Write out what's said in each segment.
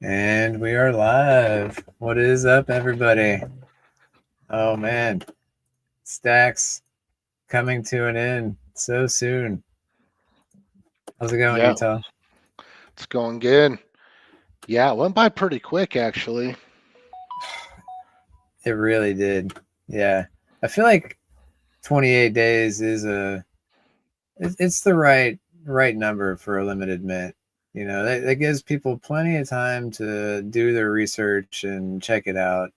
And we are live. What is up, everybody? Oh man, STAX coming to an end so soon. How's it going, Yeah, Utah? it's going good. Yeah, it went by pretty quick actually. It really did. Yeah, I feel like 28 days is it's the right number for a limited mint. You know, that gives people plenty of time to do their research and check it out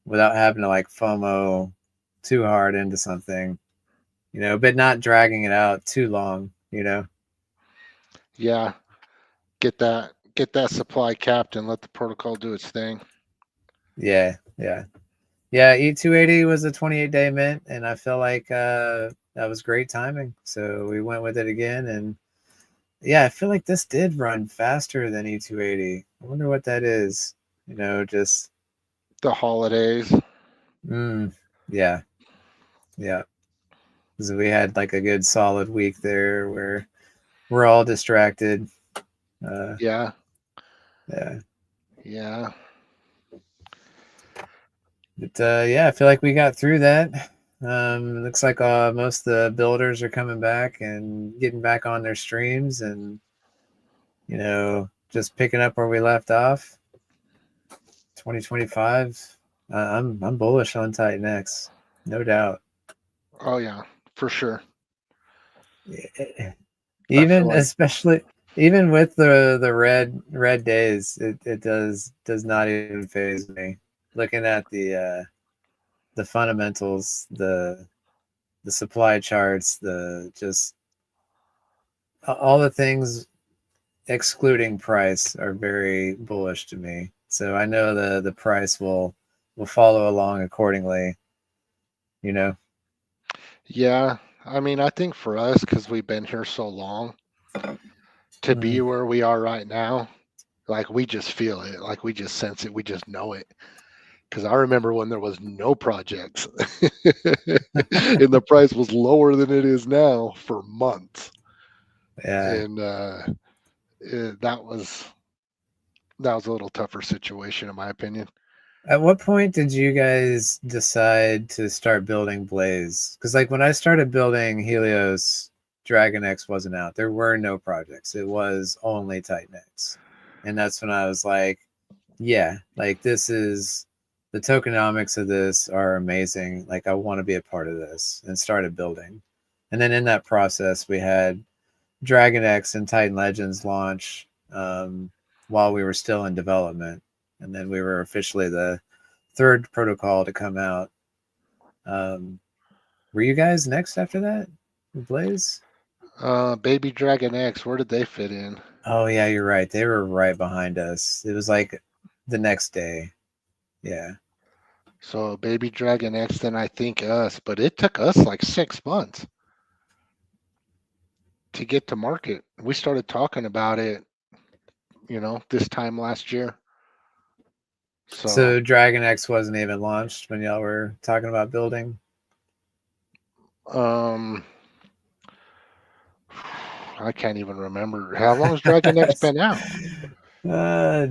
without having to like FOMO too hard into something. You know, but not dragging it out too long. You know. Yeah, get that supply capped and let the protocol do its thing. Yeah. E280 was a 28-day mint, and I feel like that was great timing. So we went with it again, and yeah, I feel like this did run faster than E280. I wonder what that is. You know, just The holidays. mm, yeah, yeah. Because we had like a good solid week there where we're all distracted. Uh, Yeah, yeah, yeah, but yeah, I feel like we got through that. It looks like most of the builders are coming back and getting back on their streams, and you know, just picking up where we left off. 2025. I'm bullish on Titan X, no doubt. oh yeah, for sure. I feel Even like especially even with the red days, it does not even phase me. Looking at the fundamentals, the supply charts, the just all the things excluding price are very bullish to me. So I know the price will follow along accordingly. You know. yeah. I mean, I think for us, because we've been here so long, to Mm. be where we are right now, like we just feel it, like we just sense it, we just know it. Because I remember when there was no projects, and the price was lower than it is now for months, Yeah. and that was a little tougher situation in my opinion. At what point did you guys decide to start building Blaze? Because like when I started building Helios, Dragon X wasn't out. There were no projects. It was only Titan X. And that's when I was like, yeah, like this is the tokenomics of this are amazing. Like I want to be a part of this, and started building. And then in that process, we had Dragon X and Titan Legends launch while we were still in development, and then we were officially the third protocol to come out. Um, were you guys next after that, Blaze? Baby Dragon X, where did they fit in? Oh yeah, you're right. They were right behind us. It was like the next day. Yeah. So Baby Dragon X, then I think us, but it took us like 6 months to get to market. We started talking about it, this time last year. So So Dragon X wasn't even launched when y'all were talking about building. um I can't even remember. How long has Dragon X been out?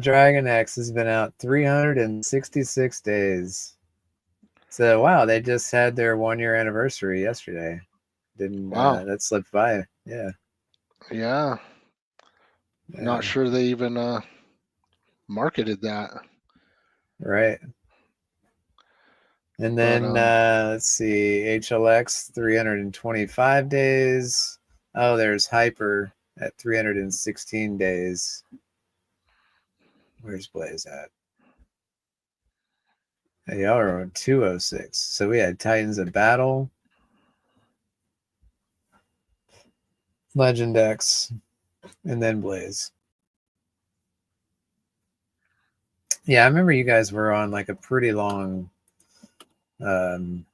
Dragon X has been out 366 days. So wow, they just had their 1 year anniversary yesterday. Didn't Wow. that slipped by? Yeah, Yeah. Not yeah, sure they even marketed that. right. And But then let's see, HLX 325 days. Oh, there's Hyper at 316 days. Where's Blaze at? Hey, y'all are on 206. So we had Titans of Battle, Legend X, and then Blaze. Yeah, I remember you guys were on like a pretty long um,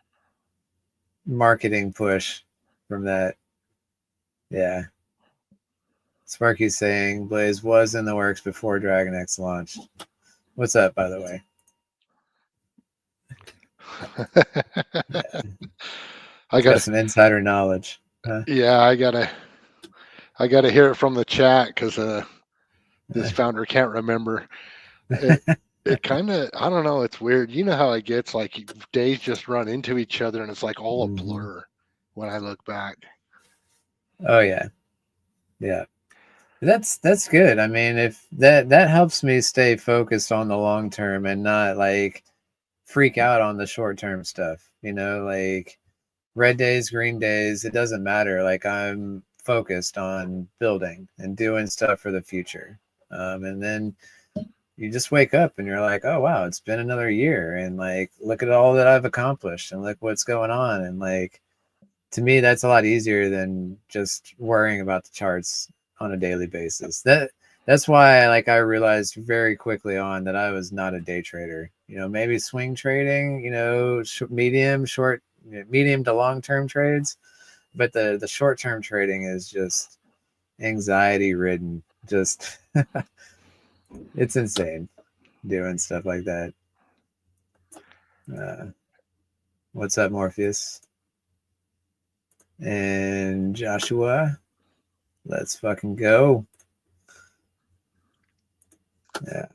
marketing push from that. Yeah. Sparky's saying Blaze was in the works before Dragon X launched. What's up, by the way? Yeah. I It's got got some insider knowledge. Huh? yeah, I gotta hear it from the chat because This founder can't remember. It kind of, I don't know, it's weird. You know how it gets, like days just run into each other and it's like all a Mm-hmm. blur when I look back. Oh yeah, yeah. That's good. I mean, if that helps me stay focused on the long term and not like freak out on the short term stuff. You know, like red days, green days, it doesn't matter. Like I'm focused on building and doing stuff for the future. And then you just wake up and you're like, oh wow, it's been another year, and like look at all that I've accomplished and look what's going on. And like to me, that's a lot easier than just worrying about the charts on a daily basis. That's why like I realized very quickly on that I was not a day trader. You know, maybe swing trading, you know, medium to long term trades, but the short term trading is just anxiety ridden. Just it's insane doing stuff like that. Uh, what's up, Morpheus and Joshua? Let's fucking go. Yeah.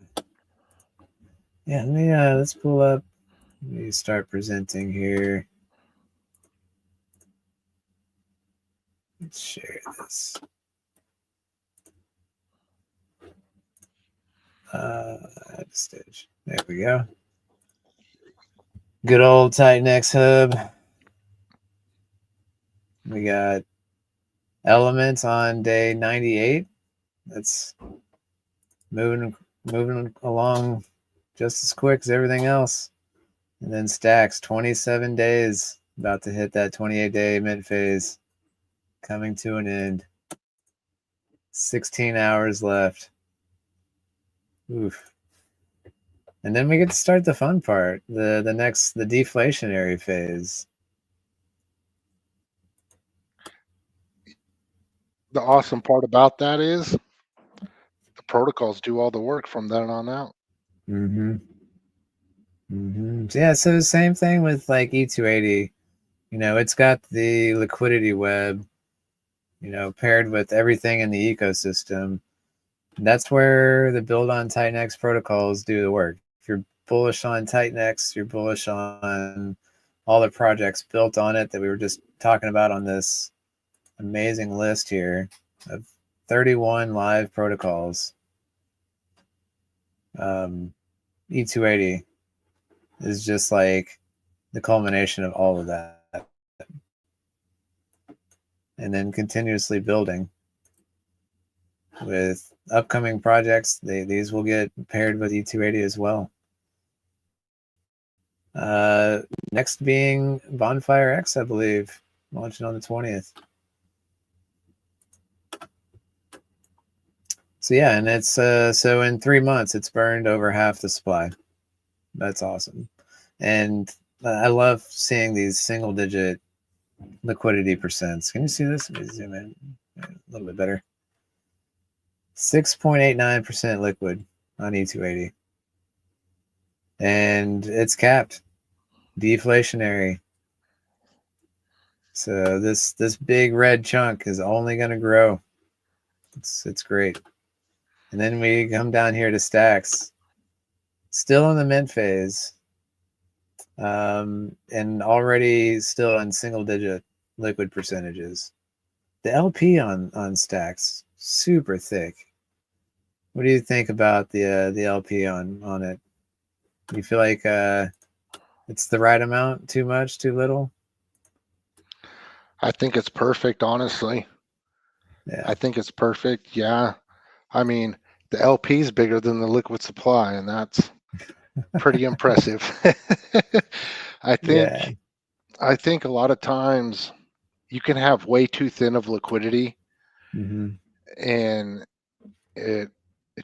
Yeah, let's pull up. Let me start presenting here. Let's share this. Add stage. There we go. Good old Titan X Hub. We got elements on day 98. That's moving along just as quick as everything else. And then stacks 27 days, about to hit that 28-day mid phase, coming to an end. 16 hours left. Oof. And then we get to start the fun part, the deflationary phase. The awesome part about that is the protocols do all the work from then on out. Mm-hmm. Mm-hmm. Yeah, so the same thing with like E280. You know, it's got the liquidity web, you know, paired with everything in the ecosystem. That's where the build on Titan protocols do the work. If you're bullish on Titan, you're bullish on all the projects built on it that we were just talking about on this amazing list here of 31 live protocols. E280 is just like the culmination of all of that. And then continuously building with upcoming projects. These will get paired with E280 as well. Next being Bonfire X, I believe, launching on the 20th. So yeah, and it's so in 3 months it's burned over half the supply. That's awesome. And I love seeing these single digit liquidity percents. Can you see this? Let me zoom in a little bit better. 6.89% liquid on E280. And it's capped. Deflationary. So this big red chunk is only going to grow. It's great. And then we come down here to stacks. Still in the mint phase. And already still in single digit liquid percentages. The LP on stacks, super thick. What do you think about the LP on it? You feel like it's the right amount? Too much? Too little? I think it's perfect, honestly. Yeah. I think it's perfect. Yeah. I mean, the LP is bigger than the liquid supply, and that's pretty impressive. I Yeah. think a lot of times you can have way too thin of liquidity, Mm-hmm. and it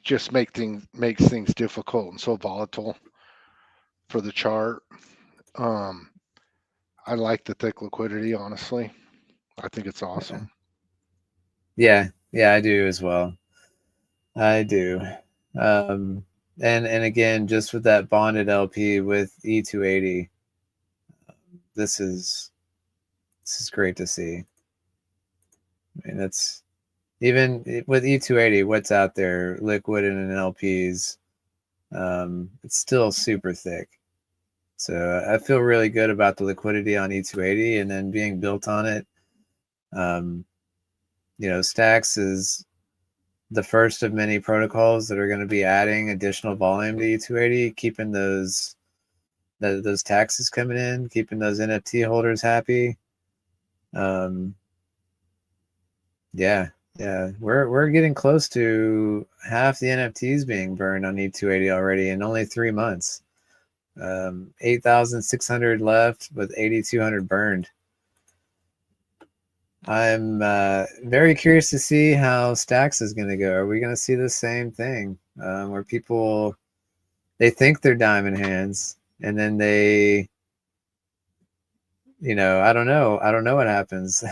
just makes things difficult and so volatile for the chart. Um, I like the thick liquidity, honestly. I think it's awesome. Yeah, I do as well. I do. And again, just with that bonded LP with E280, this is great to see. I mean, even with E280, what's out there, liquid and LPs, it's still super thick. So I feel really good about the liquidity on E280 and then being built on it. STAX is the first of many protocols that are going to be adding additional volume to E280, keeping those taxes coming in, keeping those NFT holders happy. Yeah, we're getting close to half the NFTs being burned on E280 already in only 3 months. 8,600 left with 8,200 burned. I'm very curious to see how STAX is going to go. Are we going to see the same thing where people, they think they're diamond hands and then they, I don't know what happens.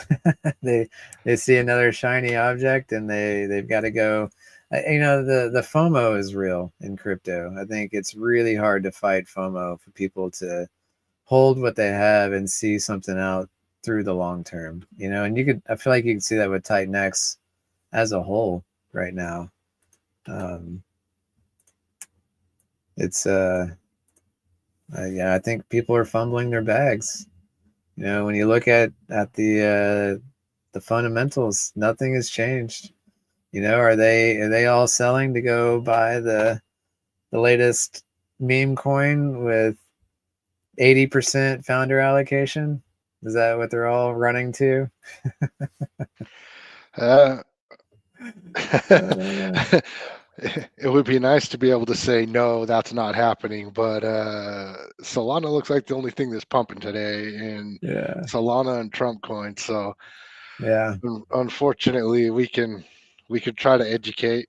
they see another shiny object and they've got to go. The FOMO is real in crypto. I think it's really hard to fight FOMO for people to hold what they have and see something out through the long term, and I feel like you can see that with Titan X as a whole right now. It's yeah, I think people are fumbling their bags. When you look at the fundamentals, nothing has changed. Are they all selling to go buy the latest meme coin with 80% founder allocation? Is that what they're all running to? Uh, Uh, it would be nice to be able to say no, that's not happening. But Solana looks like the only thing that's pumping today, and yeah, Solana and Trump coin. So yeah, unfortunately, we could try to educate,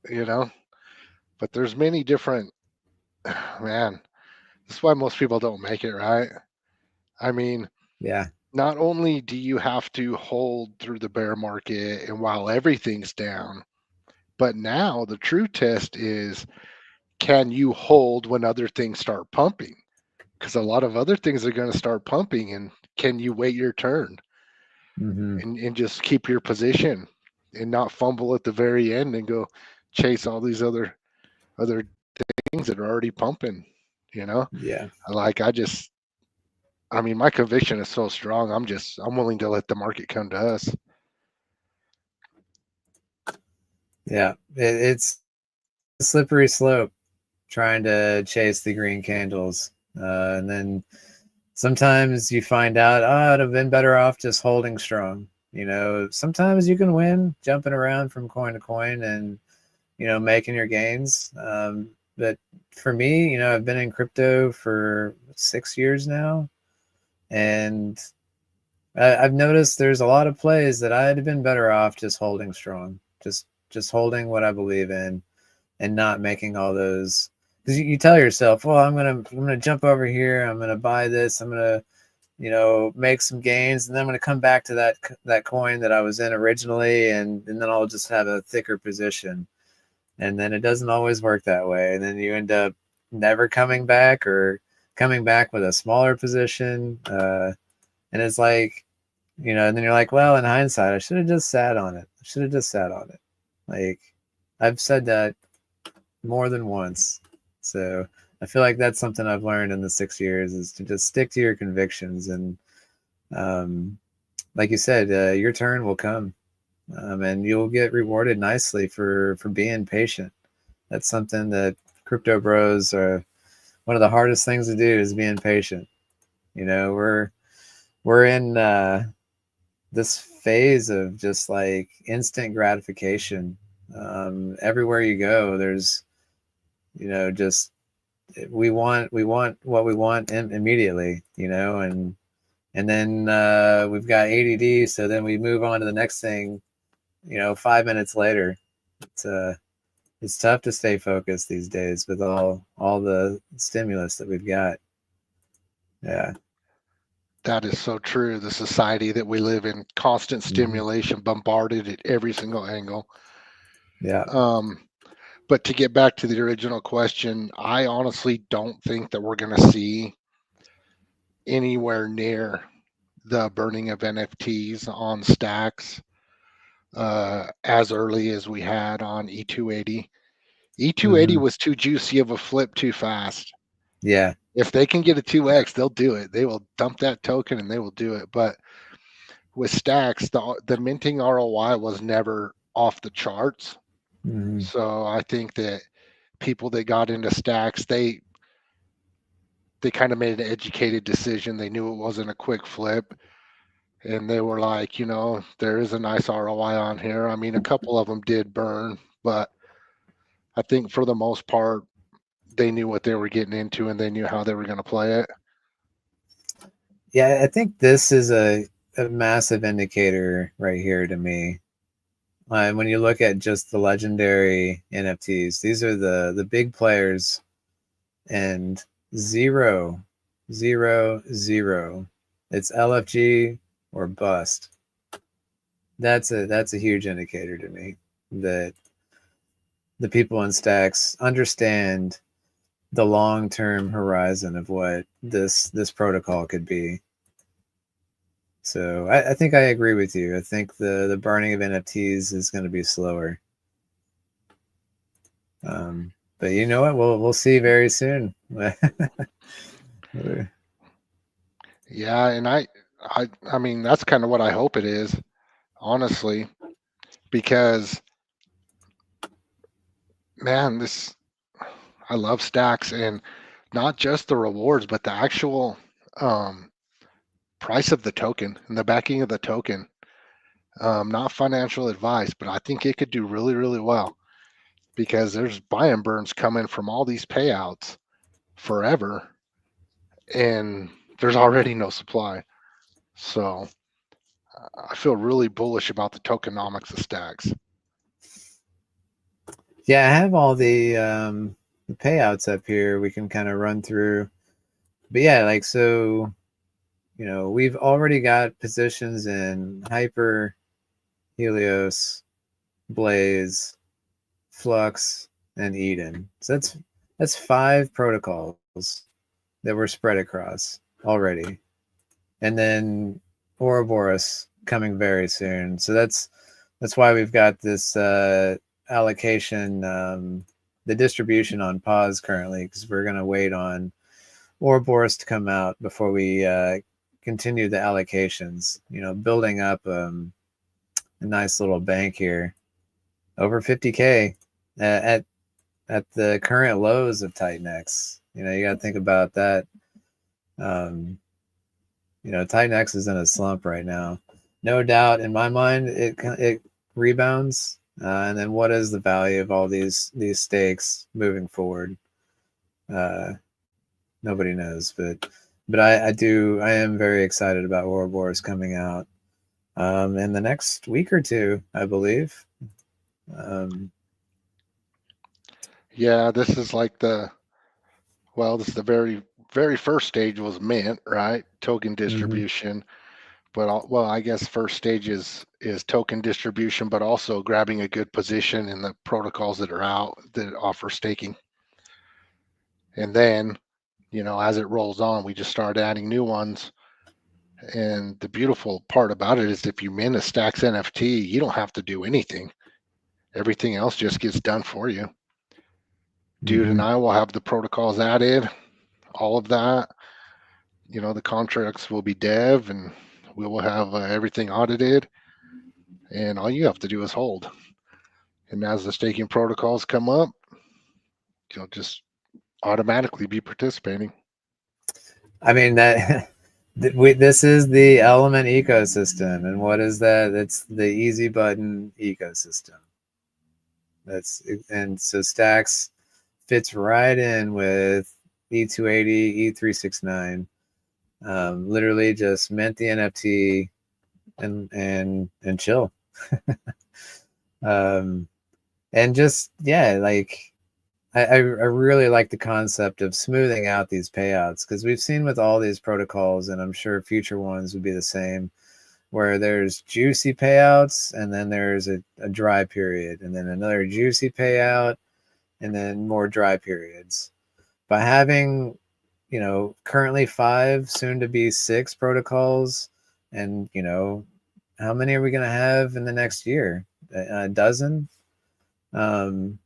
but there's many different. Man, that's why most people don't make it, right? I mean, yeah. not only do you have to hold through the bear market and while everything's down, but now the true test is, can you hold when other things start pumping? Because a lot of other things are going to start pumping, and can you wait your turn Mm-hmm. and just keep your position and not fumble at the very end and go chase all these other things that are already pumping, you know? Yeah, Like I mean, my conviction is so strong. I'm willing to let the market come to us. yeah. It's a slippery slope trying to chase the green candles, and then sometimes you find out, oh, I'd have been better off just holding strong. Sometimes you can win jumping around from coin to coin and making your gains. But for me, I've been in crypto for 6 years now, and I've noticed there's a lot of plays that I'd have been better off just holding strong, just holding what I believe in, and not making all those. Because you tell yourself, well, I'm gonna jump over here, I'm gonna buy this, I'm gonna make some gains, and then I'm gonna come back to that coin that I was in originally, and then I'll just have a thicker position. And then it doesn't always work that way, and then you end up never coming back or coming back with a smaller position. And it's like, and then you're like, well, in hindsight, I should have just sat on it. I should have just sat on it. Like, I've said that more than once. So I feel like that's something I've learned in the 6 years, is to just stick to your convictions. And um, like you said, your turn will come, and you'll get rewarded nicely for being patient. That's something that crypto bros are. One of the hardest things to do is being patient. We're in this phase of just like instant gratification. Everywhere you go, there's just we want what we want immediately, and then we've got ADD, so then we move on to the next thing, 5 minutes later. It's tough to stay focused these days with all the stimulus that we've got. Yeah, That is so true. The society that we live in, constant mm-hmm. stimulation, bombarded at every single angle. Yeah, Um, but to get back to the original question, I honestly don't think that we're going to see anywhere near the burning of NFTs on stacks as early as we had on E280. E280 Hmm. was too juicy of a flip too fast. Yeah. If they can get a 2x, they'll do it. They will dump that token and they will do it. But with stacks, the minting ROI was never off the charts. Hmm. So I think that people that got into stacks, they kind of made an educated decision. They knew it wasn't a quick flip, and they were like, there is a nice ROI on here. I mean, a couple of them did burn, but I think for the most part, they knew what they were getting into and they knew how they were going to play it. Yeah, I think this is a massive indicator right here to me. When you look at just the legendary NFTs, these are the big players, and zero, zero, zero. It's LFG or bust. That's a huge indicator to me that the people in stacks understand the long term horizon of what this protocol could be. So I think I agree with you. I think the burning of NFTs is going to be slower. But you know what? We'll see very soon. Yeah, and I mean that's kind of what I hope it is, honestly, because man, this I love stacks and not just the rewards, but the actual um, price of the token and the backing of the token. Not financial advice, but I think it could do really, really well because there's buy and burns coming from all these payouts forever, and there's already no supply. So I feel really bullish about the tokenomics of stacks. Yeah, I have all the payouts up here. We can kind of run through. But yeah, like so, we've already got positions in Hyper, Helios, Blaze, Flux, and Eden. So that's five protocols that were spread across already. And then Ouroboros coming very soon. So that's why we've got this allocation, the distribution on pause currently, because we're going to wait on Ouroboros to come out before we continue the allocations. Building up a nice little bank here, over 50K at the current lows of Titanx. You got to think about that. Um, Titanx is in a slump right now. No doubt, in my mind, it rebounds. And then, what is the value of all these stakes moving forward? Uh, Nobody knows, but I am very excited about Ouroboros coming out in the next week or two, I believe. Um, Yeah, this is like this is the very, very first stage was mint, right? Token mhm. distribution. But I guess first stage is token distribution, but also grabbing a good position in the protocols that are out that offer staking. And then, as it rolls on, we just start adding new ones. And the beautiful part about it is if you mint a Stacks NFT, you don't have to do anything. Everything else just gets done for you. Dude and Mhm. I will have the protocols added, all of that. The contracts will be dev and we will have everything audited. And all you have to do is hold. And as the staking protocols come up, you'll just automatically be participating. I mean that this is the Element ecosystem, and what is that? It's the easy button ecosystem. That's and so Stacks fits right in with E280, E369. Literally just mint the NFT and chill. um, and just yeah, like I really like the concept of smoothing out these payouts because we've seen with all these protocols, and I'm sure future ones would be the same, where there's juicy payouts and then there's a dry period and then another juicy payout and then more dry periods. By having, currently five, soon to be six protocols, and how many are we going to have in the next year? A dozen? Um,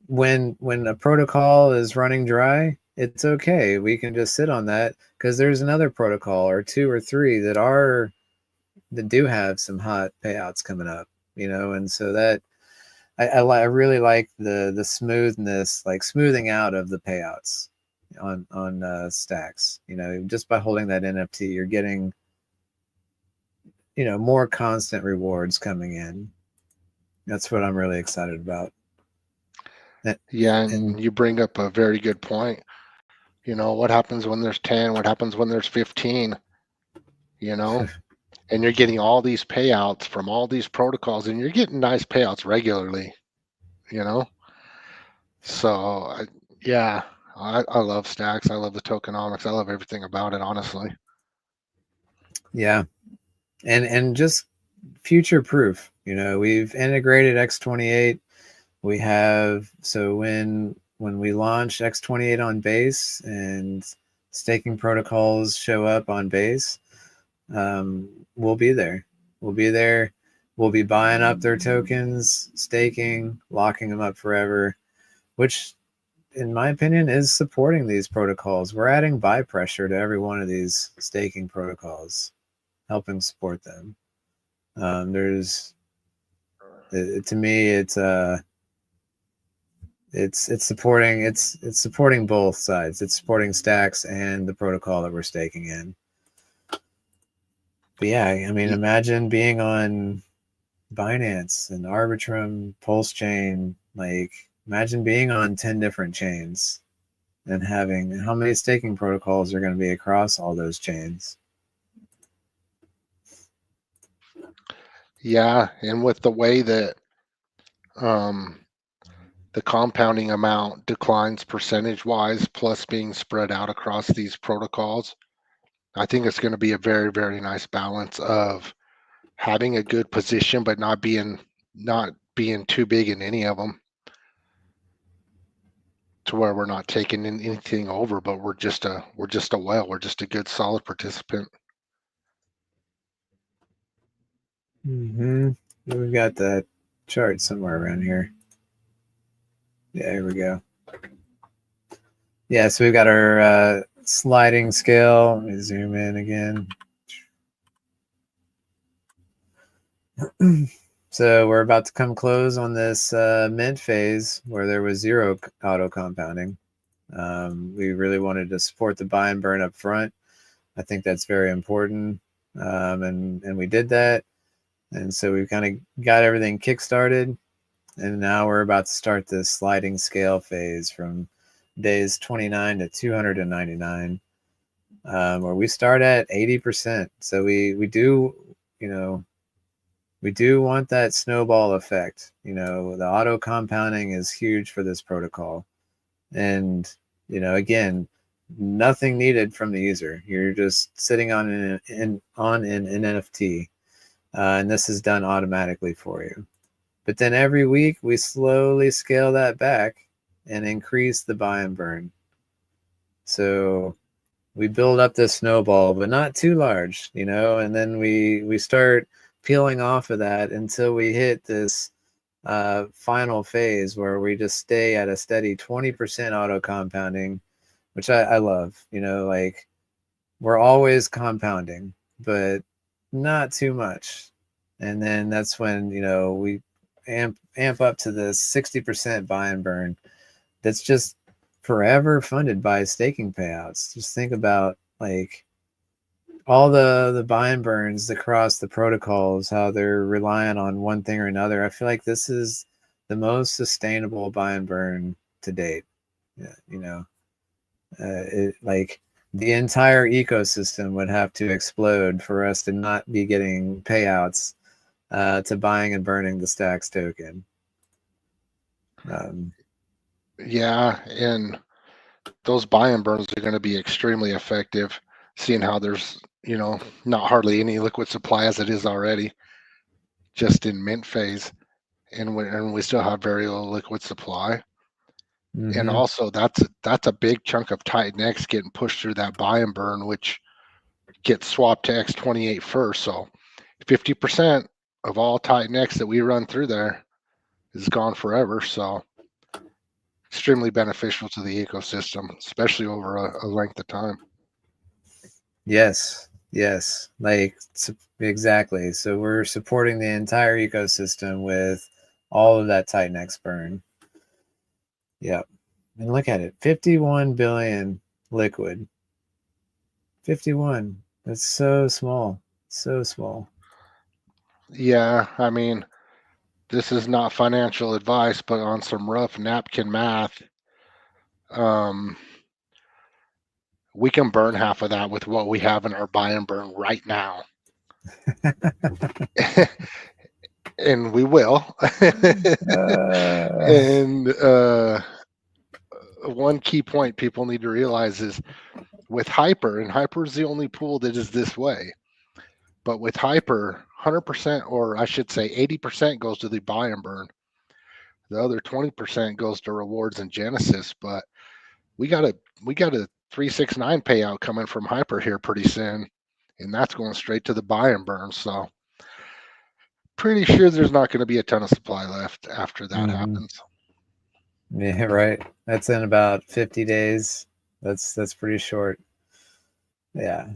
when a protocol is running dry, it's okay. We can just sit on that because there's another protocol or two or three that do have some hot payouts coming up, and so that I really like the smoothness, like smoothing out of the payouts on stacks. Just by holding that NFT, you're getting more constant rewards coming in. That's what I'm really excited about. Yeah, And and you bring up a very good point. What happens when there's 10? What happens when there's 15? You know, and you're getting all these payouts from all these protocols, and you're getting nice payouts regularly. You know, so yeah, I love stacks. I love the tokenomics. I love everything about it, honestly. yeah, and just future proof. We've integrated X28. We have, so when we launch X28 on base and staking protocols show up on base, we'll be there. We'll be there. We'll be buying up their tokens, staking, locking them up forever, which, in my opinion, is supporting these protocols. We're adding buy pressure to every one of these staking protocols, helping support them. There's, to me, it's supporting both sides. It's supporting stacks and the protocol that we're staking in. But yeah, I mean, imagine being on Binance and Arbitrum, Pulse Chain. Like, imagine being on 10 different chains and having how many staking protocols are going to be across all those chains. Yeah, and with the way that um, the compounding amount declines percentage-wise, plus being spread out across these protocols, I think it's going to be a very, very nice balance of having a good position, but not being too big in any of them, to where we're not taking anything over, but we're just a whale. We're just a good, solid participant. Mm-hmm. We've got that chart somewhere around here. Yeah, here we go. Yeah, so we've got our sliding scale. Let me zoom in again. So we're about to come close on this mint phase where there was zero auto compounding. We really wanted to support the buy and burn up front. I think that's very important, and we did that. And so we've kind of got everything kick-started, and now we're about to start this sliding scale phase from days 29 to 299, where we start at 80%. So we do, we do want that snowball effect. The auto compounding is huge for this protocol. And, again, nothing needed from the user. You're just sitting on an NFT, and this is done automatically for you. But then every week we slowly scale that back and increase the buy and burn. So we build up this snowball, but not too large, and then we start peeling off of that until we hit this final phase where we just stay at a steady 20% auto compounding, which I love. Like, we're always compounding, but not too much. And then that's when we amp up to the 60% buy and burn. That's just forever funded by staking payouts. Just think about, like, all the buy and burns across the protocols, how they're relying on one thing or another. I feel like this is the most sustainable buy and burn to date. Yeah, like, the entire ecosystem would have to explode for us to not be getting payouts to buying and burning the Stacks token. Yeah, and those buy and burns are going to be extremely effective, seeing how there's not hardly any liquid supply as it is already, just in mint phase, and we still have very little liquid supply. And Mm-hmm. also that's a big chunk of Titan X getting pushed through that buy and burn, which gets swapped to X28 first. So 50% of all Titan X that we run through there is gone forever. So extremely beneficial to the ecosystem, especially over a length of time. Yes, yes, like exactly. So we're supporting the entire ecosystem with all of that Titan X burn. Yep. And look at it, 51 billion liquid. 51. That's so small. So small. Yeah, I mean, this is not financial advice, but on some rough napkin math, um, we can burn half of that with what we have in our buy and burn right now. And we will. uh, And one key point people need to realize is with Hyper, and Hyper is the only pool that is this way. But with Hyper, 100%, or I should say 80% goes to the buy and burn. The other 20% goes to rewards and Genesis. But we got a 369 payout coming from Hyper here pretty soon, and that's going straight to the buy and burn. So pretty sure there's not going to be a ton of supply left after that mhm. happens. Yeah, right. That's in about 50 days. That's pretty short. Yeah.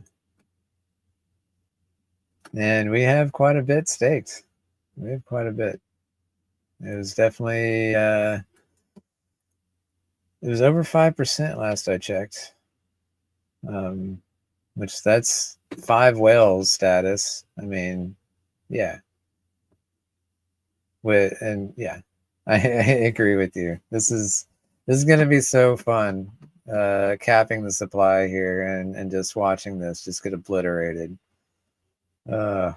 And we have quite a bit staked. We have quite a bit. It was definitely it was over 5% last I checked. Which that's 5 whales status. I mean, yeah. And yeah, I agree with you. This is gonna be so fun, capping the supply here and just watching this just get obliterated. Uh,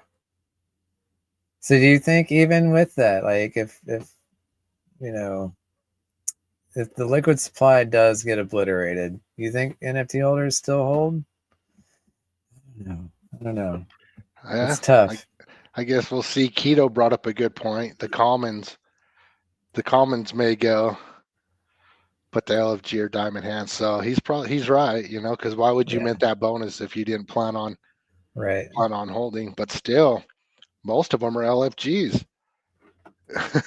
so do you think even with that, like if you know if the liquid supply does get obliterated, you think NFT holders still hold? No, I don't know. Yeah, It's tough. I guess we'll see. Keto brought up a good point. The commons may go, but the LFG or diamond hands. So he's right, because why would you Yeah, mint that bonus if you didn't right. plan on holding? But still, most of them are LFGs.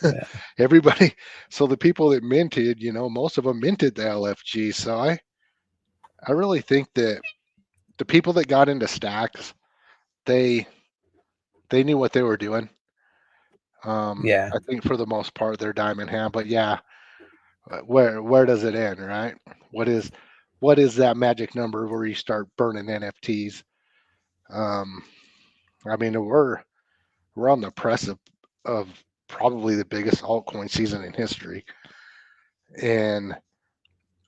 Yeah. Everybody, so the people that minted, most of them minted the LFG. So I really think that the people that got into stacks, they they knew what they were doing. Yeah. I think for the most part they're diamond hand, but yeah, where does it end, right? What is what is that magic number where you start burning NFTs? Um, I mean, we're on the press of probably the biggest altcoin season in history, and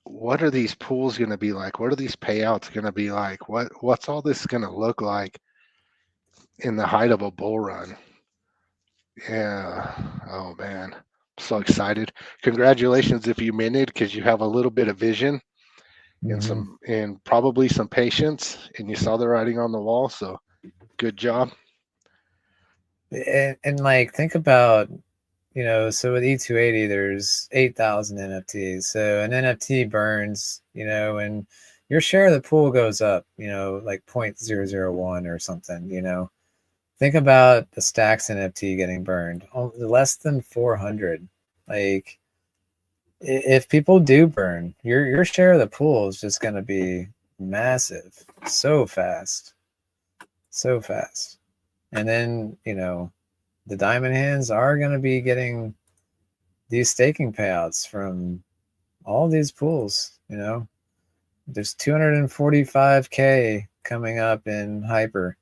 what are these pools going to be like? What are these payouts going to be like? What's all this going to look like in the height of a bull run? Yeah. Oh man, so excited! Congratulations if you minted because you have a little bit of vision and Hmm. probably some patience, and you saw the writing on the wall. So good job. And like think about, so with E280 there's 8,000 NFTs. So an NFT burns, and your share of the pool goes up, like 0.001 or something. Think about the Stacks NFT getting burned, less than 400. Like if people do burn, your share of the pool is just going to be massive, so fast, so fast. And then, the diamond hands are going to be getting these staking payouts from all these pools. There's 245K coming up in Hyper.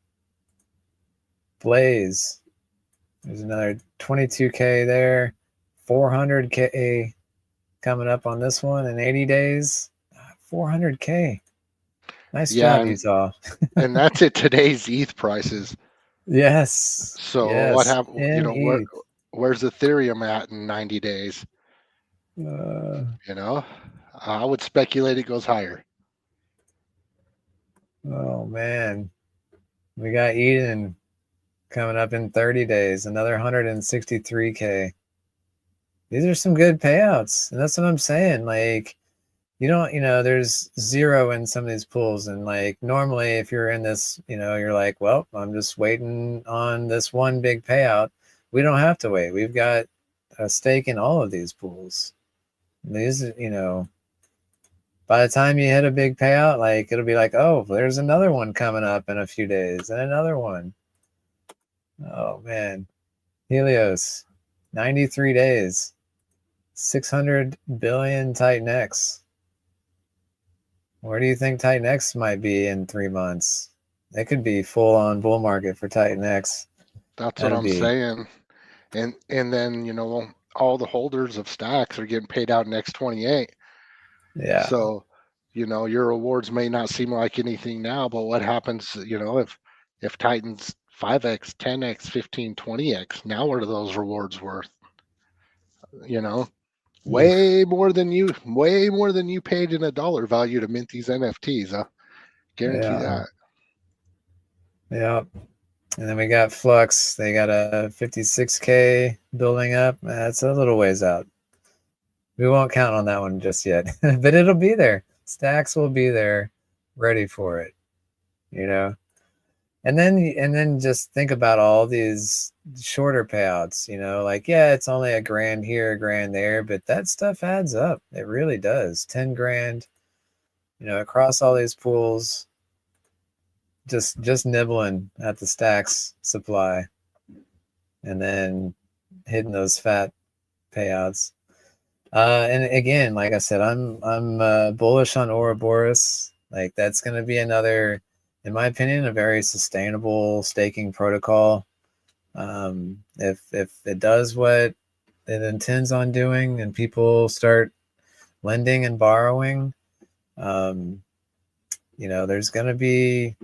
Blaze, there's another 22K there. 400K coming up on this one in 80 days. 400K. Nice Yeah, job, Utah. and that's at today's ETH prices. Yes, So what yes, happened? in ETH. Where's Ethereum at in 90 days? Uh, You know, I would speculate it goes higher. oh man, we got Eden coming up in 30 days, another 163K. These are some good payouts. And that's what I'm saying. Like, you don't, there's zero in some of these pools. And like normally if you're in this, you're like, well, I'm just waiting on this one big payout. We don't have to wait. We've got a stake in all of these pools. These, by the time you hit a big payout, like it'll be like, oh, there's another one coming up in a few days and another one. Oh man. Helios, 93 days, 600 billion Titan X. Where do you think Titan X might be in 3 months? It could be full on bull market for Titan X. That's what That'd I'm be, saying. And then, all the holders of stacks are getting paid out in X28. yeah, So, your awards may not seem like anything now, but what happens, if Titan's 5x, 10x, 15, 20x, now what are those rewards worth? You know, oof, way more than you paid in a dollar value to mint these NFTs. I guarantee yeah, that. yeah. And then we got Flux. They got a 56K building up. That's a little ways out. We won't count on that one just yet, but it'll be there. Stacks will be there, ready for it. You know, and then just think about all these shorter payouts. Like yeah, it's only a grand here, a grand there, but that stuff adds up. It really does. 10 grand. Across all these pools, just nibbling at the stacks supply, and then hitting those fat payouts. And again, like I said, I'm bullish on Ouroboros. Like that's going to be another, in my opinion, a very sustainable staking protocol. If it does what it intends on doing, and people start lending and borrowing, um, there's going to be,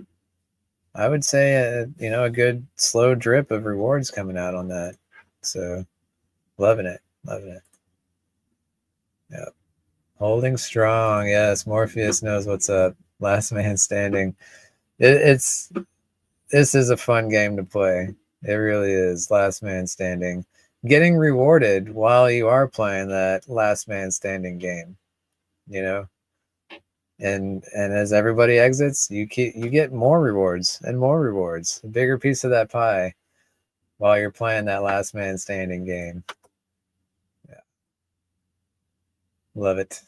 I would say, a good slow drip of rewards coming out on that. So loving it, loving it. Yeah. Holding strong. Yes, Morpheus knows what's up. Last man standing. It's this is a fun game to play. It really is. Last man standing. Getting rewarded while you are playing that last man standing game. You know, and as everybody exits, you get more rewards and more rewards. A bigger piece of that pie while you're playing that last man standing game. Yeah, love it.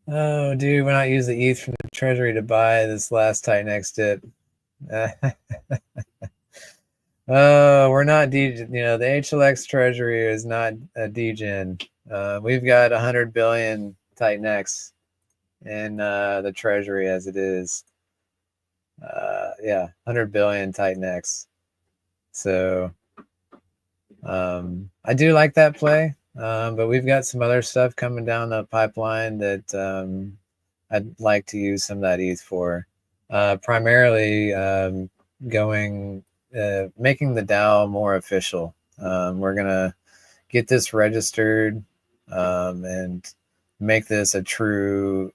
Oh, dude, why not use the ETH from the treasury to buy this last Titan X dip? Oh, we're not degen. The HLX treasury is not a degen. We've got 100 billion Titan X in the treasury as it is. Yeah, 100 billion Titan X. So I do like that play, but we've got some other stuff coming down the pipeline that I'd like to use some of that ETH for. Primarily making the DAO more official. We're gonna get this registered and make this a true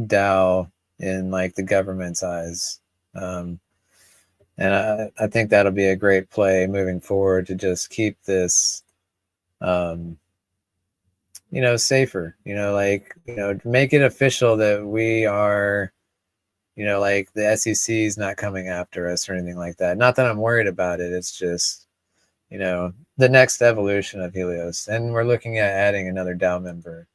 DAO in like the government's eyes. And I think that'll be a great play moving forward to just keep this safer, make it official that we are, like the SEC is not coming after us or anything like that. Not that I'm worried about it. It's just, the next evolution of Helios. And we're looking at adding another DAO member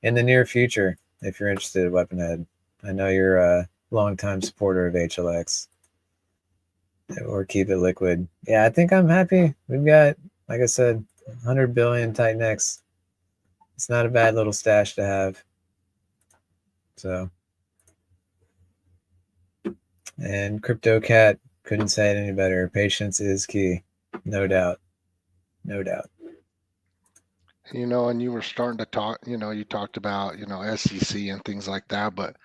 in the near future. If you're interested, Weaponhead, I know you're a longtime supporter of HLX or Keep It Liquid. Yeah, I think I'm happy. We've got, like I said, 100 billion Titan X. It's not a bad little stash to have. So, and Crypto Cat couldn't say it any better. Patience is key. No doubt. No doubt. And you were starting to talk, you talked about, SEC and things like that, but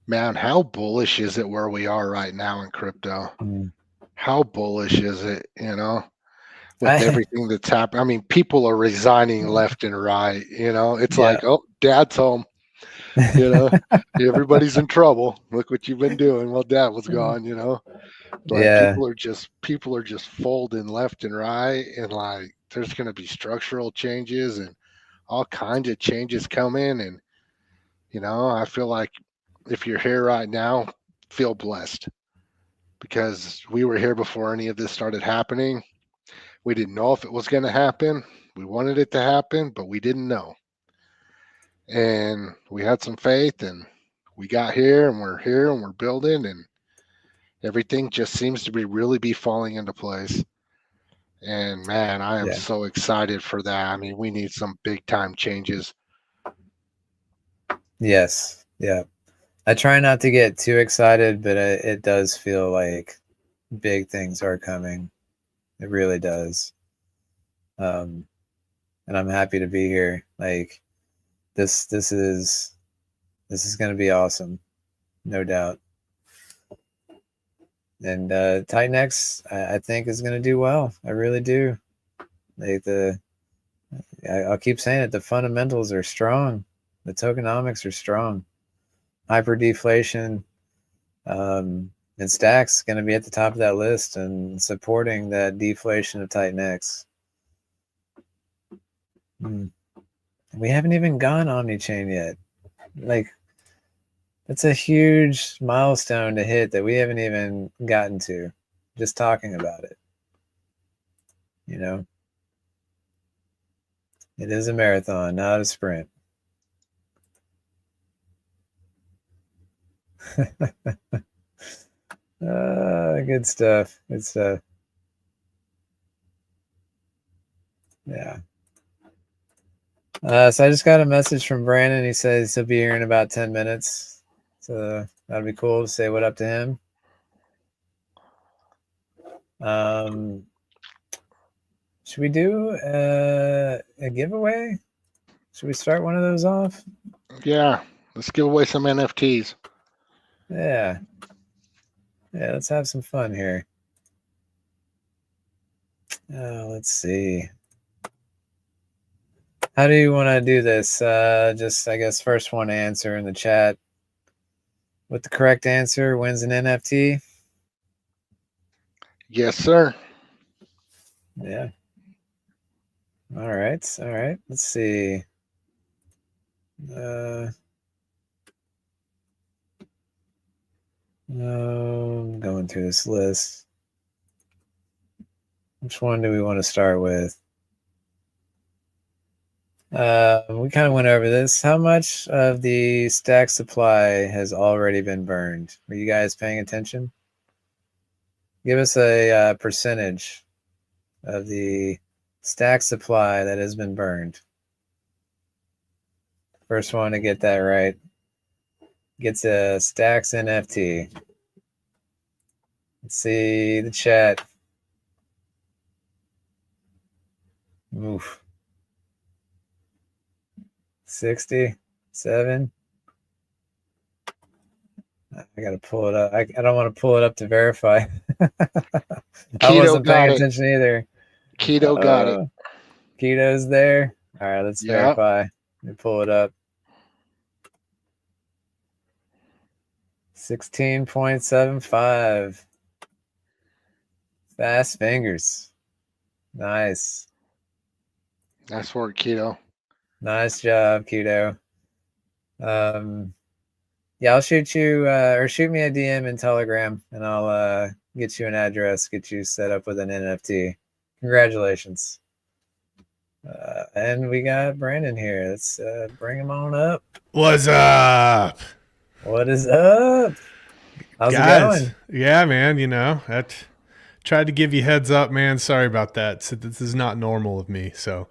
man, how bullish is it where we are right now in crypto? Mm. How bullish is it, with I, everything that's happening? I mean, people are resigning left and right, it's yeah. like, oh, dad's home, you know, everybody's in trouble. Look what you've been doing while dad was gone, like Yeah. people are just folding left and right, and like there's going to be structural changes, and all kinds of changes come in. And, I feel like if you're here right now, feel blessed because we were here before any of this started happening. We didn't know if it was going to happen. We wanted it to happen, but we didn't know. And we had some faith and we got here and we're building and everything just seems to be falling into place. And man, I am Yeah. so excited for that. I mean, we need some big time changes. Yes. Yeah. I try not to get too excited, but it does feel like big things are coming. It really does. Um, and I'm happy to be here. Like this is going to be awesome, no doubt. And Titan X, I think is going to do well. I really do. Like I'll keep saying it. The fundamentals are strong. The tokenomics are strong. Hyper deflation, and STAX going to be at the top of that list and supporting that deflation of Titan X. We haven't even gone omni-chain yet. Like, that's a huge milestone to hit that we haven't even gotten to. Just talking about it. It is a marathon, not a sprint. Good stuff. Good stuff. Yeah. So I just got a message from Brandon. He says he'll be here in about 10 minutes. So that'd be cool to say what up to him. Should we do a giveaway? Should we start one of those off? Yeah, let's give away some NFTs. Yeah. Yeah, let's have some fun here. Let's see. How do you want to do this? Just, I guess, first one to answer in the chat with the correct answer wins an NFT. Yes, sir. Yeah. All right. All right. Let's see. I'm going through this list. Which one do we want to start with? We kind of went over this. How much of the stack supply has already been burned? Are you guys paying attention? Give us a percentage of the stack supply that has been burned. First one to get that right gets a STAX NFT. Let's see the chat. Oof. 67. I gotta pull it up. I don't want to pull it up to verify. I Keto wasn't paying got it. attention either. Keto got it. Keto's there. All right, let's Yeah. verify. Let me pull it up. 16.75. Fast fingers. Nice. Nice work, Keto. Nice job, Keto. Yeah, I'll shoot you or shoot me a DM in Telegram and I'll get you an address, get you set up with an NFT. Congratulations. And we got Brandon here. Let's bring him on up. What's up? What is up? How's it going? Yeah, man, that tried to give you heads up, man. Sorry about that. So this is not normal of me. So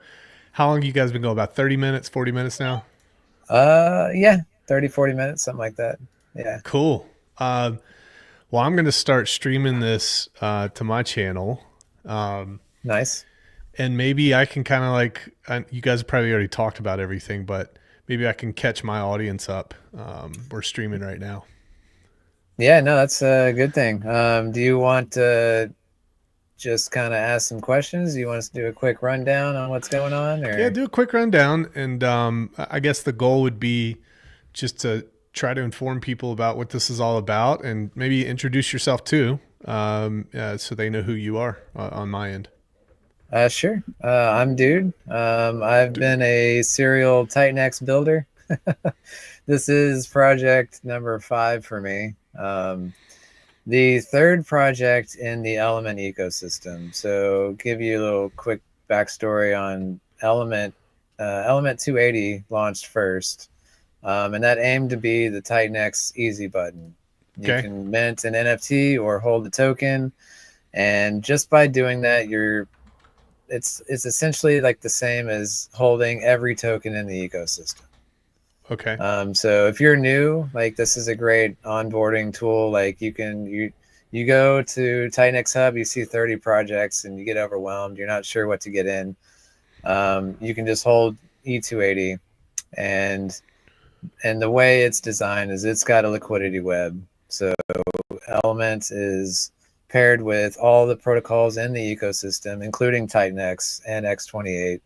how long you guys been going? About 30 minutes, 40 minutes now? Yeah, 30, 40 minutes, something like that. Yeah. Cool. Well, I'm going to start streaming this to my channel. Nice. And maybe I can kind of you guys probably already talked about everything, but maybe I can catch my audience up. We're streaming right now. Yeah, no, that's a good thing. Do you want to just kind of ask some questions? Do you want us to do a quick rundown on what's going on? Or? Yeah, do a quick rundown. And I guess the goal would be just to try to inform people about what this is all about and maybe introduce yourself too, so they know who you are on my end. Sure. I'm Dude. I've been a serial Titan X builder. This is project number 5 for me. The third project in the Element ecosystem. So, give you a little quick backstory on Element. Element 280 launched first, and that aimed to be the Titan X easy button. You Okay. can mint an NFT or hold a token, and just by doing that, it's essentially like the same as holding every token in the ecosystem. Okay. So if you're new, like this is a great onboarding tool. Like you go to Titanx Hub, you see 30 projects, and you get overwhelmed. You're not sure what to get in. You can just hold E280, and the way it's designed is it's got a liquidity web. So Element is paired with all the protocols in the ecosystem, including Titanx and X28.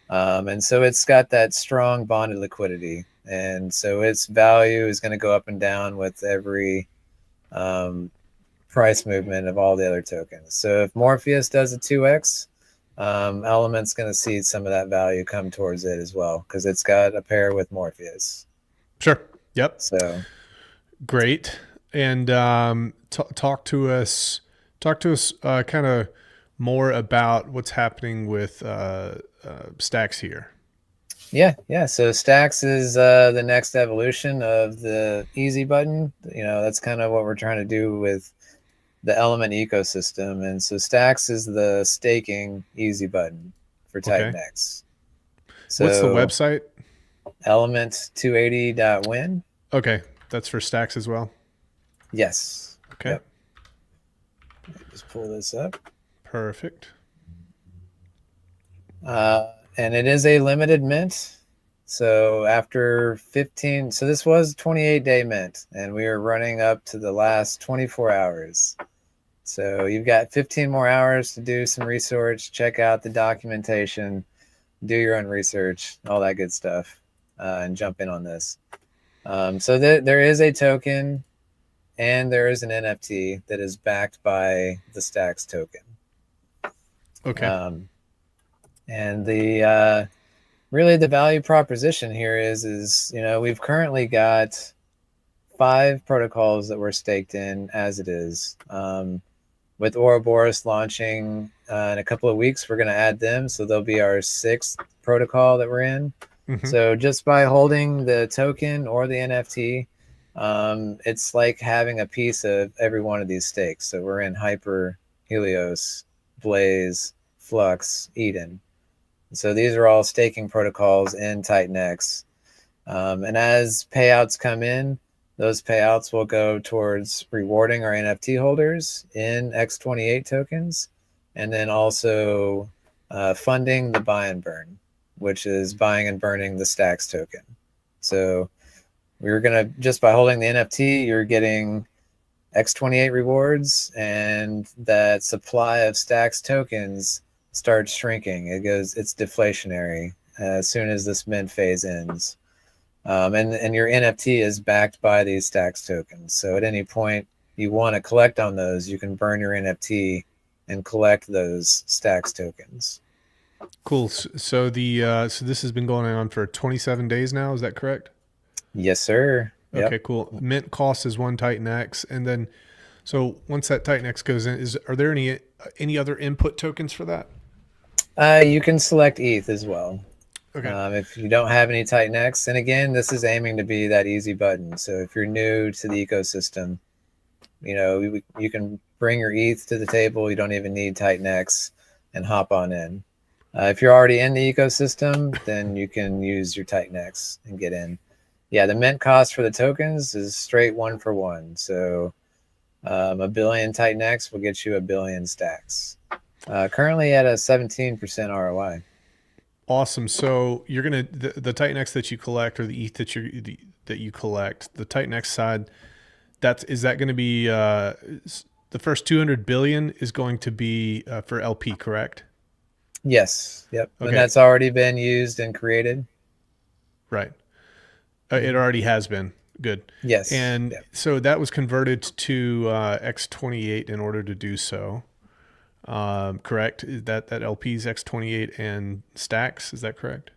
And so it's got that strong bonded liquidity. And so its value is going to go up and down with every um, price movement of all the other tokens. So if Morpheus does a 2x, Element's going to see some of that value come towards it as well because it's got a pair with Morpheus. Sure. Yep. So Great. And talk to us. Kind of more about what's happening with Stacks here. yeah. So Stacks is the next evolution of the easy button. That's kind of what we're trying to do with the Element ecosystem. And so Stacks is the staking easy button for Okay. Titan X. What's the So website? element280.win. Okay, that's for Stacks as well. Yes. Okay. Yep. Just pull this up. Perfect. And it is a limited mint. So after 15, so this was 28-day mint, and we are running up to the last 24 hours. So you've got 15 more hours to do some research, check out the documentation, do your own research, all that good stuff, and jump in on this. So there is a token and there is an NFT that is backed by the Stacks token. Okay. And the really the value proposition here is we've currently got 5 protocols that we're staked in as it is. With Ouroboros launching in a couple of weeks, we're going to add them, so they'll be our 6th protocol that we're in. Mm-hmm. So just by holding the token or the NFT, it's like having a piece of every one of these stakes. So we're in Hyper, Helios, Blaze, Flux, Eden. So these are all staking protocols in Titan X. And as payouts come in, those payouts will go towards rewarding our NFT holders in X28 tokens, and then also funding the buy and burn, which is buying and burning the Stacks token. So we're going to, just by holding the NFT, you're getting X28 rewards, and that supply of Stacks tokens starts shrinking. It's deflationary as soon as this mint phase ends. And your NFT is backed by these Stacks tokens. So at any point you want to collect on those, you can burn your NFT and collect those Stacks tokens. Cool. So so this has been going on for 27 days now. Is that correct? Yes, sir. Yep. Okay, cool. Mint cost is 1 Titan X, and then so once that Titan X goes in, are there any other input tokens for that? You can select ETH as well. Okay. If you don't have any Titan X, and again, this is aiming to be that easy button. So if you're new to the ecosystem, you can bring your ETH to the table. You don't even need Titan X and hop on in. If you're already in the ecosystem, then you can use your Titan X and get in. Yeah, the mint cost for the tokens is straight 1 for 1. So 1 billion Titan X will get you 1 billion Stacks. Currently at a 17% ROI. Awesome. So you're gonna the Titan X that you collect, or the ETH that you collect, the Titan X side. Is that going to be the first 200 billion is going to be for LP, correct? Yes. Yep. Okay. And that's already been used and created. Right. It already has been. Good. Yes. And so that was converted to X28 in order to do so. Correct? Is that LP's X28 and STAX? Is that correct?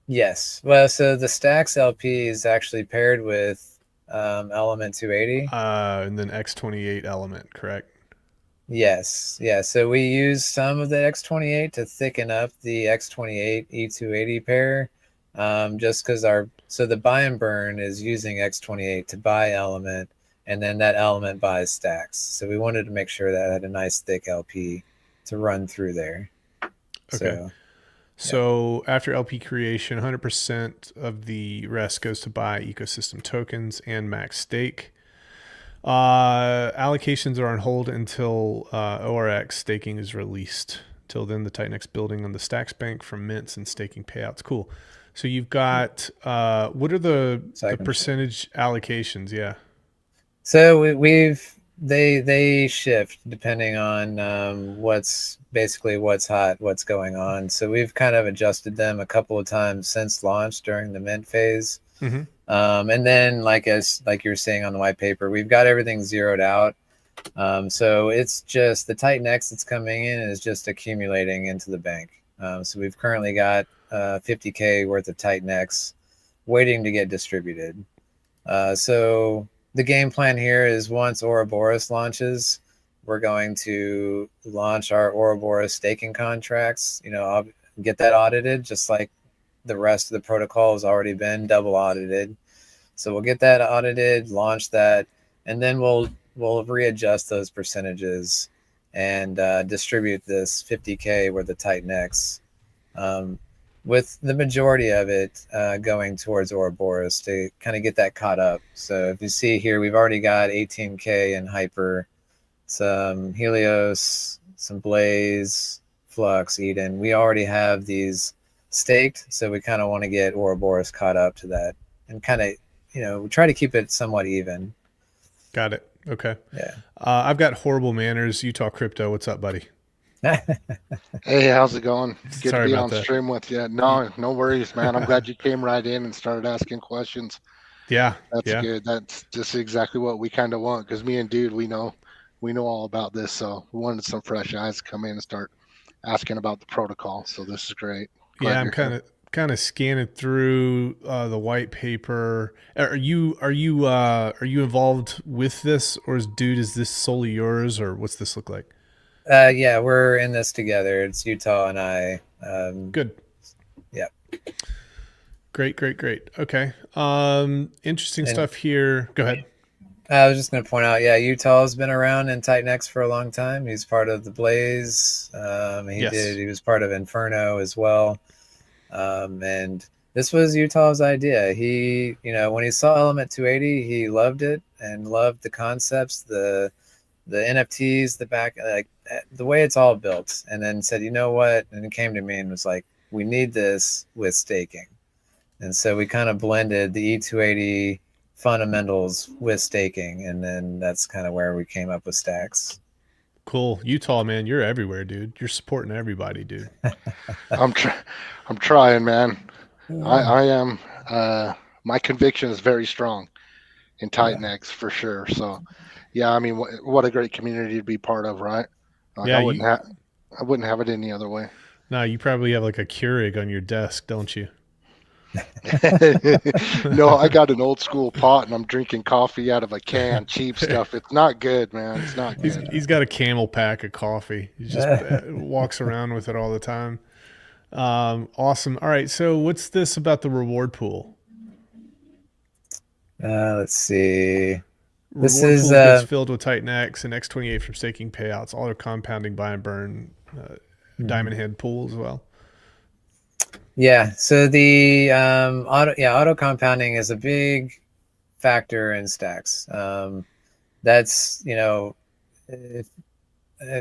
Yes. Well, so the Stacks LP is actually paired with Element 280. And then X28 element, correct? Yes. Yeah. So we use some of the X28 to thicken up the X28 E280 pair. Just because so the buy and burn is using X28 to buy element, and then that element buys stacks. So we wanted to make sure that had a nice thick LP to run through there. Okay. So So after LP creation, 100% of the rest goes to buy ecosystem tokens and max stake. Allocations are on hold until ORX staking is released. Till then, the Titan building on the Stacks Bank from mints and staking payouts. Cool. So you've got what are the percentage allocations? Yeah. So they shift depending on what's hot, what's going on. So we've kind of adjusted them a couple of times since launch during the mint phase. Mm-hmm. And then like you're saying on the white paper, we've got everything zeroed out. So it's just the Titan X that's coming in is just accumulating into the bank. So we've currently got 50K worth of Titan X waiting to get distributed. So the game plan here is once Ouroboros launches, we're going to launch our Ouroboros staking contracts. I'll get that audited just like the rest of the protocol has already been double audited. So we'll get that audited, launch that, and then we'll readjust those percentages and distribute this 50K worth of Titan X, with the majority of it going towards Ouroboros to kind of get that caught up. So if you see here, we've already got 18K in Hyper, some Helios, some Blaze, Flux, Eden. We already have these staked, so we kind of want to get Ouroboros caught up to that and kind of, we try to keep it somewhat even. Got it. Okay. Yeah. I've got horrible manners. Utah Crypto. What's up, buddy? Hey, how's it going? Good Sorry to be about on that. stream with you. No worries, man. I'm glad you came right in and started asking questions. Yeah. That's good. That's just exactly what we kind of want, because me and Dude, we know all about this. So we wanted some fresh eyes to come in and start asking about the protocol. So this is great. Glad I'm kind of scanning through the white paper. Are you involved with this, or is this solely yours, or what's this look like? Yeah, we're in this together. It's Utah and I. Good. Yeah. Great. Okay. Interesting stuff here. Go ahead. I was just going to point out, Utah's been around in Titan X for a long time. He's part of the Blaze. He was part of Inferno as well. And this was Utah's idea. He, when he saw Element 280, he loved it and loved the concepts, the NFTs, the way it's all built, and then said, you know what? And he came to me and was like, we need this with staking. And so we kind of blended the E280 fundamentals with staking, and then that's kind of where we came up with Stacks. Cool. Utah, man, you're everywhere, dude. You're supporting everybody, dude. I'm trying, man. I am. My conviction is very strong in Titan X for sure. So, yeah, I mean, what a great community to be part of, right? I wouldn't have it any other way. No, you probably have like a Keurig on your desk, don't you? No, I got an old school pot and I'm drinking coffee out of a can, cheap stuff. It's not good, man. It's not good. He's got a Camel pack of coffee. He just walks around with it all the time. Awesome. All right. So what's this about the reward pool? Let's see. This is gets filled with Titan X and X28 from staking payouts. All are compounding buy and burn diamond head pool as well. Yeah. So the auto compounding is a big factor in Stacks. That's I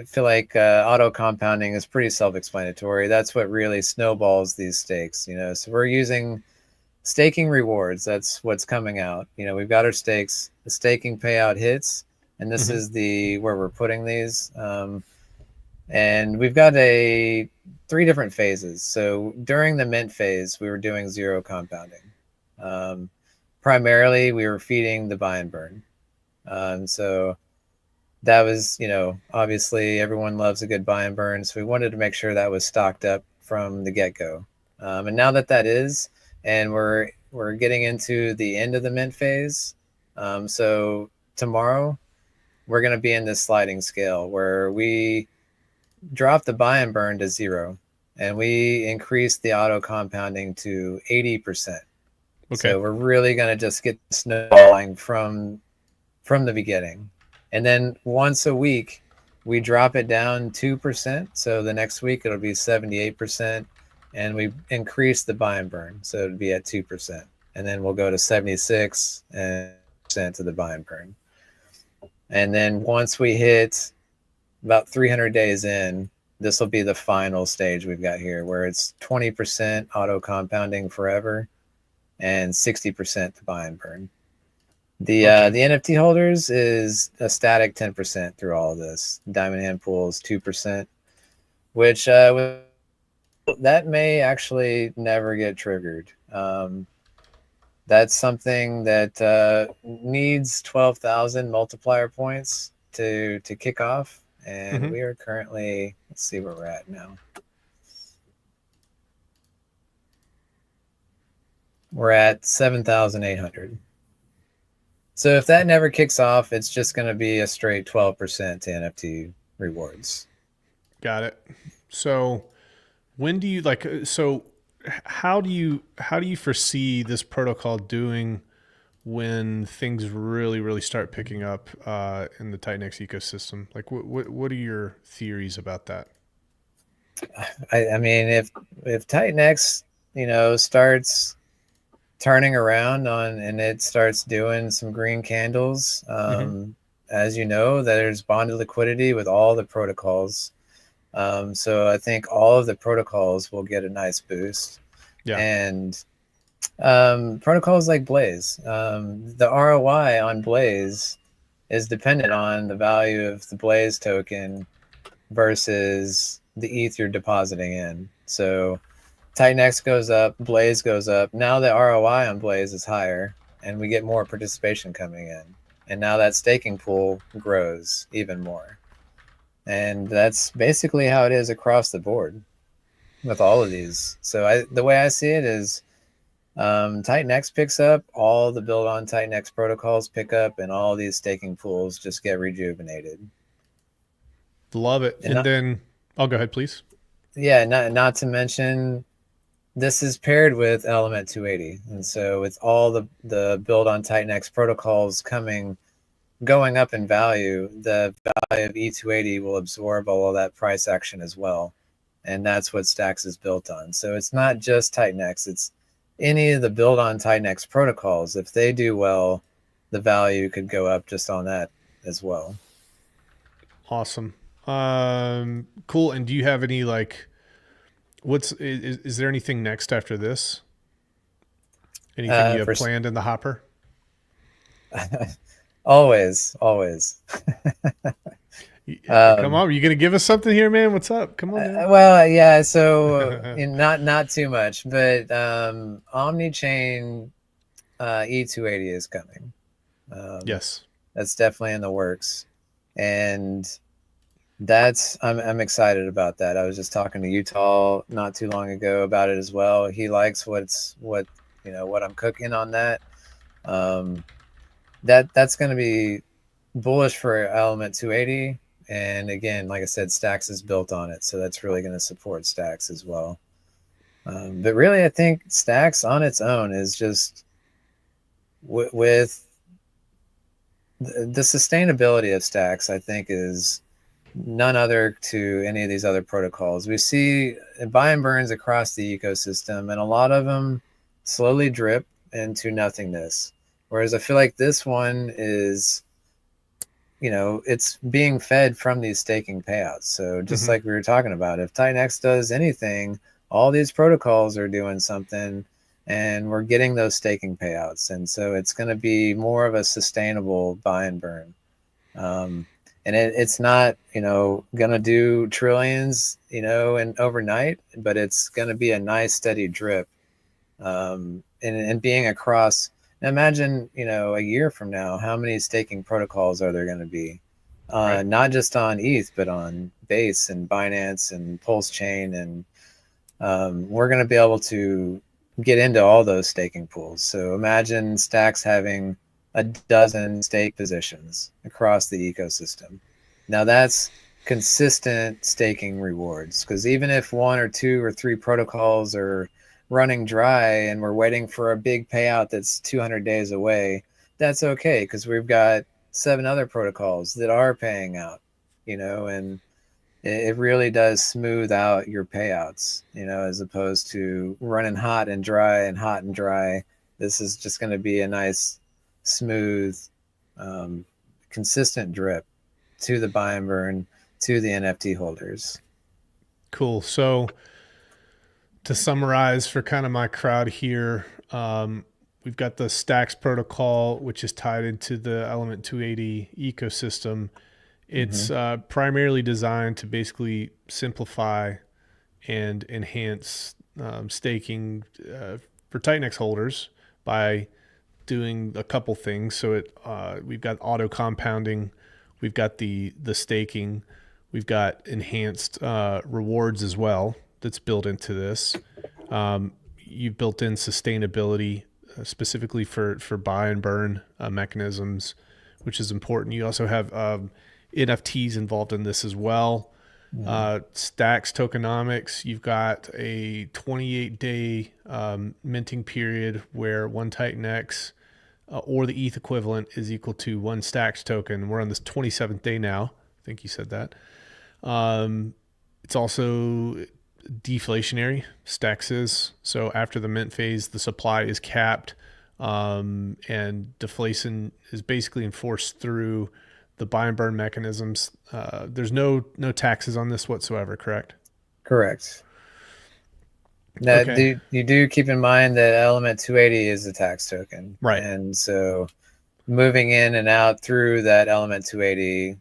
feel like auto compounding is pretty self-explanatory. That's what really snowballs these stakes. So we're using staking rewards. That's what's coming out. We've got our stakes. The staking payout hits, and this is where we're putting these. And we've got 3 different phases. So during the mint phase, we were doing zero compounding. Primarily, we were feeding the buy and burn. So that was, obviously everyone loves a good buy and burn. So we wanted to make sure that was stocked up from the get go. And now that is, and we're getting into the end of the mint phase. So tomorrow we're going to be in this sliding scale where we drop the buy and burn to 0 and we increase the auto compounding to 80%. Okay. So we're really going to just get snowballing from the beginning. And then once a week, we drop it down 2%. So the next week it'll be 78%. And we increase the buy and burn. So it'll be at 2%. And then we'll go to 76% to the buy and burn. And then once we hit about 300 days in, this will be the final stage we've got here, where it's 20% auto compounding forever and 60% to buy and burn. The NFT holders is a static 10% through all of this. Diamond Hand Pools 2%, which that may actually never get triggered. That's something that needs 12,000 multiplier points to kick off, and we are currently, let's see where we're at now. We're at 7,800. So if that never kicks off, it's just going to be a straight 12% to NFT rewards. Got it. So when do you how do you foresee this protocol doing when things really, really start picking up in the TitanX ecosystem? Like what are your theories about that? I mean, if TitanX, starts turning around and it starts doing some green candles, as you know, there's bonded liquidity with all the protocols. So I think all of the protocols will get a nice boost. Yeah. And protocols like Blaze, the ROI on Blaze is dependent on the value of the Blaze token versus the ETH you're depositing in. So TitanX goes up, Blaze goes up. Now the ROI on Blaze is higher, and we get more participation coming in. And now that staking pool grows even more. And that's basically how it is across the board with all of these. So the way I see it is TitanX picks up, all the build on TitanX protocols pick up, and all these staking pools just get rejuvenated. Love it. And then, I'll go ahead, please. Yeah, not to mention, this is paired with Element 280. And so with all the build on TitanX protocols going up in value, the value of E280 will absorb all of that price action as well. And that's what STAX is built on. So it's not just TitanX, it's any of the build on TitanX protocols. If they do well, the value could go up just on that as well. Awesome. Cool. And do you have any, is there anything next after this? Anything you have planned in the hopper? Always. Come on, are you going to give us something here, man? What's up? Come on, man. Well, yeah. So not too much, but Omnichain E280 is coming. Yes, that's definitely in the works, and I'm excited about that. I was just talking to Utah not too long ago about it as well. He likes what I'm cooking on that. That's going to be bullish for Element 280. And again, like I said, STAX is built on it. So that's really going to support STAX as well. But really, I think STAX on its own is just with the sustainability of STAX, I think, is none other to any of these other protocols. We see buy and burns across the ecosystem, and a lot of them slowly drip into nothingness. Whereas I feel like this one is, it's being fed from these staking payouts. So just like we were talking about, if TitanX does anything, all these protocols are doing something, and we're getting those staking payouts. And so it's going to be more of a sustainable buy and burn. And it's not, going to do trillions, and overnight, but it's going to be a nice steady drip. And being across, imagine, a year from now, how many staking protocols are there going to be? Right. not just on ETH, but on Base and Binance and Pulse Chain. And we're going to be able to get into all those staking pools. So imagine Stacks having a dozen stake positions across the ecosystem. Now that's consistent staking rewards, because even if one or two or three protocols are running dry and we're waiting for a big payout that's 200 days away, that's okay, because we've got 7 other protocols that are paying out, and it really does smooth out your payouts, as opposed to running hot and dry and hot and dry. This is just going to be a nice, smooth, um, consistent drip to the buy and burn to the NFT holders. Cool. So to summarize for kind of my crowd here, we've got the Stacks protocol, which is tied into the Element 280 ecosystem. It's primarily designed to basically simplify and enhance staking for Titanx holders by doing a couple things. So we've got auto compounding, we've got the staking, we've got enhanced rewards as well that's built into this. You've built in sustainability specifically for buy and burn mechanisms, which is important. You also have NFTs involved in this as well. Stacks tokenomics, you've got a 28-day minting period where one Titan X or the ETH equivalent is equal to one Stacks token. We're on this 27th day now. I think you said that. It's also deflationary, Stacks is. So after the mint phase, the supply is capped, and deflation is basically enforced through the buy and burn mechanisms. There's no taxes on this whatsoever, correct? Correct. Now, Okay. you do keep in mind that Element 280 is a tax token. Right. And so moving in and out through that Element 280,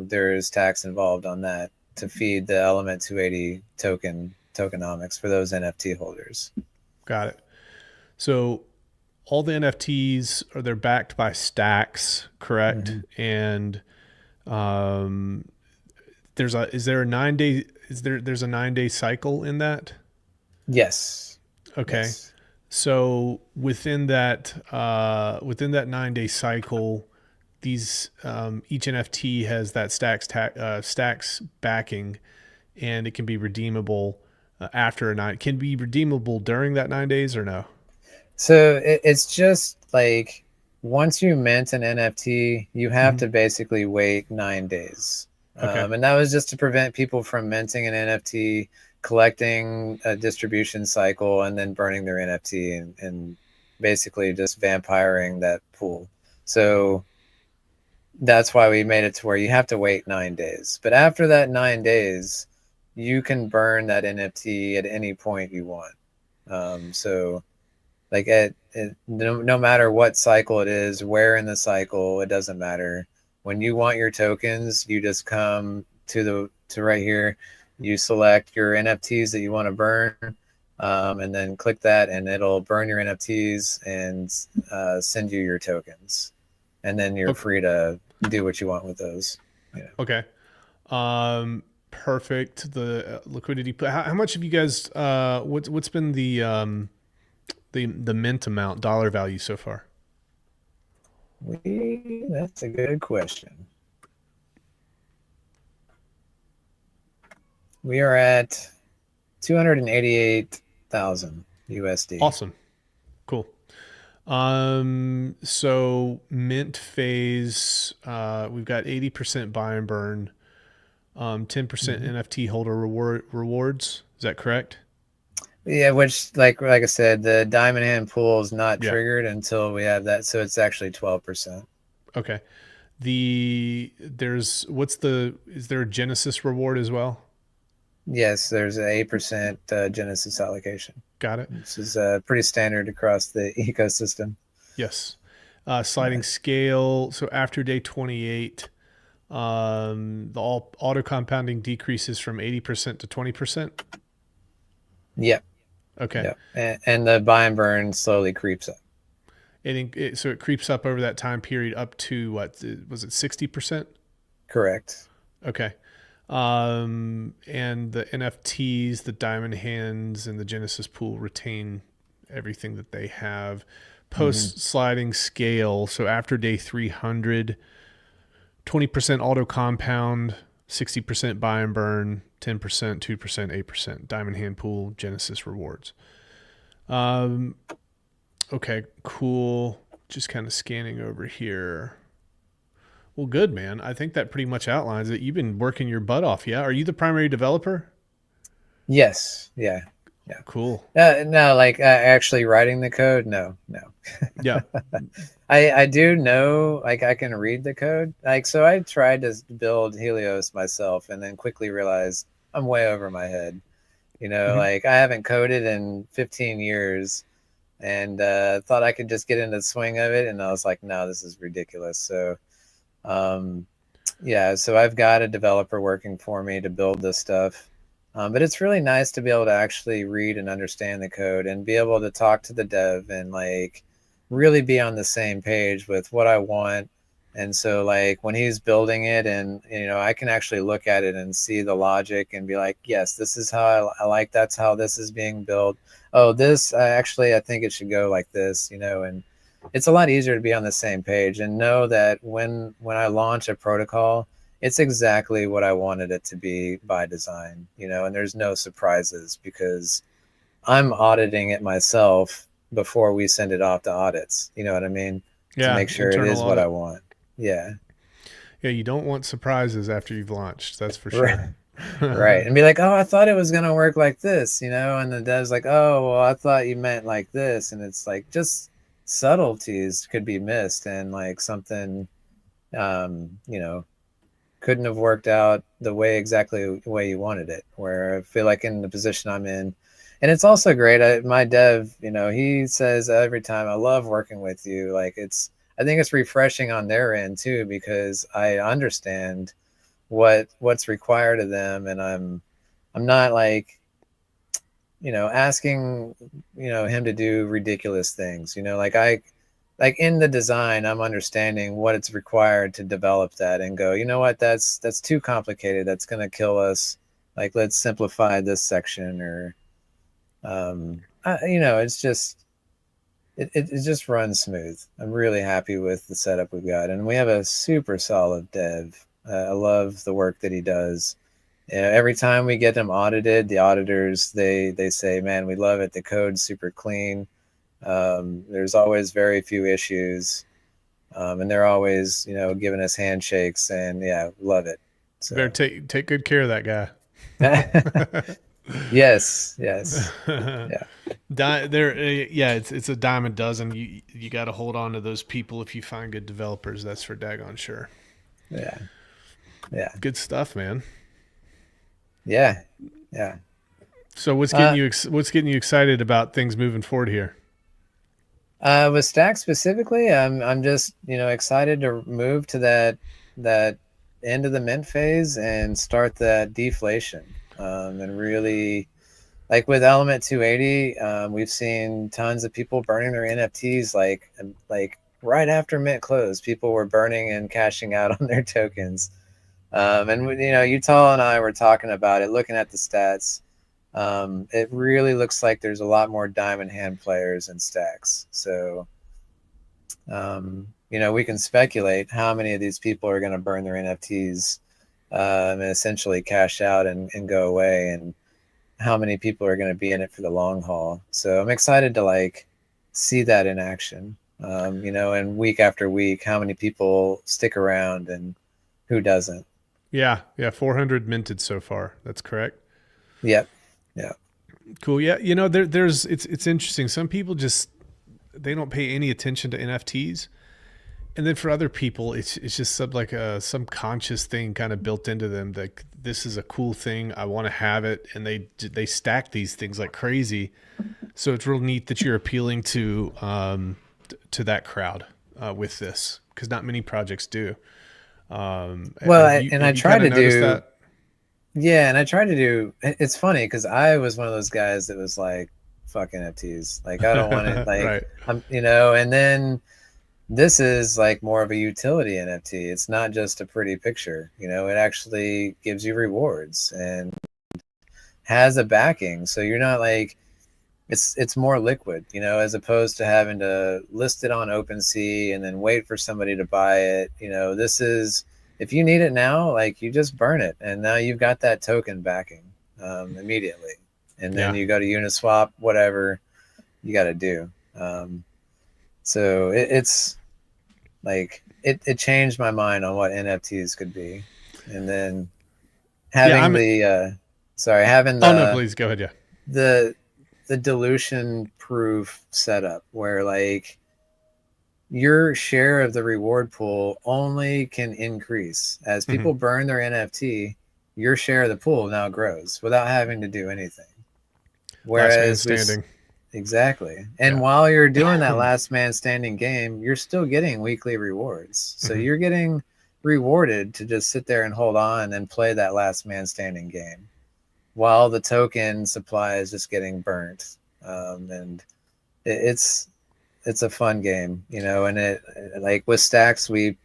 there is tax involved on that to feed the Element 280 tokenomics for those NFT holders. Got it. So all the NFTs they're backed by Stacks, correct? Mm-hmm. And there's a 9-day there's a 9-day cycle in that? Yes. Okay. Yes. So within that 9-day cycle, these each NFT has that Stacks backing, and it can be redeemable after a 9. Can be redeemable during that 9 days or no? So it's just like once you mint an NFT, you have to basically wait 9 days. Okay. And that was just to prevent people from minting an NFT, collecting a distribution cycle, and then burning their NFT and basically just vampiring that pool. So that's why we made it to where you have to wait 9 days. But after that 9 days, you can burn that NFT at any point you want. So like no matter what cycle it is, where in the cycle, it doesn't matter. When you want your tokens, you just come to right here, you select your NFTs that you want to burn, and then click that, and it'll burn your NFTs and send you your tokens, and then you're free to do what you want with those. Okay. Perfect. The liquidity. How much have you guys? What's been the mint amount dollar value so far? That's a good question. We are at 288,000 USD. Awesome. Cool. So mint phase, we've got 80% buy and burn, 10% NFT holder rewards. Is that correct? Yeah, which like I said, the diamond hand pool is not Yeah. triggered until we have that, so it's actually 12%. Okay. Is there a Genesis reward as well? Yes, there's an 8% Genesis allocation. Got it. This is pretty standard across the ecosystem. Yes. Sliding scale. So after day 28, the auto compounding decreases from 80% to 20%. Yep. Okay. Yep. And the buy and burn slowly creeps up. So it creeps up over that time period up to what was it, 60%? Correct. Okay. And the NFTs, the Diamond Hands, and the Genesis Pool retain everything that they have. Hmm. Post sliding scale. So after day 300, 20% auto compound, 60% buy and burn, 10%, 2%, 8%. Diamond Hand Pool, Genesis rewards. Okay, cool. Just kind of scanning over here. Well, good, man. I think that pretty much outlines it. You've been working your butt off, yeah? Are you the primary developer? Yes. Yeah. Yeah. Cool. No, like actually writing the code. No, no. Yeah. I do know, like I can read the code. Like, so I tried to build Helios myself and then quickly realized I'm way over my head. Mm-hmm. Like I haven't coded in 15 years and thought I could just get into the swing of it. And I was like, no, this is ridiculous. So, um, yeah, so I've got a developer working for me to build this stuff. But it's really nice to be able to actually read and understand the code and be able to talk to the dev and like really be on the same page with what I want. And so like when he's building it and I can actually look at it and see the logic and be like, yes, this is how I like that's how this is being built. Oh, this actually I think it should go like this, and it's a lot easier to be on the same page and know that when I launch a protocol, it's exactly what I wanted it to be by design, and there's no surprises because I'm auditing it myself before we send it off to audits. You know what I mean? To Yeah. make sure it Internal is what I audit. want. Yeah. Yeah. You don't want surprises after you've launched. That's for Right. sure. Right. And be like, oh, I thought it was going to work like this, and the dev's like, oh, well, I thought you meant like this. And it's like just subtleties could be missed and like something, um, you know, couldn't have worked out the way exactly the way you wanted it, where I feel like in the position I'm in. And it's also great. My dev, he says every time, I love working with you. Like I think it's refreshing on their end too, because I understand what's required of them. And I'm not like, asking, him to do ridiculous things, like in the design, I'm understanding what it's required to develop that and go, you know what, that's too complicated. That's going to kill us. Like, let's simplify this section or, it's just, it just runs smooth. I'm really happy with the setup we've got. And we have a super solid dev. I love the work that he does. Every time we get them audited, the auditors, they say, man, we love it. The code's super clean. There's always very few issues. And they're always, giving us handshakes and yeah, love it. Better So take good care of that guy. yes, yes. Yeah. Yeah, it's a dime a dozen. You got to hold on to those people if you find good developers. That's for daggone sure. Yeah. Yeah. Good stuff, man. Yeah. Yeah. So what's getting you excited about things moving forward here? With STAX specifically, I'm just excited to move to that end of the mint phase and start that deflation, and really like with Element 280, we've seen tons of people burning their NFTs like right after mint close. People were burning and cashing out on their tokens, and Utah and I were talking about it, looking at the stats. It really looks like there's a lot more diamond hand players in stacks. So, we can speculate how many of these people are going to burn their NFTs, and essentially cash out and go away, and how many people are going to be in it for the long haul. So I'm excited to like see that in action, and week after week, how many people stick around and who doesn't. Yeah, 400 minted so far. That's correct. Yep. Yeah. Cool. Yeah, there's it's interesting. Some people just they don't pay any attention to NFTs, and then for other people, it's just some conscious thing kind of built into them. Like this is a cool thing. I want to have it, and they stack these things like crazy. So it's real neat that you're appealing to that crowd with this because not many projects do. Well, I tried to do that? Yeah, and I tried to do. It's funny because I was one of those guys that was like, "Fuck NFTs." Like, I don't want it. Like, Right. and then This is like more of a utility NFT. It's not just a pretty picture. You know, it actually gives you rewards and has a backing. So you're not like, it's more liquid, you know, as opposed to having to list it on OpenSea and then wait for somebody to buy it. You know, this is, if you need it now, like you just burn it and now you've got that token backing immediately. And then Yeah. you go to Uniswap, whatever you got to do. So it's like, it changed my mind on what NFTs could be. And then Yeah. having having Oh no, please go ahead. Yeah. the dilution proof setup where like your share of the reward pool only can increase as people burn their NFT. Your share of the pool now grows without having to do anything. Last man Whereas standing. exactly. And Yeah. while you're doing that last man standing game, you're still getting weekly rewards. So you're getting rewarded to just sit there and hold on and play that last man standing game while the token supply is just getting burnt. And it's a fun game, you know, and it, like with Stacks, we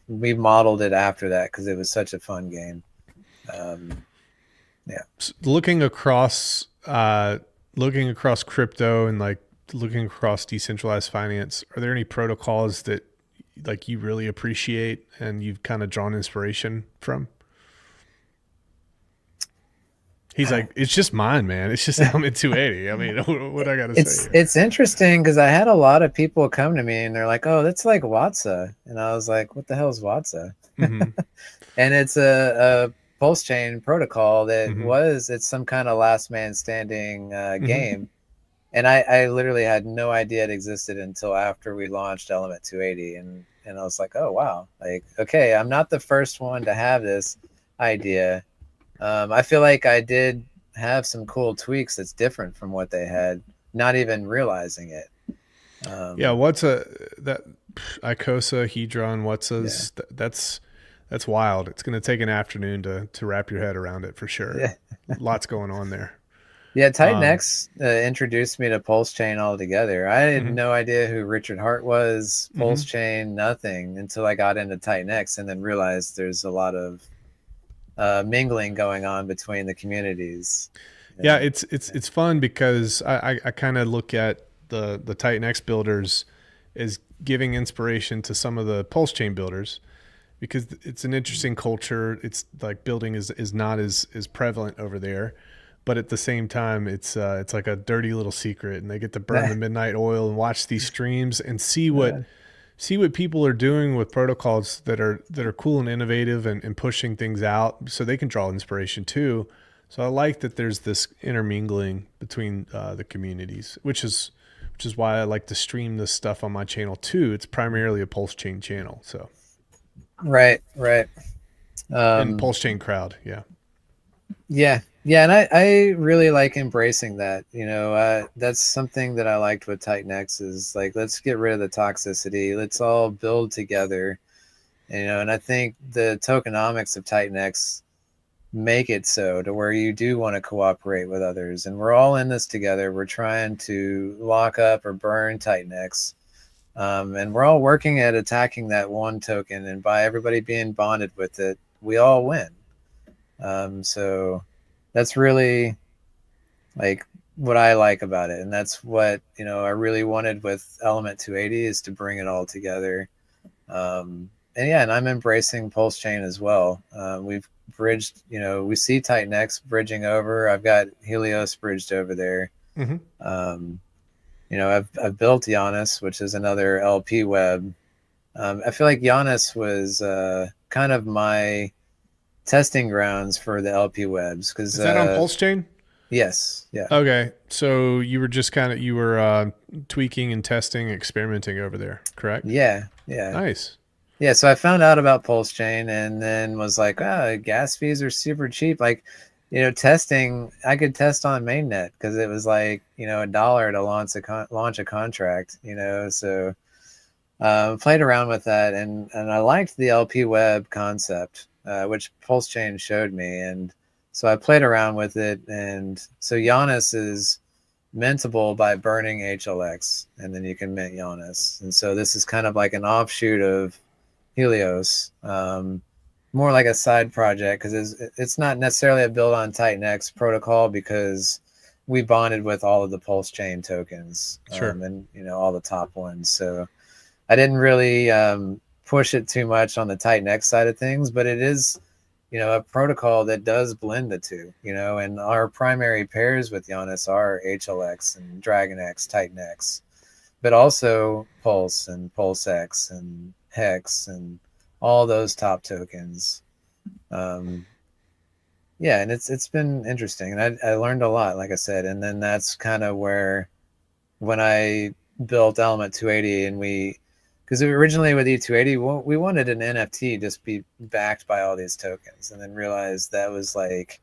modeled it after that because it was such a fun game. Yeah. Looking across crypto and like looking across decentralized finance, are there any protocols that like you really appreciate and you've kind of drawn inspiration from? He's like, it's just mine, man. It's just Element 280. I mean, what I got to say? It's interesting because I had a lot of people come to me and they're like, "Oh, that's like Watsa," and I was like, "What the hell is Watsa?" And it's a pulse chain protocol that it's some kind of last man standing game. And I literally had no idea it existed until after we launched Element 280, and I was like, oh wow, like okay, I'm not the first one to have this idea. I feel like I did have some cool tweaks that's different from what they had, not even realizing it. Yeah, what's that Icosa, Hedron, that's wild. It's going to take an afternoon to wrap your head around it for sure. Yeah. Lots going on there. Yeah, Titan X introduced me to Pulse Chain altogether. I had no idea who Richard Hart was, Pulse Chain, nothing until I got into Titan X and then realized there's a lot of mingling going on between the communities. Yeah, it's fun because I kind of look at the Titan X builders as giving inspiration to some of the Pulse Chain builders because it's an interesting culture. It's like building is not as prevalent over there. But at the same time, it's like a dirty little secret, and they get to burn the midnight oil and watch these streams and see what people are doing with protocols that are cool and innovative and pushing things out, so they can draw inspiration too. So I like that there's this intermingling between the communities, which is why I like to stream this stuff on my channel too. It's primarily a Pulse Chain channel, so right. And Pulse Chain crowd, yeah. Yeah, and I really like embracing that. You know, that's something that I liked with Titan X is like, let's get rid of the toxicity. Let's all build together. You know, and I think the tokenomics of Titan X make it so to where you do want to cooperate with others, and we're all in this together. We're trying to lock up or burn Titan X, and we're all working at attacking that one token. And by everybody being bonded with it, we all win. So that's really like what I like about it. And that's what, you know, I really wanted with Element 280 is to bring it all together. And yeah, and I'm embracing Pulse Chain as well. We've bridged, you know, we see Titan X bridging over. I've got Helios bridged over there. You know, I've built Giannis, which is another LP web. I feel like Giannis was kind of my testing grounds for the LP webs. Because is that on Pulse Chain? Yes. Yeah. Okay. So you were just tweaking and testing, experimenting over there, correct? Yeah. Nice. Yeah. So I found out about Pulse Chain and then was like, gas fees are super cheap. Like, you know, testing, I could test on mainnet because it was like, you know, $1 to launch a contract, you know, so played around with that and I liked the LP web concept, which Pulse Chain showed me. And so I played around with it. And so Giannis is mintable by burning HLX, and then you can mint Giannis. And so this is kind of like an offshoot of Helios, more like a side project, because it's not necessarily a build on Titan protocol, because we bonded with all of the Pulse chain tokens, Sure. and all the top ones. So I didn't really push it too much on the Titan side of things, but it is a protocol that does blend the two, and our primary pairs with Giannis are HLX and Dragon X, Titan X, but also Pulse and Pulse X and Hex and all those top tokens. Yeah, and it's been interesting, and I learned a lot, like I said, and then that's kind of where, when I built Element 280, and because originally with E280, we wanted an NFT just be backed by all these tokens, and then realized that was like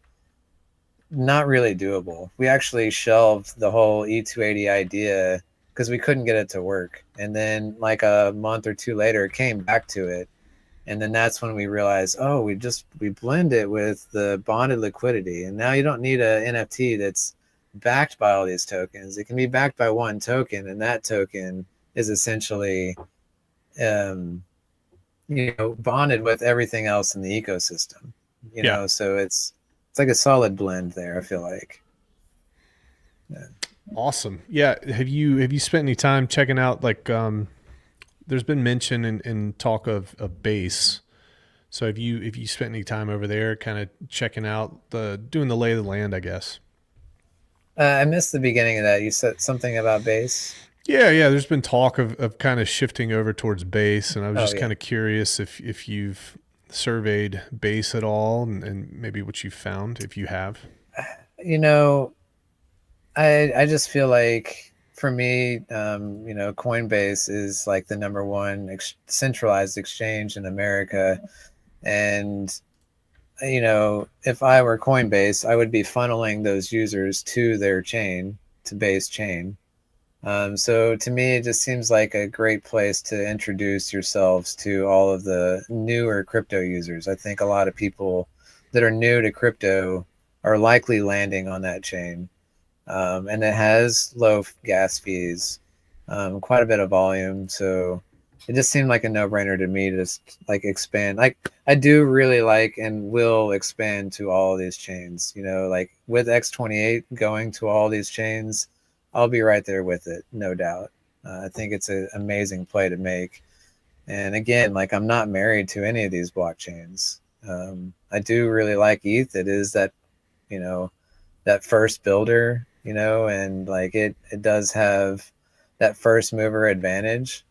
not really doable. We actually shelved the whole E280 idea because we couldn't get it to work. And then like a month or two later, came back to it. And then that's when we realized, oh, we blend it with the bonded liquidity. And now you don't need a NFT that's backed by all these tokens. It can be backed by one token, and that token is essentially bonded with everything else in the ecosystem. So it's like a solid blend there, I feel like. Yeah. Awesome. Yeah. Have you spent any time checking out, like, there's been mention and talk of base. So have you spent any time over there kind of checking out doing the lay of the land, I guess? I missed the beginning of that. You said something about base. Yeah. There's been talk of kind of shifting over towards base, and I was just kind of curious if you've surveyed base at all, and maybe what you've found, if you have. I just feel like, for me, Coinbase is like the number one centralized exchange in America. And, if I were Coinbase, I would be funneling those users to their chain, to Base chain. So to me, it just seems like a great place to introduce yourselves to all of the newer crypto users. I think a lot of people that are new to crypto are likely landing on that chain. And it has low gas fees, quite a bit of volume. So it just seemed like a no-brainer to me to just like expand. Like, I do really like and will expand to all of these chains, like with X28 going to all these chains, I'll be right there with it, no doubt. I think it's an amazing play to make. And again, like, I'm not married to any of these blockchains. I do really like ETH. It is that, that first builder, and like it does have that first mover advantage.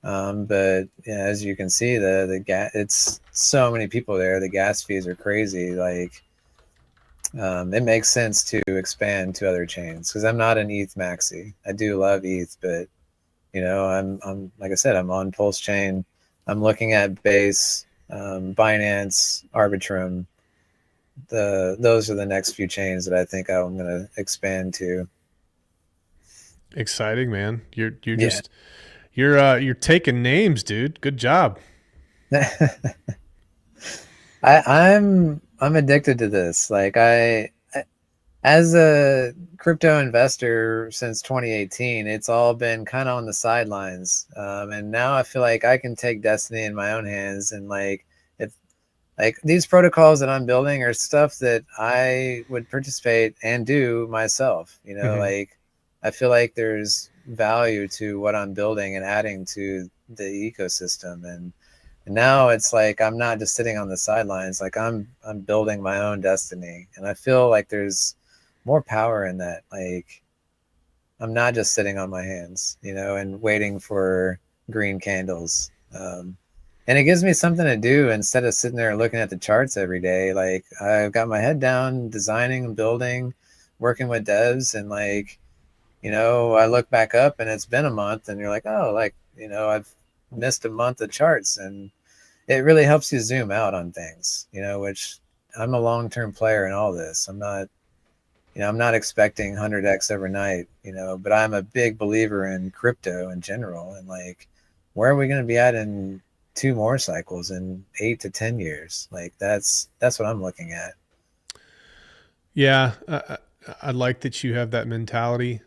But as you can see, the gas, it's so many people there. The gas fees are crazy. Like, it makes sense to expand to other chains, because I'm not an ETH maxi. I do love ETH, but I'm like I said, I'm on Pulse chain. I'm looking at Base, Binance, Arbitrum. Those are the next few chains that I think I'm going to expand to. Exciting, man. You're taking names, dude. Good job. I'm addicted to this. Like, as a crypto investor since 2018, it's all been kind of on the sidelines. And now I feel like I can take destiny in my own hands. And like these protocols that I'm building are stuff that I would participate and do myself. Like, I feel like there's value to what I'm building and adding to the ecosystem. And now it's like I'm not just sitting on the sidelines. Like, I'm building my own destiny, and I feel like there's more power in that. Like, I'm not just sitting on my hands, and waiting for green candles. And it gives me something to do instead of sitting there looking at the charts every day. Like, I've got my head down, designing and building, working with devs, and like, I look back up and it's been a month, and you're like, oh, like, I've missed a month of charts, and it really helps you zoom out on things, which I'm a long-term player in all this. I'm not expecting 100x overnight, but I'm a big believer in crypto in general. And like, where are we going to be at in 2 more cycles in 8 to 10 years? Like, that's what I'm looking at. Yeah. I like that you have that mentality.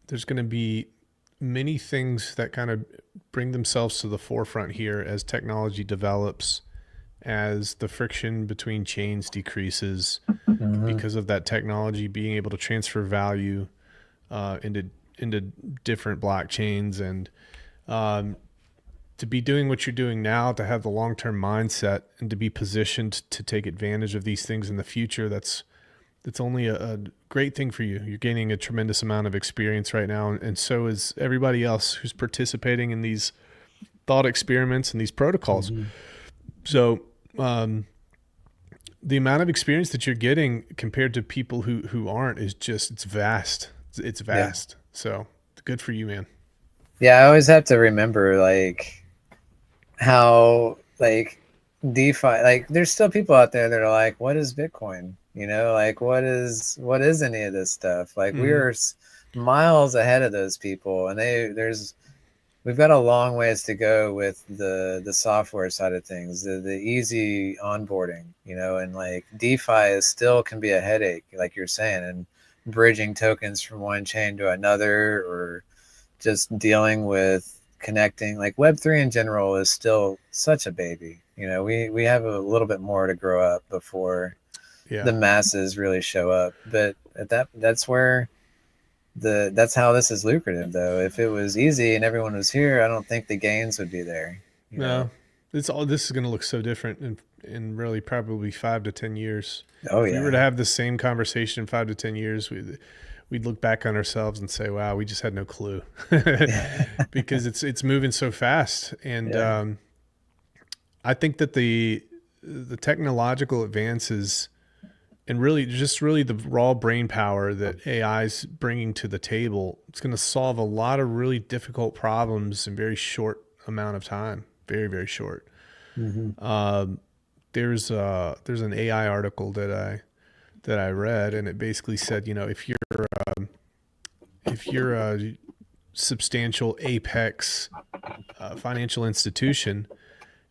there's going to be many things that kind of bring themselves to the forefront here as technology develops, as the friction between chains decreases because of that technology being able to transfer value into different blockchains, and to be doing what you're doing now, to have the long-term mindset and to be positioned to take advantage of these things in the future. That's only a great thing for you. You're gaining a tremendous amount of experience right now, and so is everybody else who's participating in these thought experiments and these protocols. So the amount of experience that you're getting compared to people who aren't is just, it's vast. It's vast. Yeah. So good for you, man. Yeah, I always have to remember like how like DeFi, like there's still people out there that are like, what is Bitcoin? You know, like what is any of this stuff? Like we're miles ahead of those people, and we've got a long ways to go with the software side of things, the easy onboarding, you know, and like DeFi still can be a headache, like you're saying, and bridging tokens from one chain to another, or just dealing with connecting. Like Web3 in general is still such a baby. You know, we have a little bit more to grow up before the masses really show up. But that's how this is lucrative, though. If it was easy and everyone was here, I don't think the gains would be there. You know? This is going to look so different in really probably 5 to 10 years. Oh, if we were to have the same conversation in 5 to 10 years, we'd look back on ourselves and say, wow, we just had no clue. Because it's moving so fast. And I think that the technological advances and really the raw brain power that AI is bringing to the table, it's going to solve a lot of really difficult problems in very short amount of time. Very, very short. There's an AI article that I read, and it basically said, you know, if you're a substantial apex financial institution,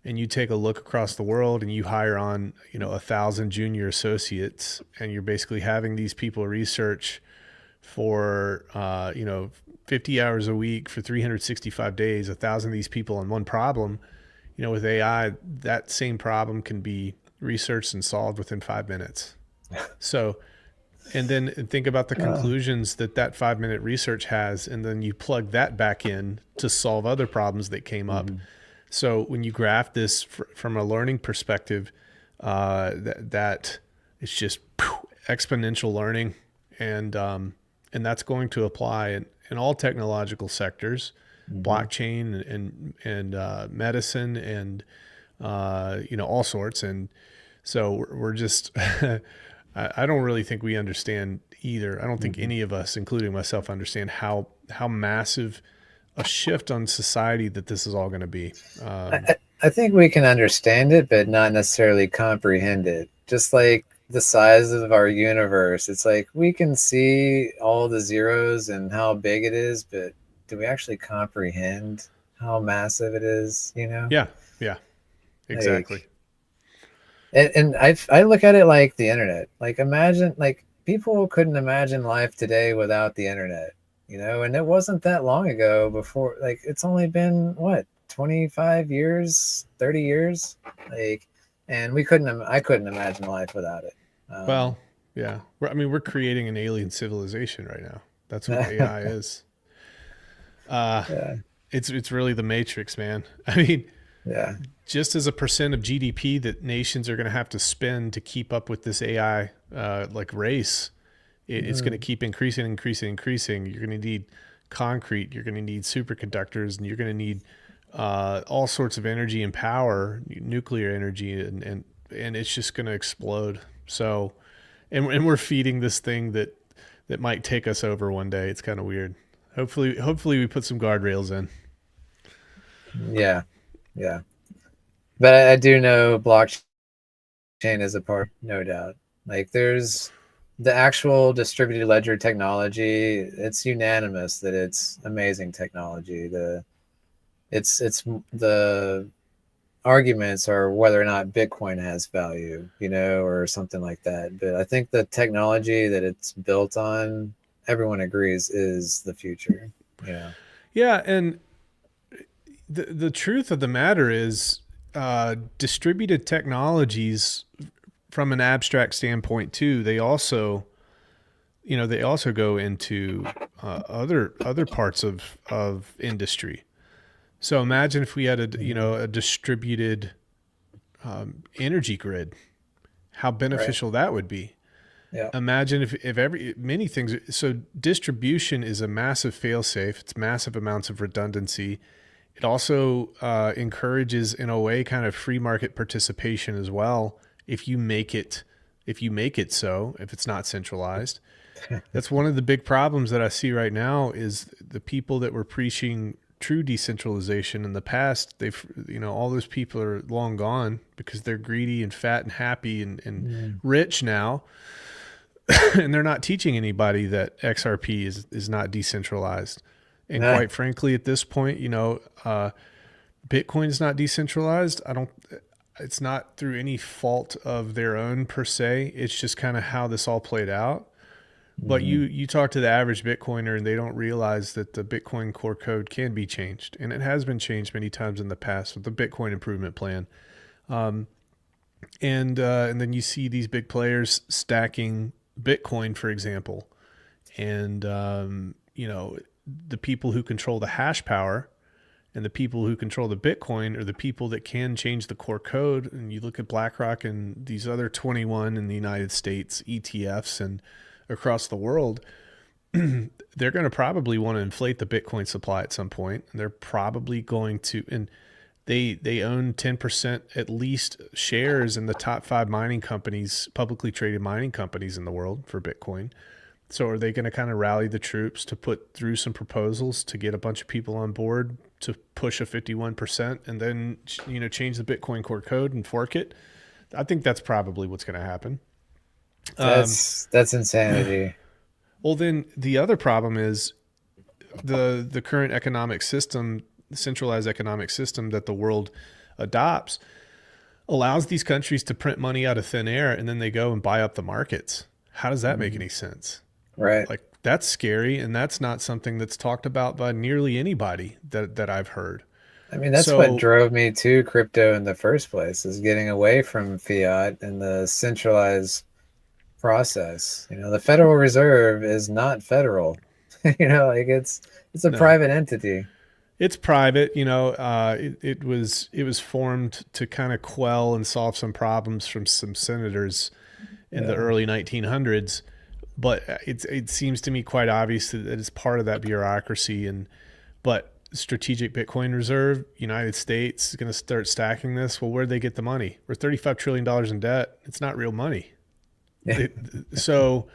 and you take a look across the world and you hire on, you know, 1,000 junior associates, and you're basically having these people research for, 50 hours a week for 365 days, 1,000 of these people on one problem. You know, with AI, that same problem can be researched and solved within 5 minutes. So, and then think about the conclusions that 5-minute research has, and then you plug that back in to solve other problems that came up. So when you graph this from a learning perspective, that it's just exponential learning, and that's going to apply in all technological sectors, blockchain and medicine and all sorts. And so we're just I don't really think we understand either. I don't think any of us, including myself, understand how massive a shift on society that this is all going to be. I think we can understand it, but not necessarily comprehend it. Just like the size of our universe, it's like we can see all the zeros and how big it is, but do we actually comprehend how massive it is? You know? Yeah, exactly. And I look at it like the internet. Like imagine, like people couldn't imagine life today without the internet. You know, and it wasn't that long ago before, like it's only been what, 25 years, 30 years, like, and I couldn't imagine life without it. Well, yeah, we're creating an alien civilization right now. That's what AI is. It's really the Matrix, man. I mean, just as a percent of GDP that nations are going to have to spend to keep up with this AI like race, it's going to keep increasing. You're going to need concrete. You're going to need superconductors, and you're going to need all sorts of energy and power, nuclear energy, and it's just going to explode. So, and we're feeding this thing that might take us over one day. It's kind of weird. Hopefully we put some guardrails in. Yeah. But I do know blockchain is a part, no doubt. Like there's the actual distributed ledger technology. It's unanimous that it's amazing technology. The arguments are whether or not Bitcoin has value, you know, or something like that. But I think the technology that it's built on everyone agrees is the future. Yeah. Yeah, and the truth of the matter is, distributed technologies, from an abstract standpoint too, they also go into other parts of industry. So imagine if we had a distributed energy grid, how beneficial that would be. Yeah. Imagine if many things. So distribution is a massive fail-safe. It's massive amounts of redundancy. It also encourages, in a way, kind of free market participation as well. If you make it so, if it's not centralized. That's one of the big problems that I see right now is the people that were preaching true decentralization in the past. All those people are long gone because they're greedy and fat and happy and rich now. And they're not teaching anybody that XRP is not decentralized. And quite frankly, at this point, Bitcoin is not decentralized. It's not through any fault of their own per se. It's just kind of how this all played out. But you talk to the average Bitcoiner and they don't realize that the Bitcoin core code can be changed. And it has been changed many times in the past with the Bitcoin improvement plan. And then you see these big players stacking Bitcoin, for example. And, the people who control the hash power and the people who control the Bitcoin are the people that can change the core code. And you look at BlackRock and these other 21 in the United States ETFs and across the world, they're going to probably want to inflate the Bitcoin supply at some point. And they're probably going to, and they own 10% at least shares in the top 5 mining companies, publicly traded mining companies in the world for Bitcoin. So are they going to kind of rally the troops to put through some proposals to get a bunch of people on board to push a 51% and then, change the Bitcoin core code and fork it? I think that's probably what's going to happen. That's insanity. Well, then the other problem is the current economic system, the centralized economic system that the world adopts, allows these countries to print money out of thin air and then they go and buy up the markets. How does that make any sense? Right. Like, that's scary, and that's not something that's talked about by nearly anybody that I've heard. I mean, that's what drove me to crypto in the first place, is getting away from fiat and the centralized process. The Federal Reserve is not federal. It's a private entity. It's private. It was formed to kind of quell and solve some problems from some senators in the early 1900s. But it seems to me quite obvious that it's part of that bureaucracy. But Strategic Bitcoin Reserve, United States, is going to start stacking this. Well, where'd they get the money? We're $35 trillion in debt. It's not real money. Yeah. So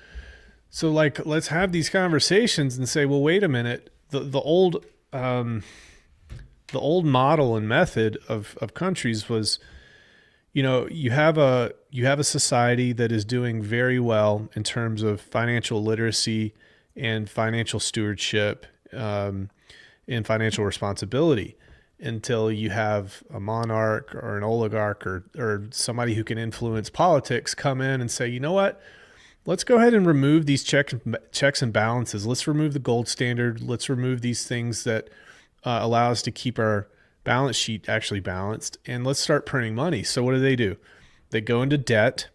let's have these conversations and say, well, wait a minute. The old model and method of countries was, you have a society that is doing very well in terms of financial literacy and financial stewardship and financial responsibility, until you have a monarch or an oligarch or somebody who can influence politics come in and say, you know what, let's go ahead and remove these checks and balances. Let's remove the gold standard. Let's remove these things that allow us to keep our balance sheet actually balanced, and let's start printing money. So what do? They go into debt,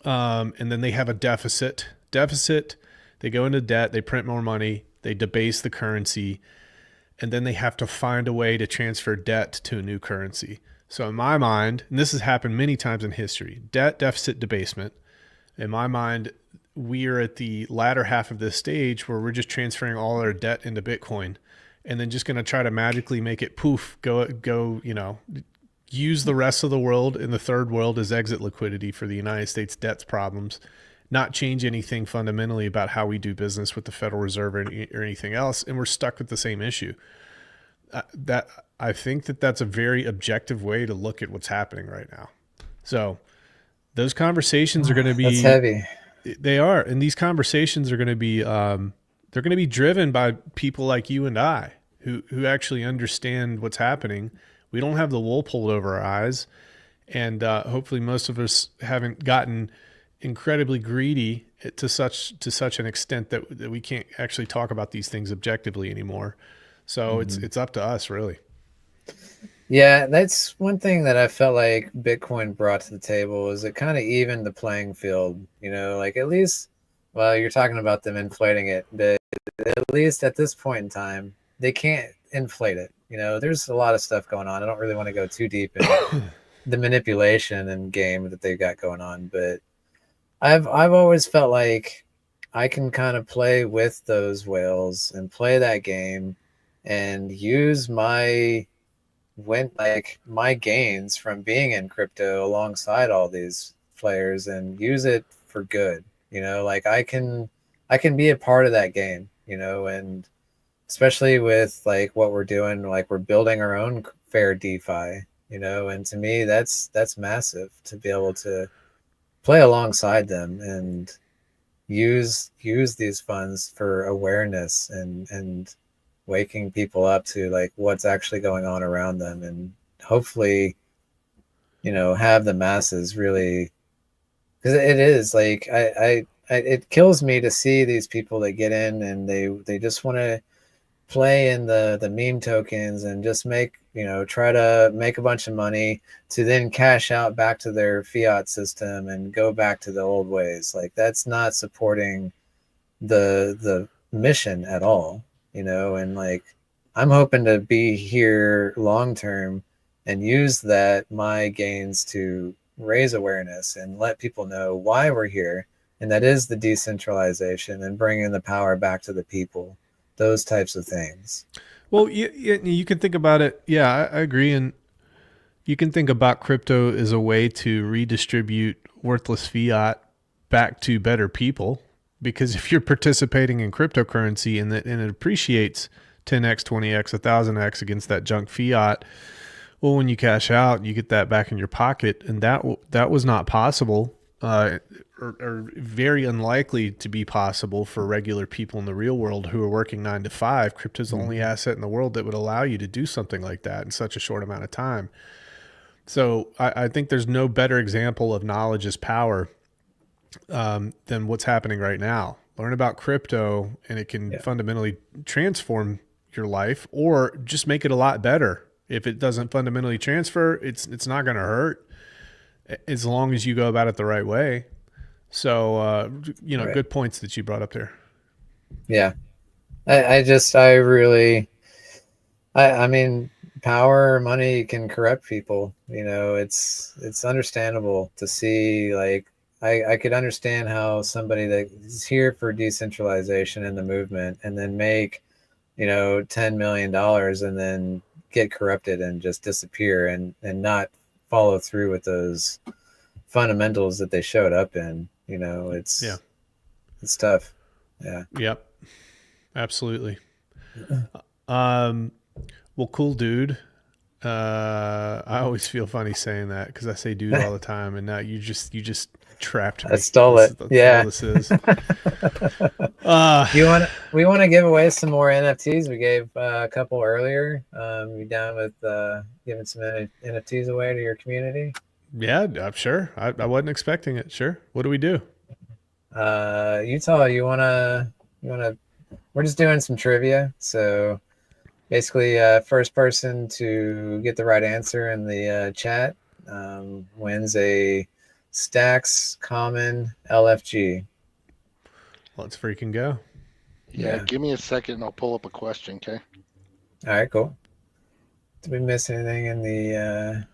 and then they have a deficit. They go into debt, they print more money, they debase the currency, and then they have to find a way to transfer debt to a new currency. So in my mind, and this has happened many times in history, debt, deficit, debasement. In my mind, we are at the latter half of this stage where we're just transferring all our debt into Bitcoin, and then just going to try to magically make it go, use the rest of the world in the third world as exit liquidity for the United States debt's problems, not change anything fundamentally about how we do business with the Federal Reserve or anything else. And we're stuck with the same issue. I think that's a very objective way to look at what's happening right now. So those conversations are going to be, that's heavy. They are. And these conversations are going to be, they're going to be driven by people like you and I who actually understand what's happening. We don't have the wool pulled over our eyes. And hopefully most of us haven't gotten incredibly greedy to such an extent that we can't actually talk about these things objectively anymore. So it's up to us, really. Yeah, that's one thing that I felt like Bitcoin brought to the table is it kind of evened the playing field, like at least, well, you're talking about them inflating it, but at least at this point in time, they can't inflate it. There's a lot of stuff going on. I don't really want to go too deep in the manipulation and game that they got going on, but I've always felt like I can kind of play with those whales and play that game and use my gains from being in crypto alongside all these players and use it for good. Like I can be a part of that game, and especially with like what we're doing, like we're building our own fair DeFi, and to me that's massive to be able to play alongside them and use these funds for awareness and waking people up to like what's actually going on around them, and hopefully have the masses really, because it is like it kills me to see these people that get in and they just want to play in the meme tokens and just try to make a bunch of money to then cash out back to their fiat system and go back to the old ways. Like that's not supporting the mission at all, and like I'm hoping to be here long term and use that my gains to raise awareness and let people know why we're here, and that is the decentralization and bringing the power back to the people, those types of things. Well, you can think about it. Yeah, I agree. And you can think about crypto as a way to redistribute worthless fiat back to better people. Because if you're participating in cryptocurrency and it appreciates 10x, 20x, 1000x against that junk fiat, well, when you cash out, you get that back in your pocket. And that was not possible, or very unlikely to be possible for regular people in the real world who are working 9 to 5. Crypto is the only asset in the world that would allow you to do something like that in such a short amount of time. So I think there's no better example of knowledge is power than what's happening right now. Learn about crypto and it can fundamentally transform your life or just make it a lot better. If it doesn't fundamentally transfer, it's not going to hurt as long as you go about it the right way. So, Right. Good points that you brought up there. Yeah. I mean, power or money can corrupt people. It's understandable to see, like, I could understand how somebody that is here for decentralization and the movement and then make, $10 million and then get corrupted and just disappear and not follow through with those fundamentals that they showed up in. It's tough. Yeah. Yep. Absolutely. Well, cool, dude. I always feel funny saying that because I say dude all the time, and now you just trapped me. I stole it. That's Yeah. all this is. We want to give away some more NFTs. We gave a couple earlier. You down with giving some NFTs away to your community? Yeah, I'm sure. I wasn't expecting it. Sure. What do we do? Utah, you wanna? We're just doing some trivia. So basically, first person to get the right answer in the chat wins a STAX Common LFG. Let's freaking go. Yeah, give me a second and I'll pull up a question, okay? All right, cool. Did we miss anything in the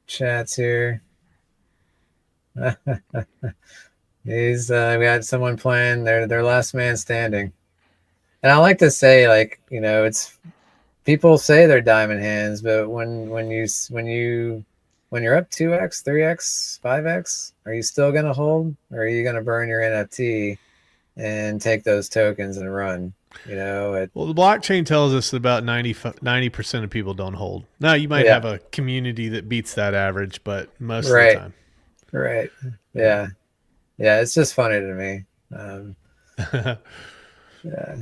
chats here? We got someone playing their last man standing. And I like to say, like, it's people say they're diamond hands, but when you're up 2x, 3x, 5x, are you still gonna hold, or are you gonna burn your NFT and take those tokens and run? Well, the blockchain tells us that about 90% of people don't hold. Now, you might have a community that beats that average, but most of the time. Right. Yeah. Yeah. It's just funny to me. Yeah.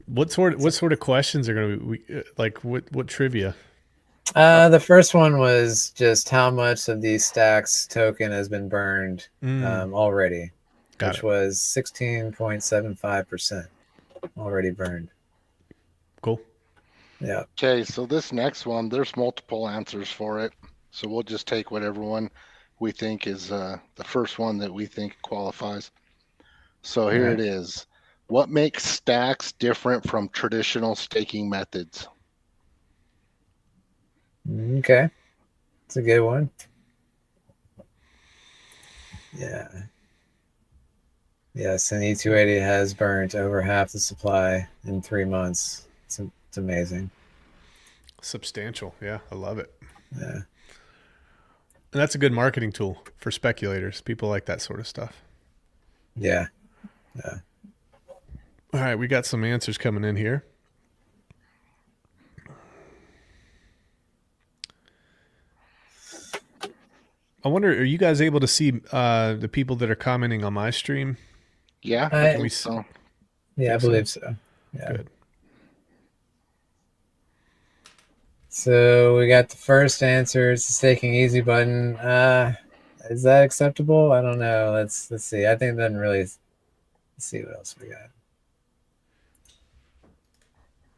What sort of questions are going to be like? What trivia? The first one was just how much of the STAX token has been burned already, Got which it. was 16.75% already burned. Cool. Yeah. Okay, so this next one, there's multiple answers for it. So we'll just take whatever one we think is the first one that we think qualifies. So here Right. it is. What makes stacks different from traditional staking methods? Okay. It's a good one. Yeah. Yes, and E280 has burnt over half the supply in 3 months. It's amazing. Substantial. Yeah, I love it. Yeah. And that's a good marketing tool for speculators. People like that sort of stuff. Yeah. Yeah. All right, we got some answers coming in here. I wonder, are you guys able to see the people that are commenting on my stream? Yeah, I- I Can we think so. Yeah, I Think so? believe so. Yeah. Good. So we got the first answer. It's the staking easy button. Is that acceptable? I don't know. Let's see. I think it doesn't really. Let's see what else we got.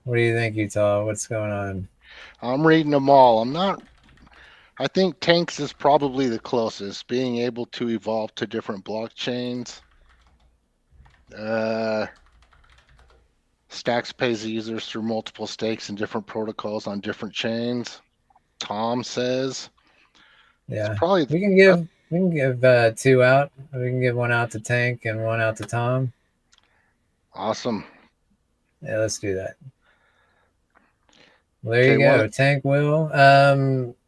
What do you think, Utah? What's going on? I'm reading them all. I think Tanks is probably the closest, being able to evolve to different blockchains. Stacks pays the users through multiple stakes and different protocols on different chains. Tom says it's Yeah, probably we can give two out. We can give one out to Tank and one out to Tom. awesome. Yeah, let's do that. Well, there Okay, you go. Tank will.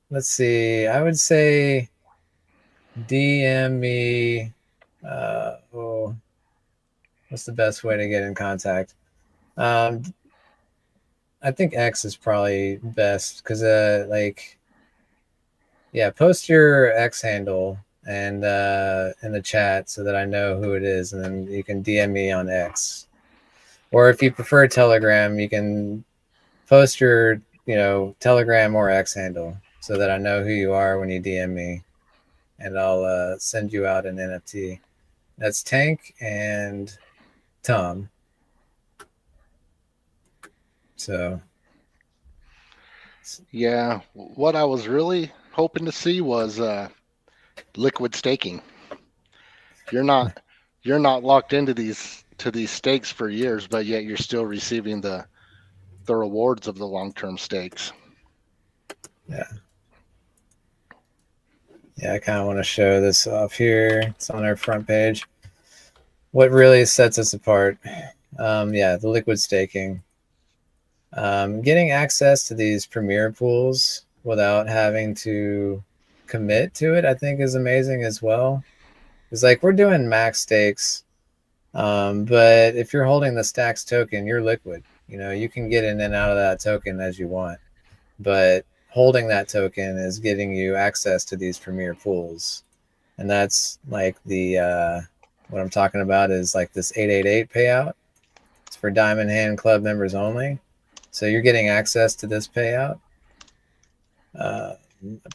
Let's see. I would say DM me. What's the best way to get in contact? Um, I think X is probably best because post your X handle and in the chat so that I know who it is, and then you can DM me on X. Or if you prefer Telegram, you can post your Telegram or X handle so that I know who you are when you DM me, and I'll send you out an NFT. That's Tank and Tom. So yeah, what I was really hoping to see was liquid staking. You're not locked into these stakes for years, but yet you're still receiving the rewards of the long-term stakes. yeah. Yeah, I kind of want to show this off here. It's on our front page. What really sets us apart? The liquid staking. Getting access to these premier pools without having to commit to it, I think, is amazing as well. It's like we're doing max stakes, but if you're holding the STAX token, you're liquid. You can get in and out of that token as you want, but holding that token is getting you access to these premier pools. And that's like what I'm talking about is like this 888 payout. It's for Diamond Hand Club members only. So you're getting access to this payout. I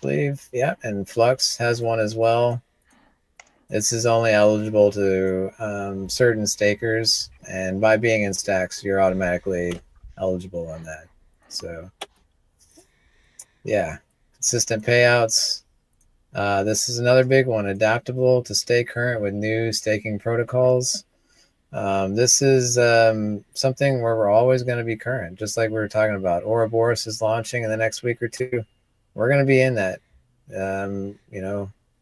believe, yeah, and Flux has one as well. This is only eligible to certain stakers, and by being in stacks, you're automatically eligible on that. So, yeah, consistent payouts. This is another big one, adaptable to stay current with new staking protocols. This is something where we're always going to be current, just like we were talking about. Ouroboros is launching in the next week or two. We're going to be in that,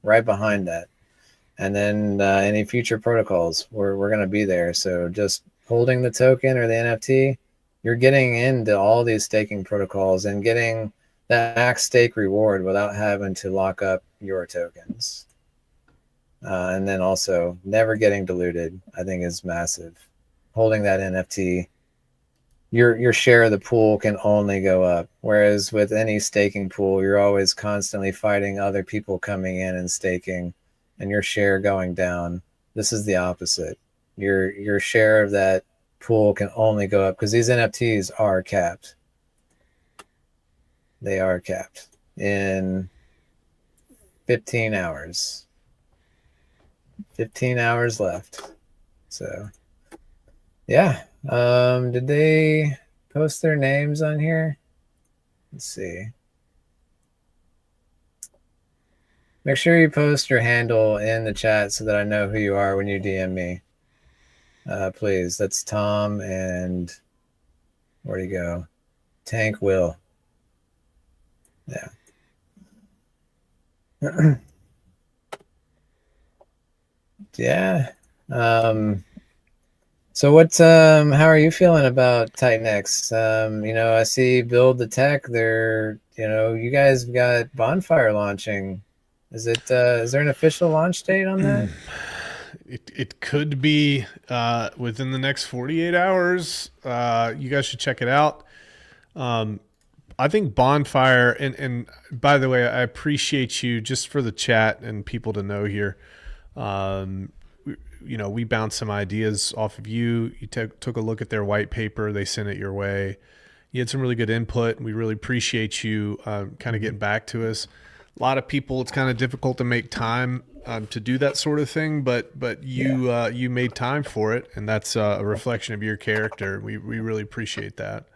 right behind that. And then any future protocols, we're going to be there. So just holding the token or the NFT, you're getting into all these staking protocols and getting that max stake reward without having to lock up your tokens. And then also never getting diluted, I think, is massive. Holding that NFT, your share of the pool can only go up. Whereas with any staking pool, you're always constantly fighting other people coming in and staking, and your share going down. This is the opposite. Your share of that pool can only go up because these NFTs are capped. They are capped in 15 hours. 15 hours left. So, yeah. Did they post their names on here? Let's see. Make sure you post your handle in the chat so that I know who you are when you DM me. Please. That's Tom and where'd he go? Tank Will. Yeah. Yeah. So how are you feeling about Titan X? I see Build the Tech, you guys have got Bonfire launching. Is there an official launch date on that? It could be within the next 48 hours. You guys should check it out. I think Bonfire, and by the way, I appreciate you just for the chat and people to know here. We bounced some ideas off of you. You took a look at their white paper. They sent it your way. You had some really good input, and we really appreciate you kind of getting back to us. A lot of people, it's kind of difficult to make time to do that sort of thing, but you made time for it, and that's a reflection of your character. We really appreciate that.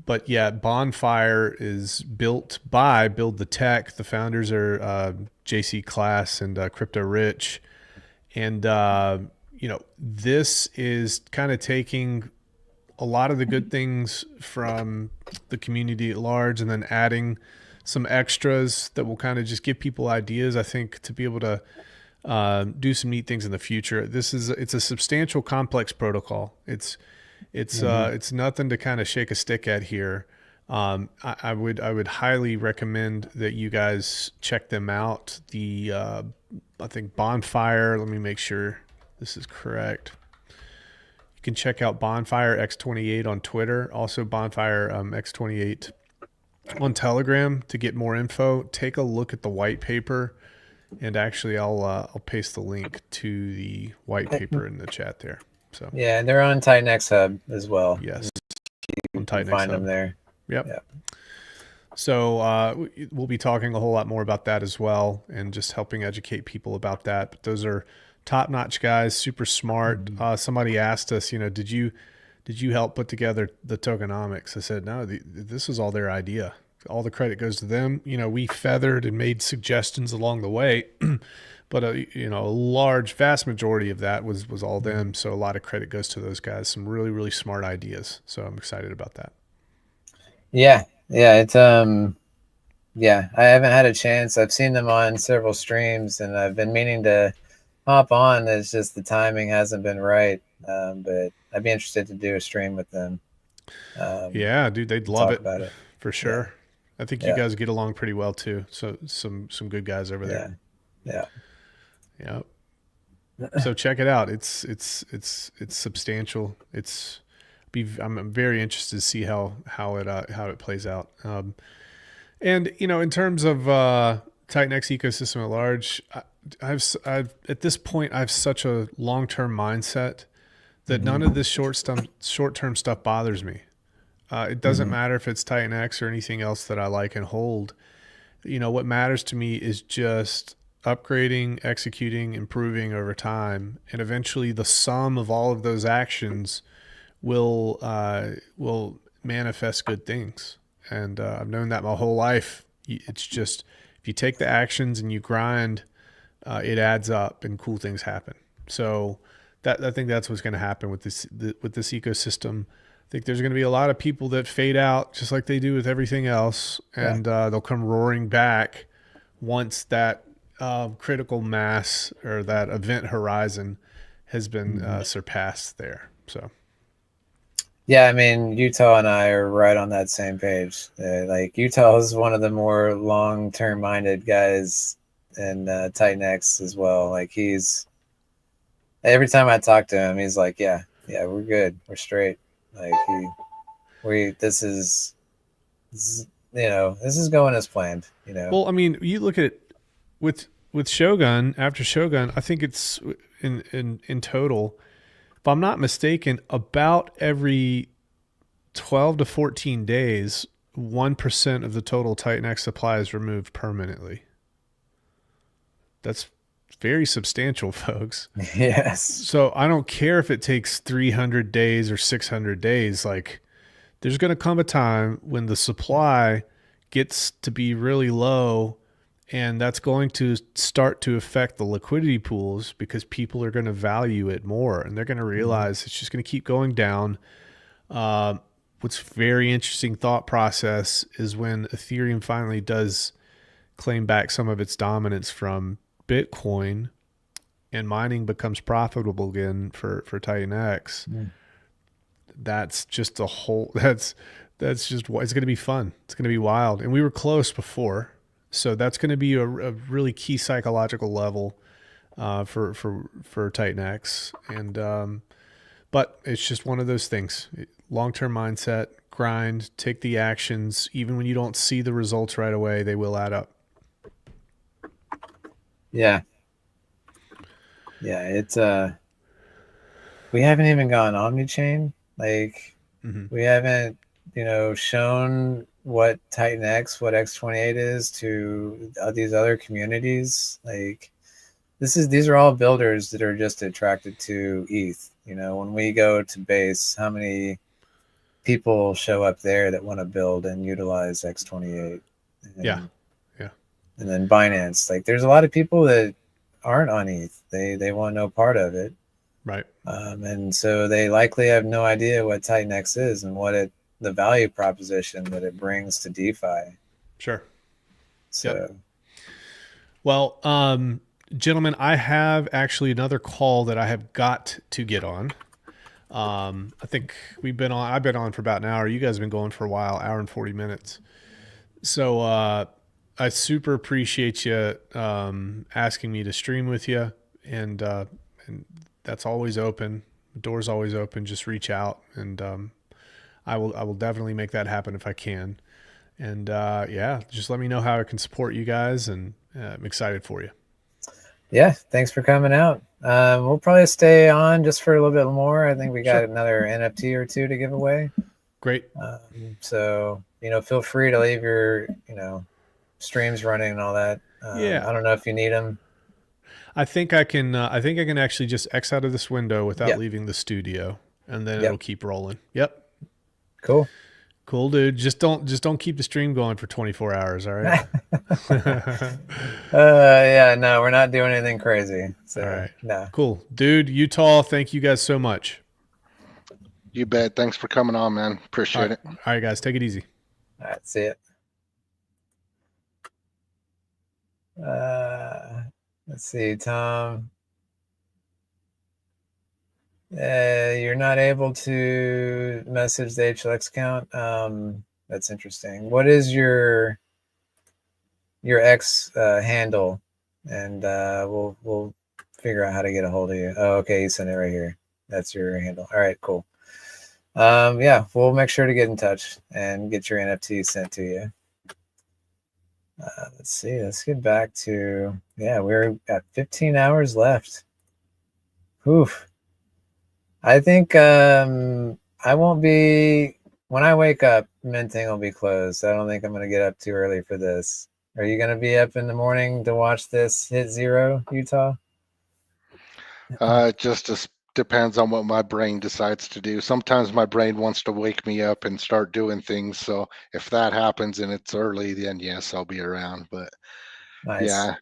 But yeah, Bonfire is built by Build the Tech. The founders are JC Class and Crypto Rich. And, this is kind of taking a lot of the good things from the community at large and then adding some extras that will kind of just give people ideas, I think, to be able to do some neat things in the future. It's a substantial, complex protocol. It's nothing to kind of shake a stick at here. I would highly recommend that you guys check them out. I think Bonfire, let me make sure this is correct. You can check out Bonfire X28 on Twitter, also Bonfire X28 on Telegram to get more info. Take a look at the white paper, and actually I'll paste the link to the white paper in the chat there. So yeah, and they're on Titan X Hub as well. Yes, you can find them there. Yep. So we'll be talking a whole lot more about that as well, and just helping educate people about that. But those are top-notch guys, super smart. Somebody asked us, did you help put together the tokenomics? I said, no, this was all their idea. All the credit goes to them. We feathered and made suggestions along the way, but a large, vast majority of that was all them. So a lot of credit goes to those guys. Some really, really smart ideas. So I'm excited about that. Yeah. It's I haven't had a chance. I've seen them on several streams, and I've been meaning to hop on. It's just the timing hasn't been right. But I'd be interested to do a stream with them. Yeah, dude, they'd love it about it for sure. Yeah. I think you guys get along pretty well too. So some good guys over there. Yeah. So check it out. It's substantial. I'm very interested to see how it plays out. And in terms of Titan X ecosystem at large, I've at this point I have such a long-term mindset that none of this short-term stuff bothers me. It doesn't matter if it's Titan X or anything else that I like and hold. What matters to me is just upgrading, executing, improving over time, and eventually the sum of all of those actions will manifest good things. And I've known that my whole life. It's just, if you take the actions and you grind, it adds up and cool things happen. So I think that's what's going to happen with this ecosystem. I think there's going to be a lot of people that fade out just like they do with everything else. And they'll come roaring back once that critical mass or that event horizon has been surpassed there. So. Yeah, I mean, Utah and I are right on that same page. Utah is one of the more long-term minded guys in Titan X as well. Every time I talk to him, he's like, yeah, we're good. We're straight. This is going as planned, Well, I mean, you look at with Shogun, after Shogun, I think it's in total, if I'm not mistaken, about every 12 to 14 days, 1% of the total Titan X supply is removed permanently. That's very substantial, folks. Yes. So I don't care if it takes 300 days or 600 days. Like, there's going to come a time when the supply gets to be really low, and that's going to start to affect the liquidity pools because people are going to value it more, and they're going to realize it's just going to keep going down. What's very interesting thought process is when Ethereum finally does claim back some of its dominance from Bitcoin and mining becomes profitable again for Titan X. That's just a whole, that's just what it's going to be fun. It's going to be wild. And we were close before. So that's going to be a really key psychological level for Titan X. And, but it's just one of those things. Long-term mindset, grind, take the actions. Even when you don't see the results right away, they will add up. Yeah. Yeah, it's we haven't even gone omni-chain. Like we haven't, shown what Titan X, what X28 is to these other communities. Like these are all builders that are just attracted to ETH. When we go to base, how many people show up there that want to build and utilize X28? Yeah. And then Binance, like there's a lot of people that aren't on ETH. They want no part of it. Right. And so they likely have no idea what Titan X is and the value proposition that it brings to DeFi. Sure. So, yep. Well, gentlemen, I have actually another call that I have got to get on. I think I've been on for about an hour. You guys have been going for a while, hour and 40 minutes. So, I super appreciate you asking me to stream with you, and that's always open. The door's always open. Just reach out, and I will definitely make that happen if I can. And just let me know how I can support you guys, and I'm excited for you. Yeah, thanks for coming out. We'll probably stay on just for a little bit more. I think we got another NFT or two to give away. Great. So feel free to leave your streams running and all that. I don't know if you need them. I think I can actually just X out of this window without leaving the studio, and then it'll keep rolling. Yep. Cool, dude. Just don't keep the stream going for 24 hours. All right. No, we're not doing anything crazy. So, all right. No. Cool, dude. Utah. Thank you guys so much. You bet. Thanks for coming on, man. Appreciate it. All right, guys. Take it easy. All right. See it. Let's see, Tom. You're not able to message the HLX account. That's interesting. What is your X handle? And we'll figure out how to get a hold of you. Oh, okay, you sent it right here. That's your handle. All right, cool. We'll make sure to get in touch and get your NFT sent to you. Let's see. Let's get back to we're at 15 hours left. Oof. I think I won't be when I wake up. Minting will be closed. I don't think I'm going to get up too early for this. Are you going to be up in the morning to watch this hit zero, Utah? Just depends on what my brain decides to do. Sometimes my brain wants to wake me up and start doing things. So if that happens and it's early, then yes, I'll be around. But yeah,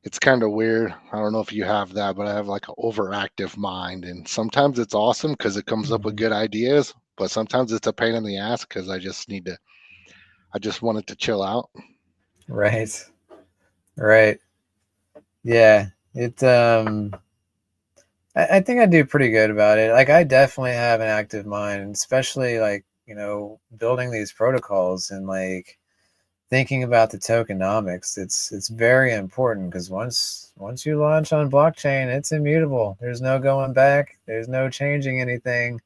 it's kind of weird. I don't know if you have that, but I have like an overactive mind. And sometimes it's awesome because it comes up with good ideas, but sometimes it's a pain in the ass because I just want it to chill out. Right. Yeah. I think I do pretty good about it. Like I definitely have an active mind, especially like, building these protocols and like thinking about the tokenomics. It's very important because once you launch on blockchain, it's immutable. There's no going back. There's no changing anything.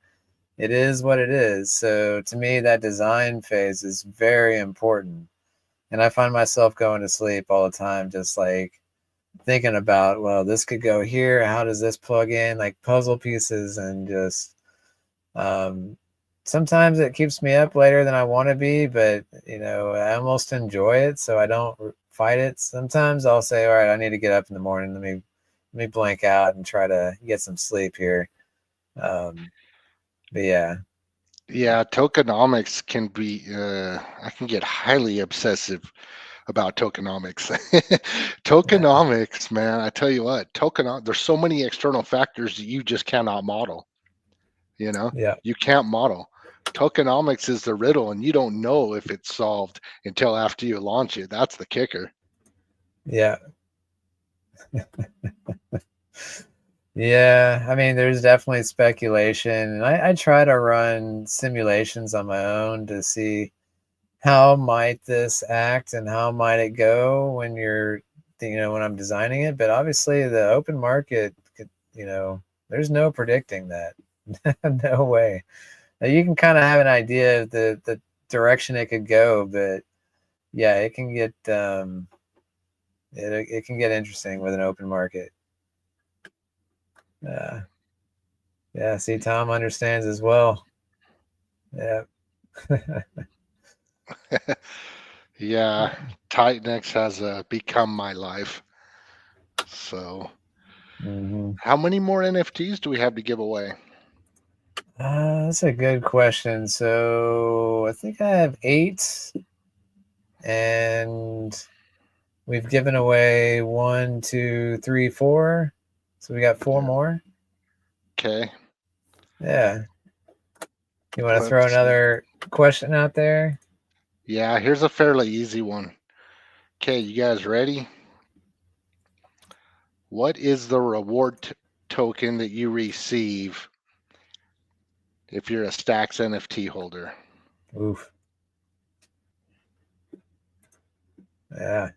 It is what it is. So to me, that design phase is very important. And I find myself going to sleep all the time, just like thinking about, well, this could go here. How does this plug in? Like puzzle pieces, and just sometimes it keeps me up later than I want to be, but I almost enjoy it, so I don't fight it. Sometimes I'll say, all right, I need to get up in the morning. Let me blank out and try to get some sleep here. But yeah. Yeah, tokenomics can be, I can get highly obsessive about tokenomics. Tokenomics, man, I tell you what, there's so many external factors that you just cannot model. Yeah. You can't model. Tokenomics is the riddle, and you don't know if it's solved until after you launch it. That's the kicker. Yeah. Yeah, I mean, there's definitely speculation. I try to run simulations on my own to see how might this act and how might it go when when I'm designing it. But obviously, the open market could, there's no predicting that. No way. Now, you can kind of have an idea of the direction it could go, but yeah, it can get it can get interesting with an open market. Yeah, see, Tom understands as well. Yeah. Yeah, Titanx has become my life. So, how many more NFTs do we have to give away? That's a good question. So I think I have 8, and we've given away 1, 2, 3, 4. So we got 4 more. Okay. Yeah. You want to Let's throw see. another question out there? Yeah, here's a fairly easy one. Okay, you guys ready? What is the reward token that you receive if you're a STAX NFT holder? Oof. Yeah.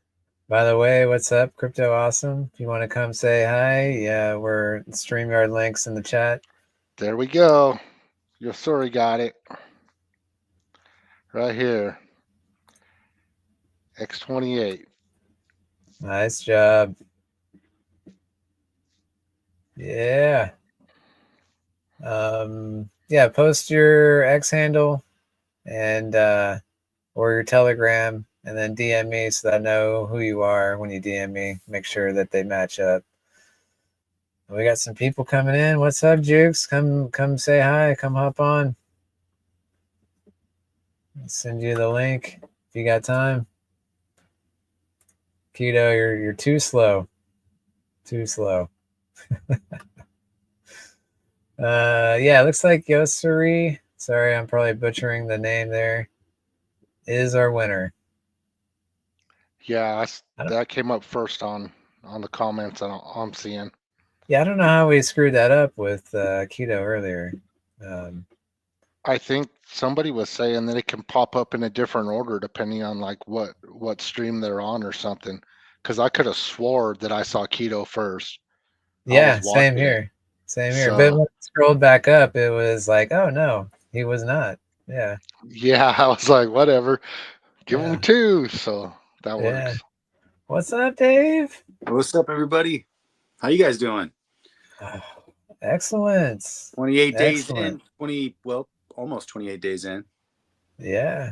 By the way, what's up, Crypto Awesome? If you want to come say hi, yeah, we're StreamYard links in the chat. There we go. Your story got it. Right here. X28. Nice job. Yeah. Yeah, post your X handle and or your Telegram, and then DM me so that I know who you are when you DM me. Make sure that they match up. We got some people coming in. What's up, Jukes? Come say hi. Come hop on. I'll send you the link if you got time. Keto, you're too slow. Too slow. Yeah, it looks like Yosari. Sorry, I'm probably butchering the name there. Is our winner. Yeah, that came up first on the comments I'm seeing. Yeah, I don't know how we screwed that up with Keto earlier. I think somebody was saying that it can pop up in a different order depending on like what stream they're on or something. Because I could have swore that I saw Keto first. Yeah, same here. Same here. But when I scrolled back up, it was like, oh no, he was not. Yeah. Yeah, I was like, whatever. Give him 2. So that works. What's up, Dave? What's up, everybody? How you guys doing? Excellent. 28 days in. Almost 28 days in. Yeah.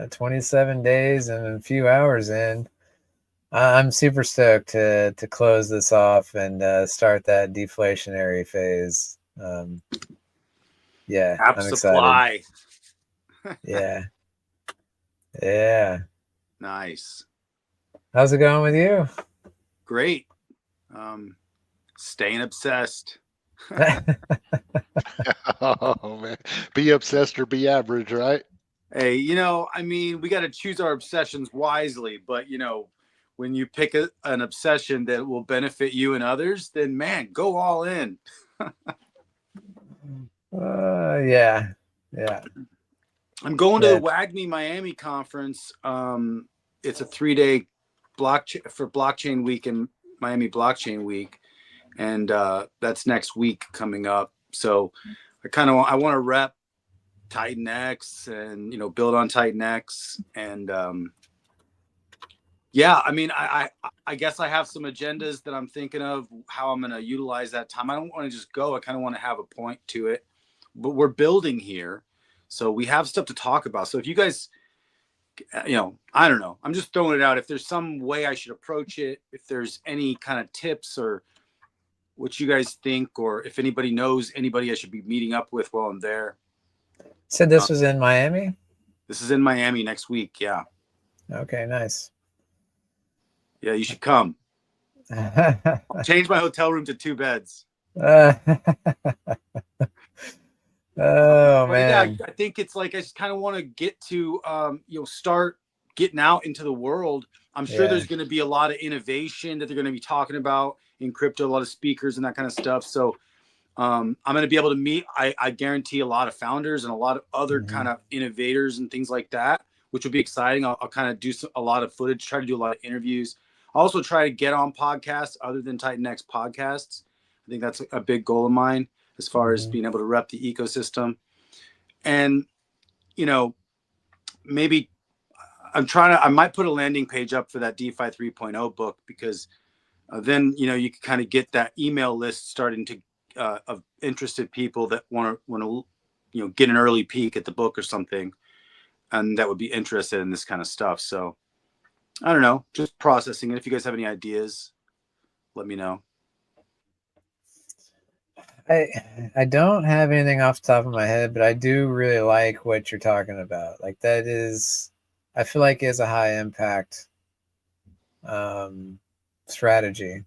27 days and a few hours in. I'm super stoked to close this off and start that deflationary phase. Yeah, App I'm supply. excited. Yeah. Yeah. Nice. How's it going with you? Great. Staying obsessed. Oh man, be obsessed or be average, right? Hey, I mean, we got to choose our obsessions wisely, but when you pick an obsession that will benefit you and others, then man, go all in. Yeah. I'm going to the WAGMI Miami conference. It's a 3-day blockchain week in Miami Blockchain Week, and that's next week coming up. So I want to rep Titan X and build on Titan X, and yeah, I mean, I guess I have some agendas that I'm thinking of how I'm going to utilize that time. I don't want to just go. I kind of want to have a point to it, but we're building here, so we have stuff to talk about. So if you guys I don't know. I'm just throwing it out. If there's some way I should approach it, if there's any kind of tips or what you guys think, or if anybody knows anybody I should be meeting up with while I'm there. Said this was in Miami? This is in Miami next week. Yeah. Okay, nice. Yeah, you should come. I'll change my hotel room to 2 beds. Oh man. Yeah, I think it's like I just kind of want to get to start getting out into the world. I'm sure there's going to be a lot of innovation that they're going to be talking about in crypto, a lot of speakers and that kind of stuff. So I'm going to be able to meet, I guarantee, a lot of founders and a lot of other kind of innovators and things like that, which will be exciting. I'll kind of do a lot of footage, try to do a lot of interviews. I'll also try to get on podcasts other than Titan X podcasts. I think that's a big goal of mine as far as being able to rep the ecosystem. And, maybe I might put a landing page up for that DeFi 3.0 book, because then, you can kind of get that email list starting to of interested people that want to, get an early peek at the book or something, and that would be interested in this kind of stuff. So I don't know, just processing it. If you guys have any ideas, let me know. I don't have anything off the top of my head, but I do really like what you're talking about. Like, that is, I feel like is a high impact strategy.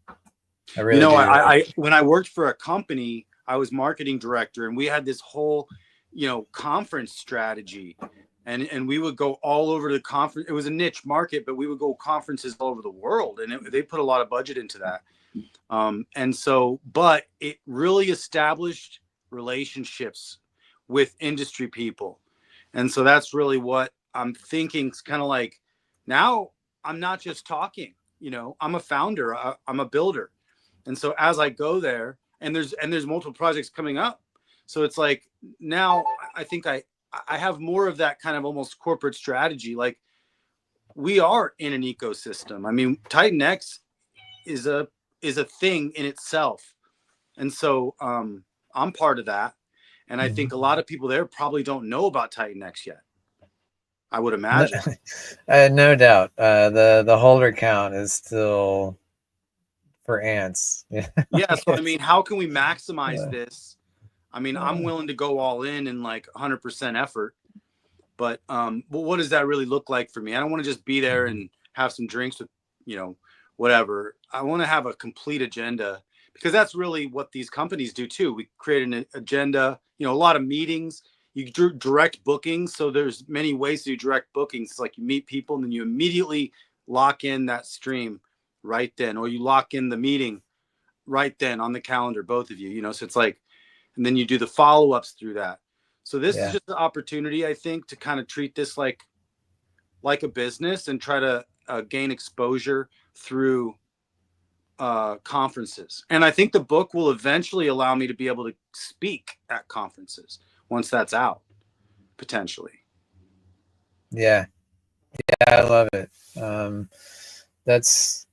I really do. I when I worked for a company, I was marketing director, and we had this whole, conference strategy, and we would go all over the conference. It was a niche market, but we would go conferences all over the world, and they put a lot of budget into that. And so, but it really established relationships with industry people. And so that's really what I'm thinking. It's kind of like, now I'm not just talking, I'm a founder, I'm a builder. And so as I go there, and there's multiple projects coming up. So it's like, now I think I have more of that kind of almost corporate strategy. Like, we are in an ecosystem. I mean, Titan X is a thing in itself. And so I'm part of that. And I think a lot of people there probably don't know about Titan X yet, I would imagine. No doubt. The holder count is still for ants. Yeah. So, I mean, how can we maximize this? I mean, I'm willing to go all in like 100% effort, but what does that really look like for me? I don't want to just be there and have some drinks with, whatever. I want to have a complete agenda, because that's really what these companies do too. We create an agenda, a lot of meetings. You do direct bookings. So there's many ways to do direct bookings. It's like you meet people and then you immediately lock in that stream right then, or you lock in the meeting right then on the calendar, both of you, so it's like, and then you do the follow-ups through that. So this is just an opportunity, I think, to kind of treat this like a business and try to gain exposure through conferences. And I think the book will eventually allow me to be able to speak at conferences once that's out, potentially. Yeah, I love it. That's,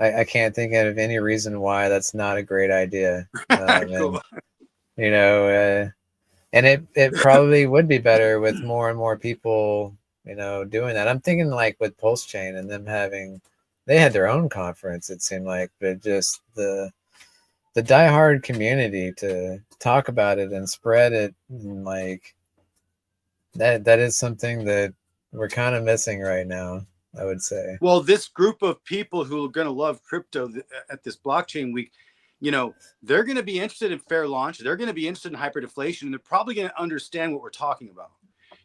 I can't think of any reason why that's not a great idea. Cool. And it probably would be better with more and more people, doing that. I'm thinking like with Pulse Chain and them they had their own conference, it seemed like, but just the diehard community to talk about it and spread it, and like that is something that we're kind of missing right now, I would say. Well, this group of people who are going to love crypto at this blockchain week, they're going to be interested in fair launch. They're going to be interested in hyperdeflation, and they're probably going to understand what we're talking about.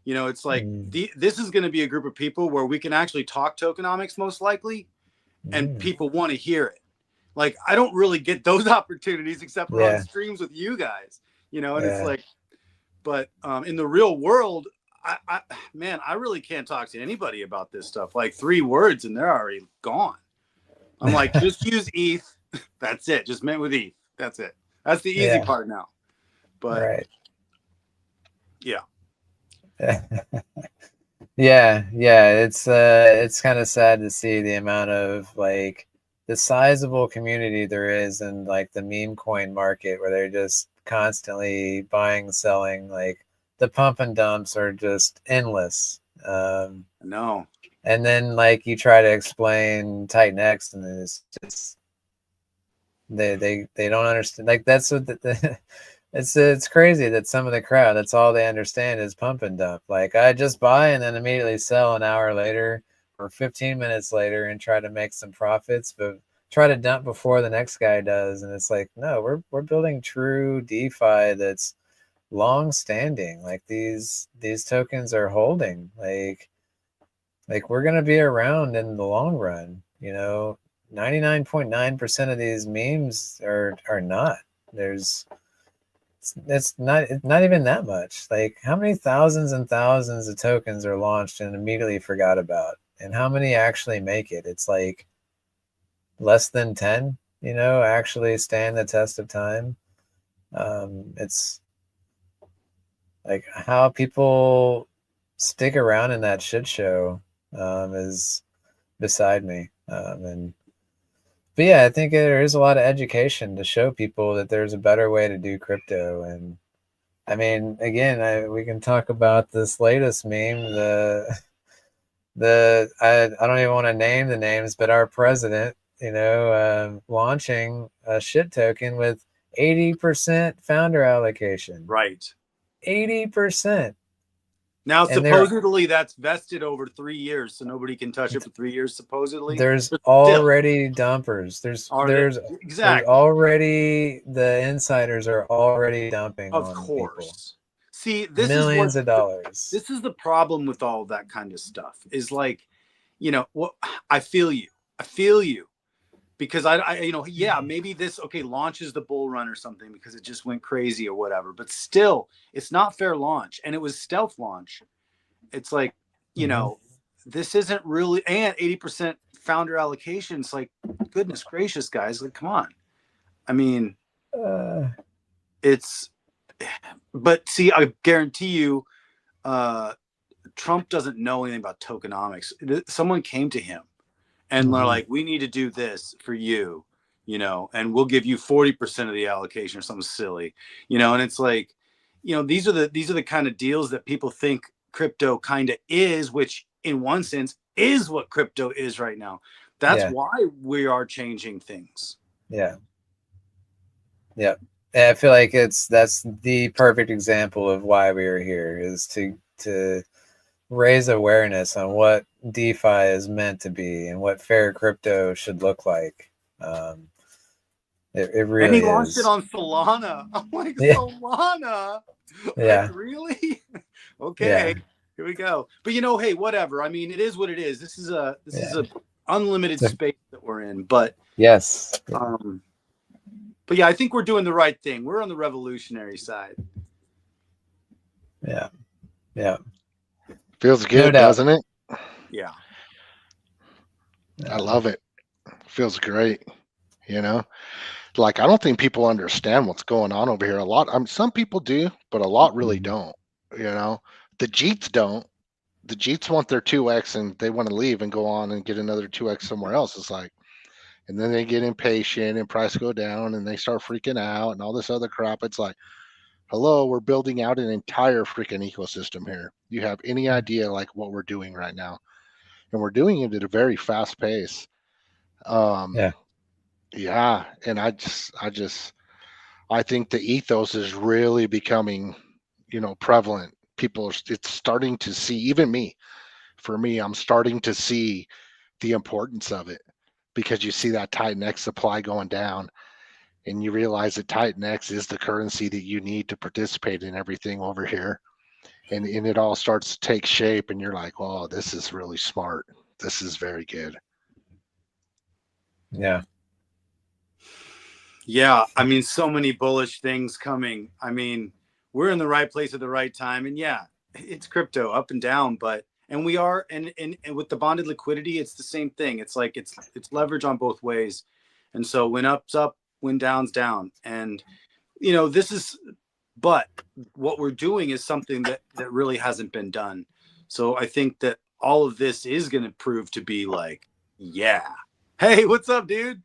It's like this is going to be a group of people where we can actually talk tokenomics, most likely, and people want to hear it. Like, I don't really get those opportunities except for on streams with you guys, and it's like, but in the real world, I really can't talk to anybody about this stuff. Like 3 words and they're already gone. I'm like, just use ETH. That's it. Just mint with ETH. That's it. That's the easy part now. But yeah. It's kind of sad to see the amount of like the sizable community there is in like the meme coin market, where they're just constantly buying, selling like the pump and dumps are just endless. No. And then like you try to explain Titan X, and it's just they don't understand. Like that's what it's crazy that some of the crowd, that's all they understand is pump and dump. Like I just buy and then immediately sell an hour later or 15 minutes later and try to make some profits, but try to dump before the next guy does. And it's like, no, we're building true DeFi that's long standing. Like these tokens are holding. Like we're gonna be around in the long run. 99.9% of these memes are not. It's not even that much. Like how many thousands and thousands of tokens are launched and immediately forgot about, and how many actually make it? It's like less than 10, actually stand the test of time. It's like how people stick around in that shit show is beside me. But yeah, I think there is a lot of education to show people that there's a better way to do crypto. And I mean, again, we can talk about this latest meme, I don't even want to name the names, but our president, launching a shit token with 80% founder allocation. Right. 80%. Now, And supposedly that's vested over 3 years, so nobody can touch it for 3 years, supposedly. There's But already dumpers. There's exactly. already, the insiders are already dumping Of on course. people. See, this Millions is of dollars. This is the problem with all that kind of stuff. Is like, what I feel you. Because maybe this launches the bull run or something because it just went crazy or whatever, but still it's not fair launch, and it was stealth launch. It's like, this isn't really, and 80% founder allocation. It's like, goodness gracious, guys, like, come on. I mean, but see, I guarantee you, Trump doesn't know anything about tokenomics. Someone came to him and they're like, we need to do this for you, and we'll give you 40% of the allocation or something silly, and it's like, these are the kind of deals that people think crypto kind of is, which in one sense is what crypto is right now. That's why we are changing things. Yeah. Yeah. And I feel like that's the perfect example of why we are here, is to raise awareness on what DeFi is meant to be and what fair crypto should look like. It really and he is. launched it on Solana. I'm like, Solana? Yeah. Like, really? Okay. Yeah. Here we go. But hey, whatever. I mean, it is what it is. This is a unlimited space that we're in. But yes. But yeah, I think we're doing the right thing. We're on the revolutionary side. Yeah. Yeah. Feels good, doesn't it? Yeah. I love it. Feels great. Like, I don't think people understand what's going on over here. Some people do, but a lot really don't. The Jeets don't. The Jeets want their 2x and they want to leave and go on and get another 2x somewhere else. It's like, and then they get impatient and price go down and they start freaking out and all this other crap. It's like, hello, we're building out an entire freaking ecosystem here. You have any idea like what we're doing right now? And we're doing it at a very fast pace. Yeah. And I think the ethos is really becoming, prevalent. It's starting to see, even me, I'm starting to see the importance of it, because you see that Titan X supply going down and you realize that Titan X is the currency that you need to participate in everything over here. And it all starts to take shape and you're like, oh, this is really smart. This is very good. Yeah. Yeah. I mean, so many bullish things coming. I mean, we're in the right place at the right time. And yeah, it's crypto up and down, and we are, and with the bonded liquidity, it's the same thing. It's like, it's leverage on both ways. And so when up's up, when down's down. And, but what we're doing is something that really hasn't been done. So I think that all of this is going to prove to be like, yeah. Hey, what's up, dude?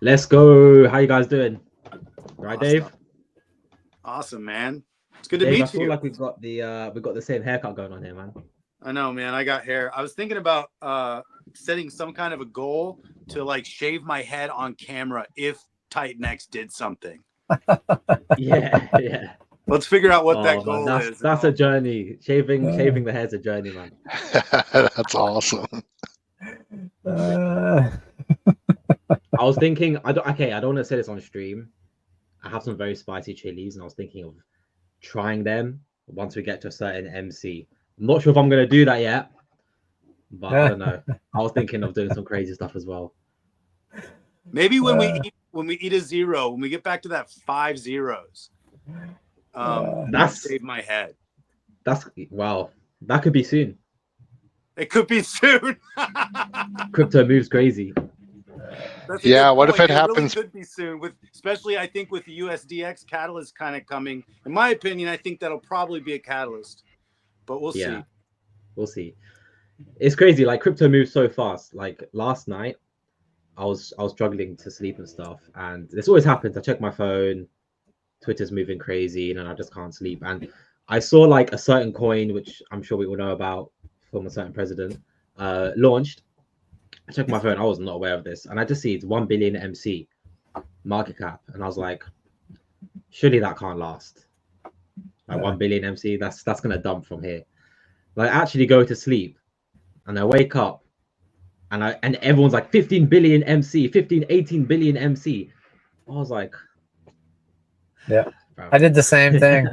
Let's go. How you guys doing? Right, awesome. Dave? Awesome, man. It's good to Dave, I meet feel you. like we've got the same haircut going on here, man. I know, man. I got hair. I was thinking about setting some kind of a goal to like shave my head on camera if Titan X did something. Yeah. Let's figure out what that Man, goal is. That's a journey. Shaving the hair's a journey, man. That's awesome. Uh, I was thinking, I don't want to say this on stream. I have some very spicy chilies, and I was thinking of trying them once we get to a certain MC. I'm not sure if I'm gonna do that yet, but I don't know. I was thinking of doing some crazy stuff as well. Maybe when we eat a zero, when we get back to that 5 zeros, save my head. That's wow. That could be soon. It could be soon. Crypto moves crazy. Yeah, what if it really happens? could be soon, especially I think with the USDX catalyst kind of coming. In my opinion, I think that'll probably be a catalyst, but we'll see. We'll see. It's crazy. Like crypto moves so fast. Like last night, I was struggling to sleep and stuff, and this always happens. I check my phone, Twitter's moving crazy, and I just can't sleep. And I saw like a certain coin, which I'm sure we all know about, from a certain president, launched. I checked my phone. I was not aware of this, and I just see it's 1 billion MC market cap, and I was like, surely that can't last. Like 1 billion MC, that's gonna dump from here. Like actually go to sleep, and I wake up, and everyone's like 15 billion MC, 18 billion MC. I was like, yeah. I did the same thing.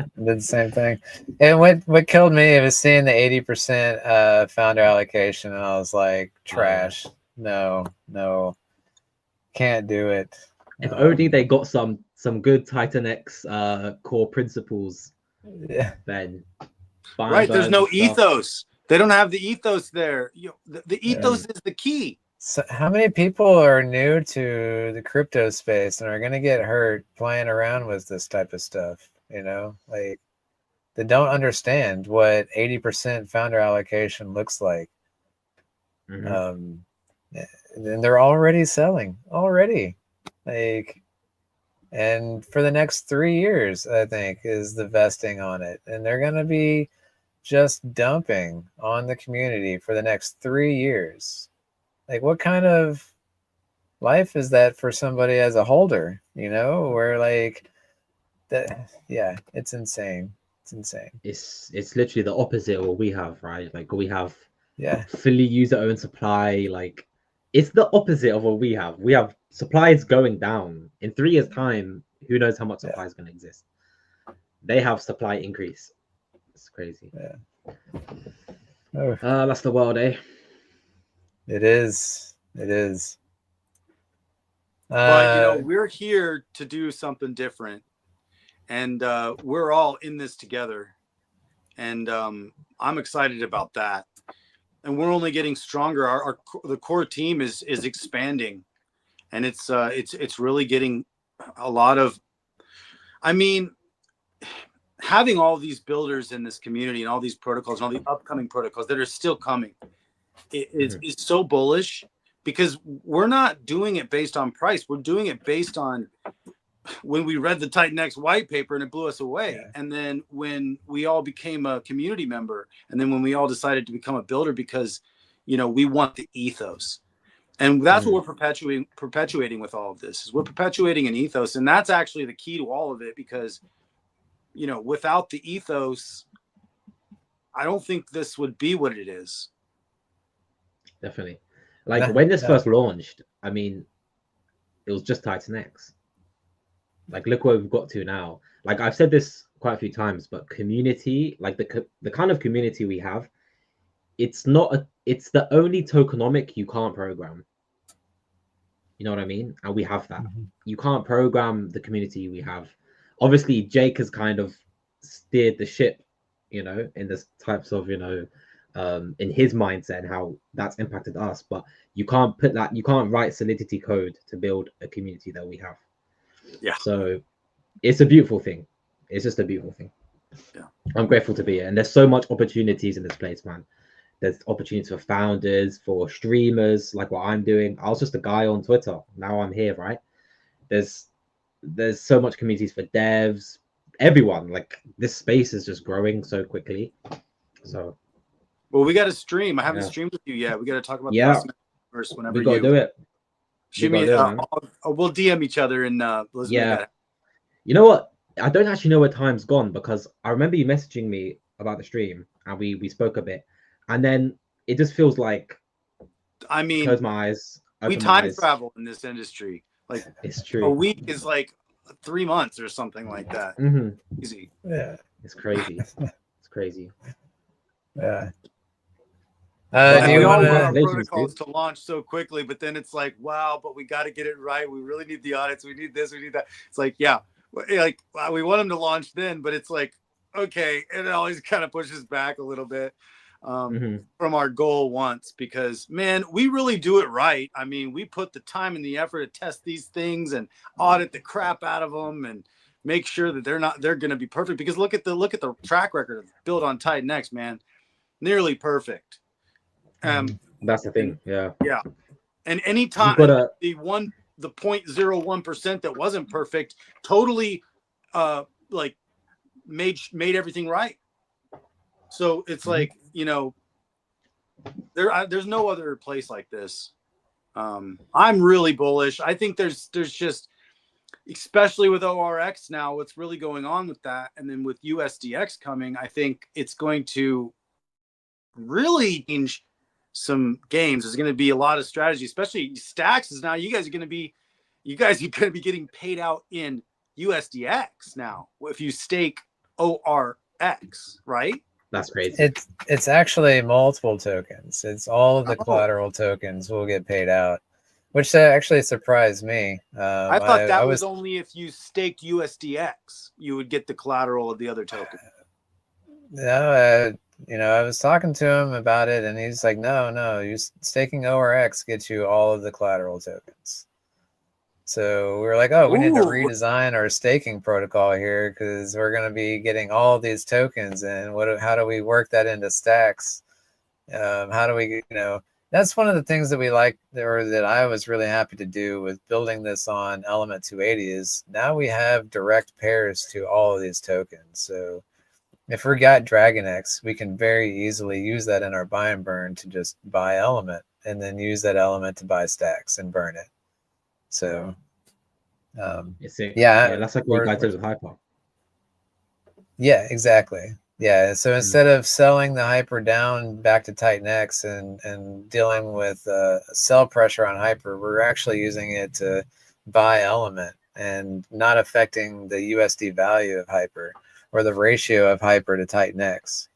And what killed me was seeing the 80% founder allocation, and I was like, trash. No, can't do it. If only they got some good Titan X core principles. Yeah. Then right. There's no ethos. They don't have the ethos there. The ethos is the key. So how many people are new to the crypto space and are going to get hurt playing around with this type of stuff? You know, like they don't understand what 80% founder allocation looks like. Mm-hmm. And they're already selling like, and for the next 3 years, I think is the vesting on it. And they're going to be just dumping on the community for the next 3 years. Like, what kind of life is that for somebody as a holder, you know, where like that? Yeah, it's insane. It's literally the opposite of what we have, right? Like we have fully user owned supply. Like it's the opposite of what we have. We have supplies going down. In 3 years' time, who knows how much supply is going to exist? They have supply increase. It's crazy. Yeah. That's the world, eh? It is. But you know, we're here to do something different, and we're all in this together, and I'm excited about that. And we're only getting stronger. The core team is expanding, and it's really getting a lot of. I mean, having all these builders in this community and all these protocols and all the upcoming protocols that are still coming is so bullish, because we're not doing it based on price. We're doing it based on when we read the Titan X white paper and it blew us away. Yeah. And then when we all became a community member, and then when we all decided to become a builder because, you know, we want the ethos. And that's what we're perpetuating with all of this, is we're perpetuating an ethos. And that's actually the key to all of it, because, you know, without the ethos, I don't think this would be what it is. Definitely. Like when this first launched, I mean, it was just Titan X. Like, look where we've got to now. Like I've said this quite a few times, but community, like the kind of community we have, it's the only tokenomic you can't program. You know what I mean? And we have that. You can't program the community we have. Obviously, Jake has kind of steered the ship, you know, in this types of, you know, in his mindset and how that's impacted us. But you can't write Solidity code to build a community that we have. Yeah. So it's a beautiful thing. It's just a beautiful thing. Yeah. I'm grateful to be here. And there's so much opportunities in this place, man. There's opportunities for founders, for streamers, like what I'm doing. I was just a guy on Twitter. Now I'm here, right? There's so much communities for devs, everyone. Like this space is just growing so quickly. So Well, we got to stream. I haven't Yeah. streamed with you yet. We got to talk about Yeah. the cosmetic first whenever we gotta do it. shoot We me. gotta do it, man. We'll DM each other and let's make Yeah. that. You know what? I don't actually know where time's gone because I remember you messaging me about the stream and we spoke a bit, and then it just feels like I mean, close my eyes, we open my time eyes. travel in this industry. Like It's a true. week is like 3 months or something like that. Easy. Yeah. It's crazy. It's crazy. Yeah. But, Do We you all want want our to? Congratulations, protocols dude. to launch so quickly, but then it's like, wow, but we got to get it right. We really need the audits. We need this. We need that. It's like, yeah, like we want them to launch then, but it's like, okay, and it always kind of pushes back a little bit from our goal once because, man, we really do it right. I mean, we put the time and the effort to test these things and audit the crap out of them and make sure that they're going to be perfect. Because look at the track record of Build on Titan X, man, nearly perfect. That's the thing. Yeah. Yeah. And anytime the 0.01% that wasn't perfect totally like made everything right. So it's like, you know, there's no other place like this. I'm really bullish. I think there's just, especially with ORX now, what's really going on with that, and then with USDX coming, I think it's going to really change some games. There's going to be a lot of strategy, especially STAX is now. You guys are going to be getting paid out in USDX now if you stake ORX, right? That's crazy. It's actually multiple tokens. It's all of the collateral tokens will get paid out, which actually surprised me. I thought that was only if you staked USDX, you would get the collateral of the other token. No, you know, I was talking to him about it, and he's like, no, you staking ORX gets you all of the collateral tokens. So we were like, oh, we need to redesign our staking protocol here because we're going to be getting all of these tokens, and how do we work that into stacks? How do we, you know, that's one of the things that we like, or that I was really happy to do with building this on Element 280 is now we have direct pairs to all of these tokens. So if we got Dragon X, we can very easily use that in our buy and burn to just buy element and then use that element to buy stacks and burn it. So, yeah, that's like what you guys did with Hyper. Yeah, exactly. Yeah, so instead of selling the Hyper down back to Titan X and dealing with sell pressure on Hyper, we're actually using it to buy element and not affecting the USD value of Hyper or the ratio of Hyper to Titan X.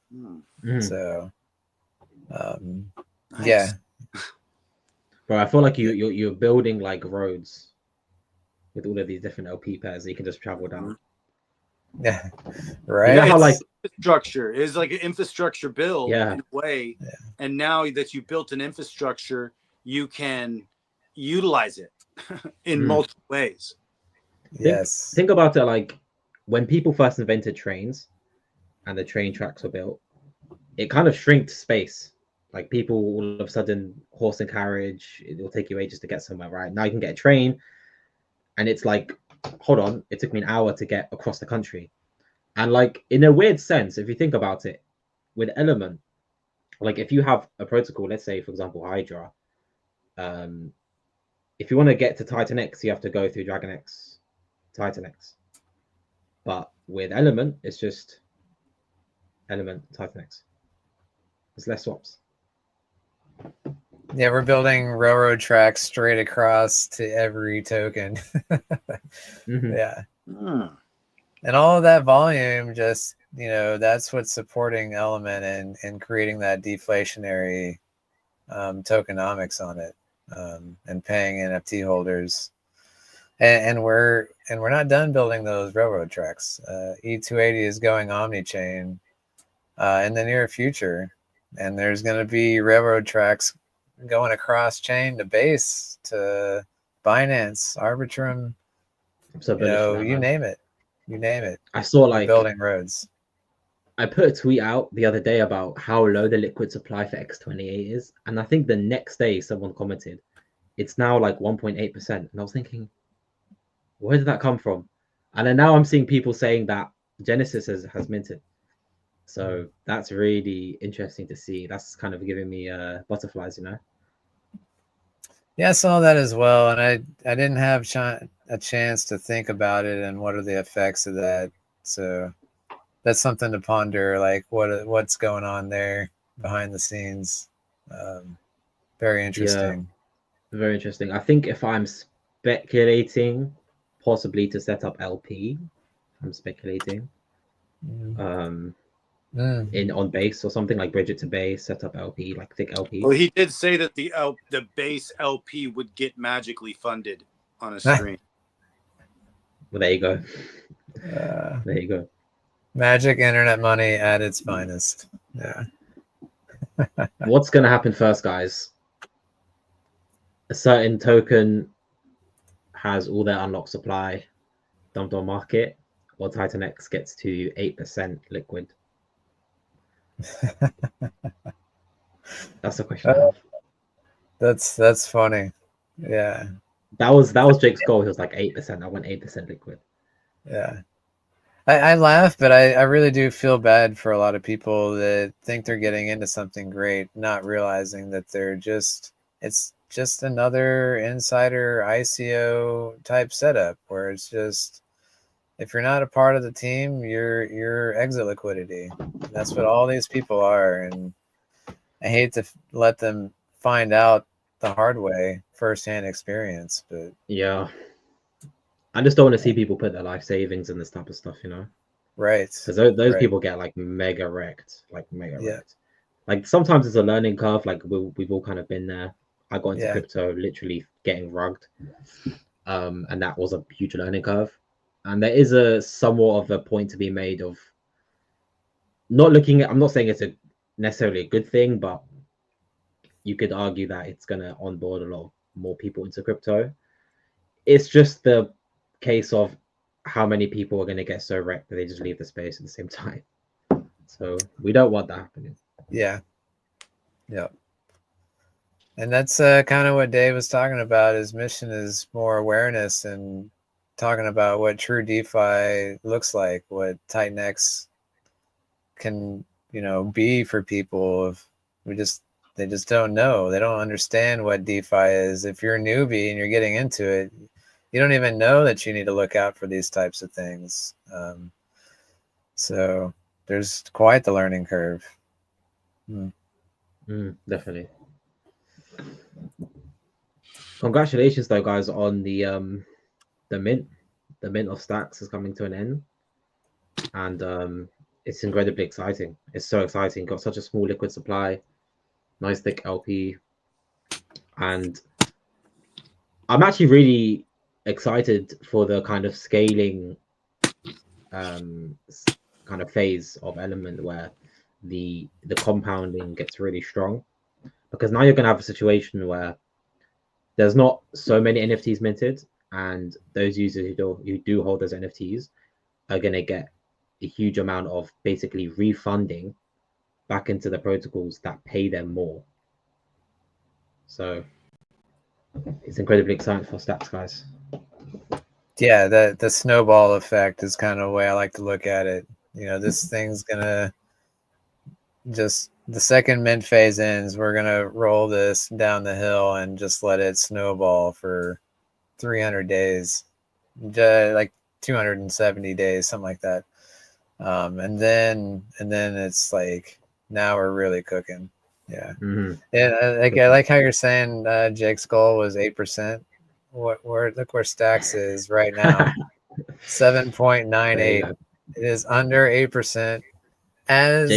So, Nice. yeah. Bro, I feel like you're building like roads with all of these different LP pairs that you can just travel down. Yeah, right. You know how like infrastructure is like an infrastructure build in a way, and now that you built an infrastructure, you can utilize it in multiple ways. Yes. Think about it like when people first invented trains and the train tracks were built, it kind of shrinked space. Like people all of a sudden, horse and carriage, it'll take you ages to get somewhere, right? Now you can get a train and it's like, hold on, it took me an hour to get across the country. And like in a weird sense, if you think about it, with Element, like if you have a protocol, let's say for example Hydra, if you want to get to Titan X, you have to go through Dragon X, Titan X. But with Element, it's just Element, Titan X. There's less swaps. Yeah, we're building railroad tracks straight across to every token. Yeah. And all of that volume just, you know, that's what's supporting Element and creating that deflationary tokenomics on it, and paying NFT holders. And we're not done building those railroad tracks. E280 is going omni-chain in the near future, and there's going to be railroad tracks going across chain to Base to Binance, Arbitrum. So you name it. You name it. I saw like building roads. I put a tweet out the other day about how low the liquid supply for X28 is, and I think the next day someone commented, it's now like 1.8%, and I was thinking, where did that come from? And then now I'm seeing people saying that Genesis has minted. So that's really interesting to see. That's kind of giving me butterflies, you know. Yeah, I saw that as well, and I didn't have a chance to think about it and what are the effects of that. So that's something to ponder, like what's going on there behind the scenes. Very Yeah, interesting. very interesting. I think if I'm speculating, possibly to set up LP, I'm speculating. Mm. In on base or something, like bridge it to base, set up LP, like thick LP. Well, he did say that the base LP would get magically funded on a stream. Well, there you go. There you go. Magic internet money at its finest. Yeah. What's gonna happen first, guys? A certain token has all their unlocked supply dumped on market, or Titan X gets to 8% liquid. That's the question I have. That's funny. Yeah. That was Jake's goal. He was like 8%. I want 8% liquid. Yeah. I laugh, but I really do feel bad for a lot of people that think they're getting into something great, not realizing that it's just another insider ICO type setup where it's just, if you're not a part of the team, you're exit liquidity. That's what all these people are, and I hate to let them find out the hard way, firsthand experience. But yeah, I just don't want to see people put their life savings in this type of stuff, you know. Right. Because those right. people get like mega wrecked, Yeah. Like sometimes it's a learning curve. Like we've all kind of been there. I got into Yeah. crypto literally getting rugged, and that was a huge learning curve. And there is a somewhat of a point to be made of not looking at. I'm not saying it's a necessarily a good thing, but you could argue that it's gonna onboard a lot more people into crypto. It's just the case of how many people are going to get so wrecked that they just leave the space at the same time. So we don't want that happening. Yeah. Yeah. And that's kind of what Dave was talking about. His mission is more awareness and talking about what true DeFi looks like, what Titan X can, be for people. If they just don't know. They don't understand what DeFi is. If you're a newbie and you're getting into it, you don't even know that you need to look out for these types of things. So there's quite the learning curve. Definitely. Congratulations, though, guys, on the mint. The mint of STAX is coming to an end, and it's incredibly exciting. It's so exciting. Got such a small liquid supply, nice thick LP, and I'm actually really excited for the kind of scaling kind of phase of Element where the compounding gets really strong, because now you're going to have a situation where there's not so many NFTs minted, and those users who do hold those NFTs are going to get a huge amount of basically refunding back into the protocols that pay them more. So it's incredibly exciting for STAX, guys. Yeah, the snowball effect is kind of the way I like to look at it. This thing's gonna just, the second mint phase ends, we're gonna roll this down the hill and just let it snowball for 300 days, like 270 days, something like that. And then it's like, now we're really cooking. Yeah. Yeah. I like how you're saying Jake's goal was 8%. Look where STAX is right now. 7.98. It is under 8%. As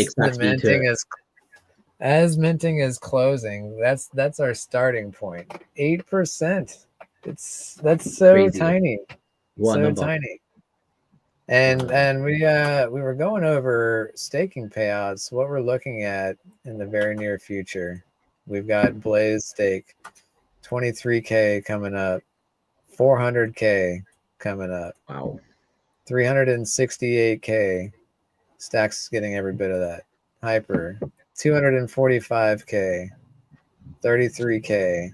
minting is closing, that's our starting point. 8%. That's so crazy. Tiny. What so number? Tiny. And we were going over staking payouts, what we're looking at in the very near future. We've got Blaze stake, 23K coming up, 400K coming up. Wow. 368K. STAX is getting every bit of that. Hyper, 245K, 33K.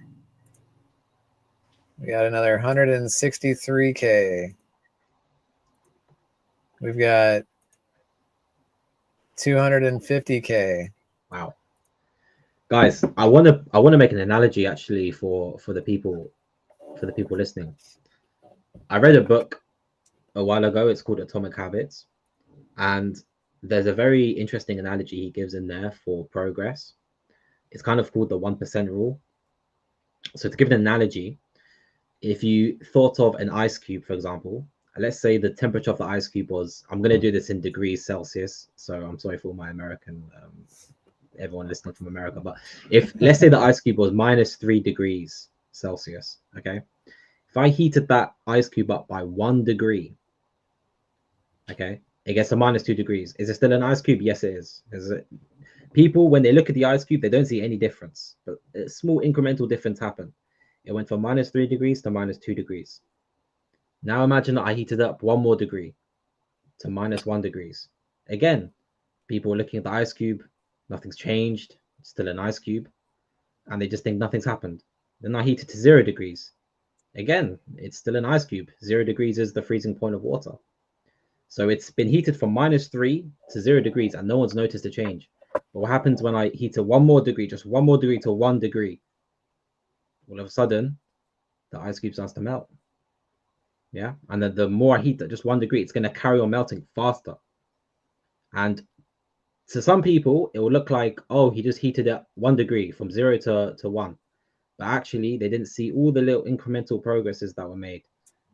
We got another 163K. We've got 250K. Wow. Guys, I wanna make an analogy actually for the people listening. I read a book a while ago. It's called Atomic Habits, and there's a very interesting analogy he gives in there for progress. It's kind of called the 1% rule. So to give an analogy, if you thought of an ice cube, for example, let's say the temperature of the ice cube was, I'm going to do this in degrees Celsius. So I'm sorry for my American, everyone listening from America, but if let's say the ice cube was -3 degrees Celsius, okay? If I heated that ice cube up by 1 degree, okay, it gets to -2 degrees. Is it still an ice cube? Yes, it is. Is it? People, when they look at the ice cube, they don't see any difference, but a small incremental difference happened. It went from -3 degrees to -2 degrees. Now imagine that I heated up 1 more degree to -1 degrees. Again, people looking at the ice cube, nothing's changed, it's still an ice cube, and they just think nothing's happened. Then I heat it to 0 degrees. Again, it's still an ice cube. 0 degrees is the freezing point of water. So it's been heated from -3 to 0 degrees, and no one's noticed a change. But what happens when I heat it 1 more degree, just 1 more degree to 1 degree? All of a sudden, the ice cube starts to melt. Yeah, and then the more I heat that just 1 degree, it's going to carry on melting faster. And to some people, it will look like, oh, he just heated it 1 degree from 0 to 1. But actually, they didn't see all the little incremental progresses that were made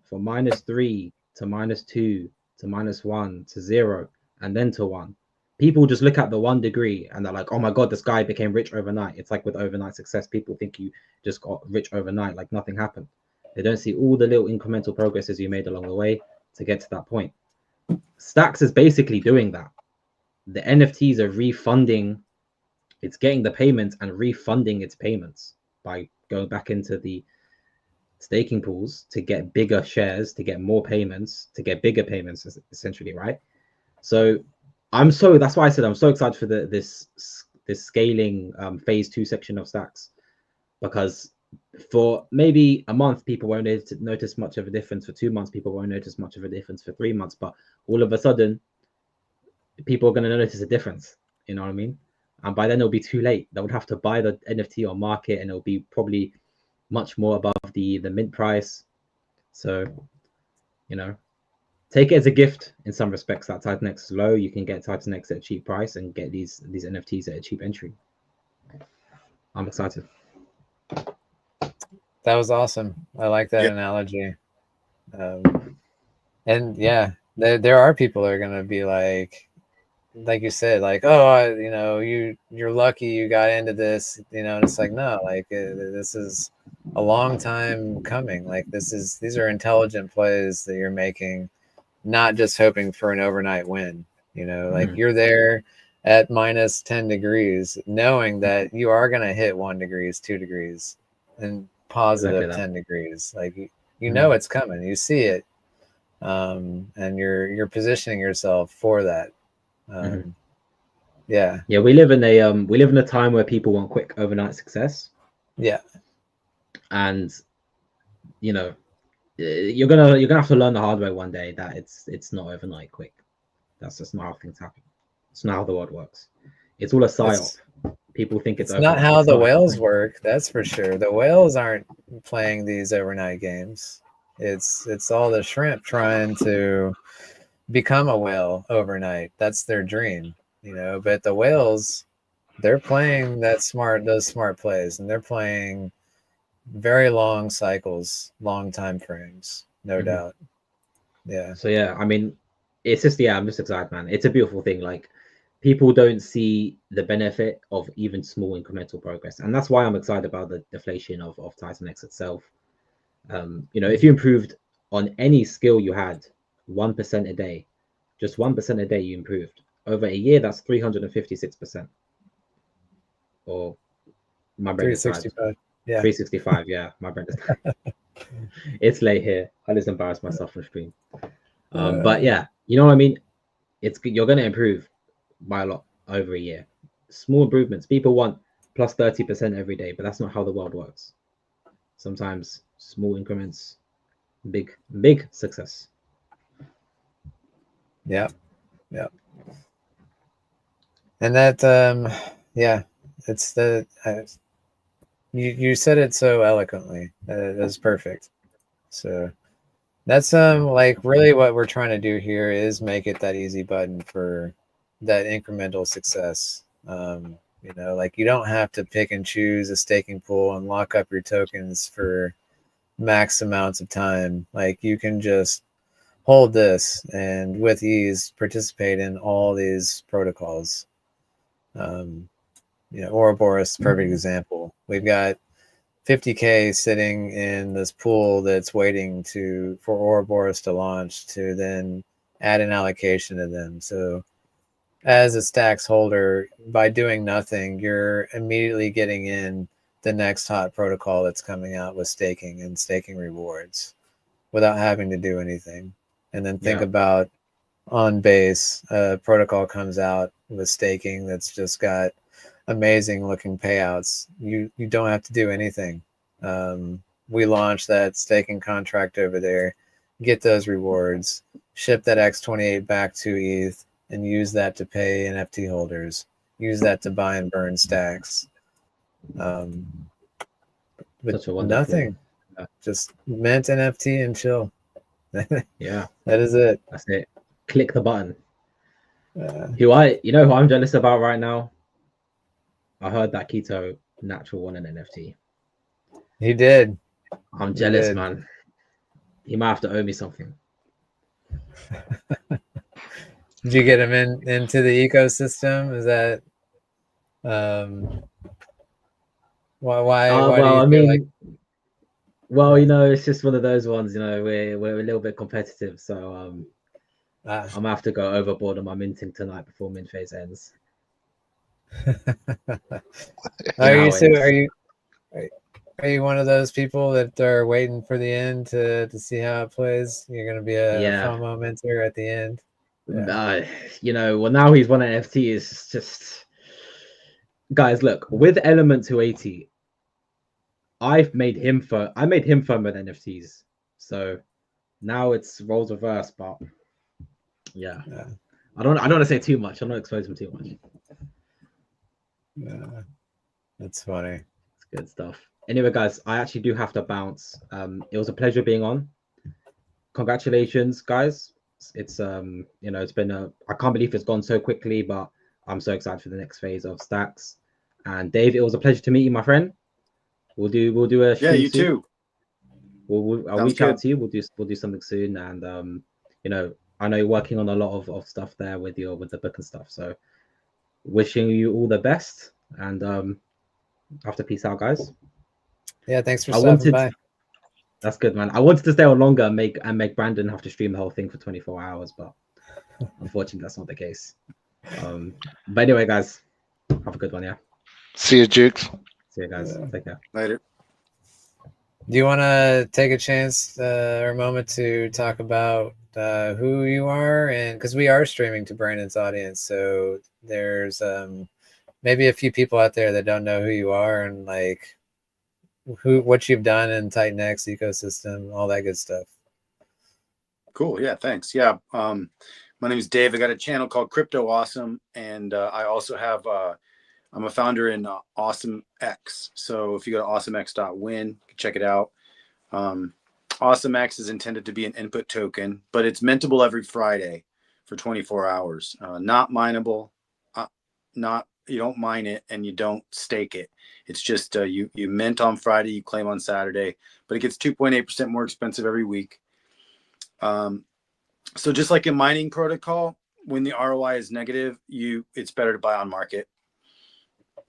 from -3 to -2 to -1 to 0 and then to 1. People just look at the 1 degree and they're like, oh my God, this guy became rich overnight. It's like with overnight success, people think you just got rich overnight, like nothing happened. They don't see all the little incremental progresses you made along the way to get to that point. STAX is basically doing that. The NFTs are refunding, it's getting the payments and refunding its payments by going back into the staking pools to get bigger shares, to get more payments, to get bigger payments, essentially, right? So that's why I said I'm so excited for this scaling phase 2 section of STAX, because for maybe a month, people won't notice much of a difference. For 2 months, people won't notice much of a difference. For 3 months, but all of a sudden, people are going to notice a difference. You know what I mean? And by then, it'll be too late. They would have to buy the NFT on market, and it'll be probably much more above the mint price. So, you know, take it as a gift in some respects. That Titan X is low. You can get Titan X at a cheap price and get these NFTs at a cheap entry. I'm excited. That was awesome. I like that analogy. And yeah, there are people that are gonna be like you said, like, oh, you know, you're lucky you got into this, you know. And it's like, no, like this is a long time coming. Like these are intelligent plays that you're making, not just hoping for an overnight win. You know, like you're there at -10 degrees, knowing that you are gonna hit 1 degree, 2 degrees, and positive Exactly 10 degrees. Like you know it's coming, you see it, and you're positioning yourself for that. Yeah, we live in a time where people want quick overnight success. Yeah, and you know, you're gonna have to learn the hard way one day that it's not overnight quick. That's just not how things happen. It's not how the world works. It's all a psyop. People think it's not how the whales work. That's for sure. The whales aren't playing these overnight games. It's all the shrimp trying to become a whale overnight. That's their dream, you know. But the whales, they're playing those smart plays, and they're playing very long cycles, long time frames, no doubt. Yeah. So yeah, I mean, it's just I'm just excited, man. It's a beautiful thing. Like, people don't see the benefit of even small incremental progress, and that's why I'm excited about the deflation of Titan X itself. You know, if you improved on any skill you had 1% a day, just 1% a day, you improved over a year. That's 356%. Or my brain is 365. Yeah. 365. Yeah, my brain is. It's late here. I just embarrassed myself on stream. But yeah, you know what I mean. You're going to improve by a lot over a year. Small improvements. People want plus 30% every day, but that's not how the world works. Sometimes small increments, big success. Yeah. And that, yeah, it's the, you said it so eloquently. That's perfect. So that's like really what we're trying to do here is make it that easy button for that incremental success. You know, like you don't have to pick and choose a staking pool and lock up your tokens for max amounts of time. Like you can just hold this and with ease participate in all these protocols. You know, Ouroboros, perfect example. We've got 50K sitting in this pool that's waiting for Ouroboros to launch to then add an allocation to them. So as a STAX holder, by doing nothing, you're immediately getting in the next hot protocol that's coming out with staking and staking rewards without having to do anything. And then think about on base, a protocol comes out with staking that's just got amazing looking payouts. You don't have to do anything. We launch that staking contract over there, get those rewards, ship that X28 back to ETH, and use that to pay NFT holders. Use that to buy and burn stacks. With nothing, just mint NFT and chill. Yeah, that is it. That's it. Click the button. You know who I'm jealous about right now? I heard that Keto Natural won an NFT. He did. I'm jealous, man. He might have to owe me something. Did you get him into the ecosystem? Is that why well, do you I feel mean, like? Well, you know, it's just one of those ones. You know, we're a little bit competitive, so I'm gonna have to go overboard on my minting tonight before mint phase ends. Are you one of those people that are waiting for the end to see how it plays? You're gonna be a FOMO minter at the end. You know, well now he's won an NFT. Is just guys, look, with Element 280, I made him FOMO with NFTs. So now it's roles reversed, but yeah. I don't want to say too much. I'm not exposing him too much. Yeah, that's funny. It's good stuff. Anyway, guys, I actually do have to bounce. It was a pleasure being on. Congratulations, guys. It's you know, it's been I can't believe it's gone so quickly, but I'm so excited for the next phase of STAX. And Dave, it was a pleasure to meet you, my friend. We'll do a stream you soon. too. I'll reach out to you. We'll do something soon. And you know, I know you're working on a lot of stuff there with the book and stuff. So wishing you all the best, and after peace out, guys. Yeah, thanks for stopping by. That's good, man. I wanted to stay on longer and make Brandon have to stream the whole thing for 24 hours, but unfortunately that's not the case. But anyway, guys, have a good one. Yeah. See you, Jukes. See you guys. Take care. Later. Do you want to take a chance or a moment to talk about who you are? And because we are streaming to Brandon's audience, so there's maybe a few people out there that don't know who you are and like what you've done in TitanX ecosystem, all that good stuff. Cool. Yeah. Thanks. Yeah. My name is Dave. I got a channel called Crypto Awesome, and I also have I'm a founder in AwesomeX. So if you go to awesomex.win, check it out. AwesomeX is intended to be an input token, but it's mintable every Friday for 24 hours. Not mineable. You don't mine it and you don't stake it. It's just you mint on Friday, you claim on Saturday, but it gets 2.8% more expensive every week. So just like a mining protocol, when the ROI is negative, it's better to buy on market.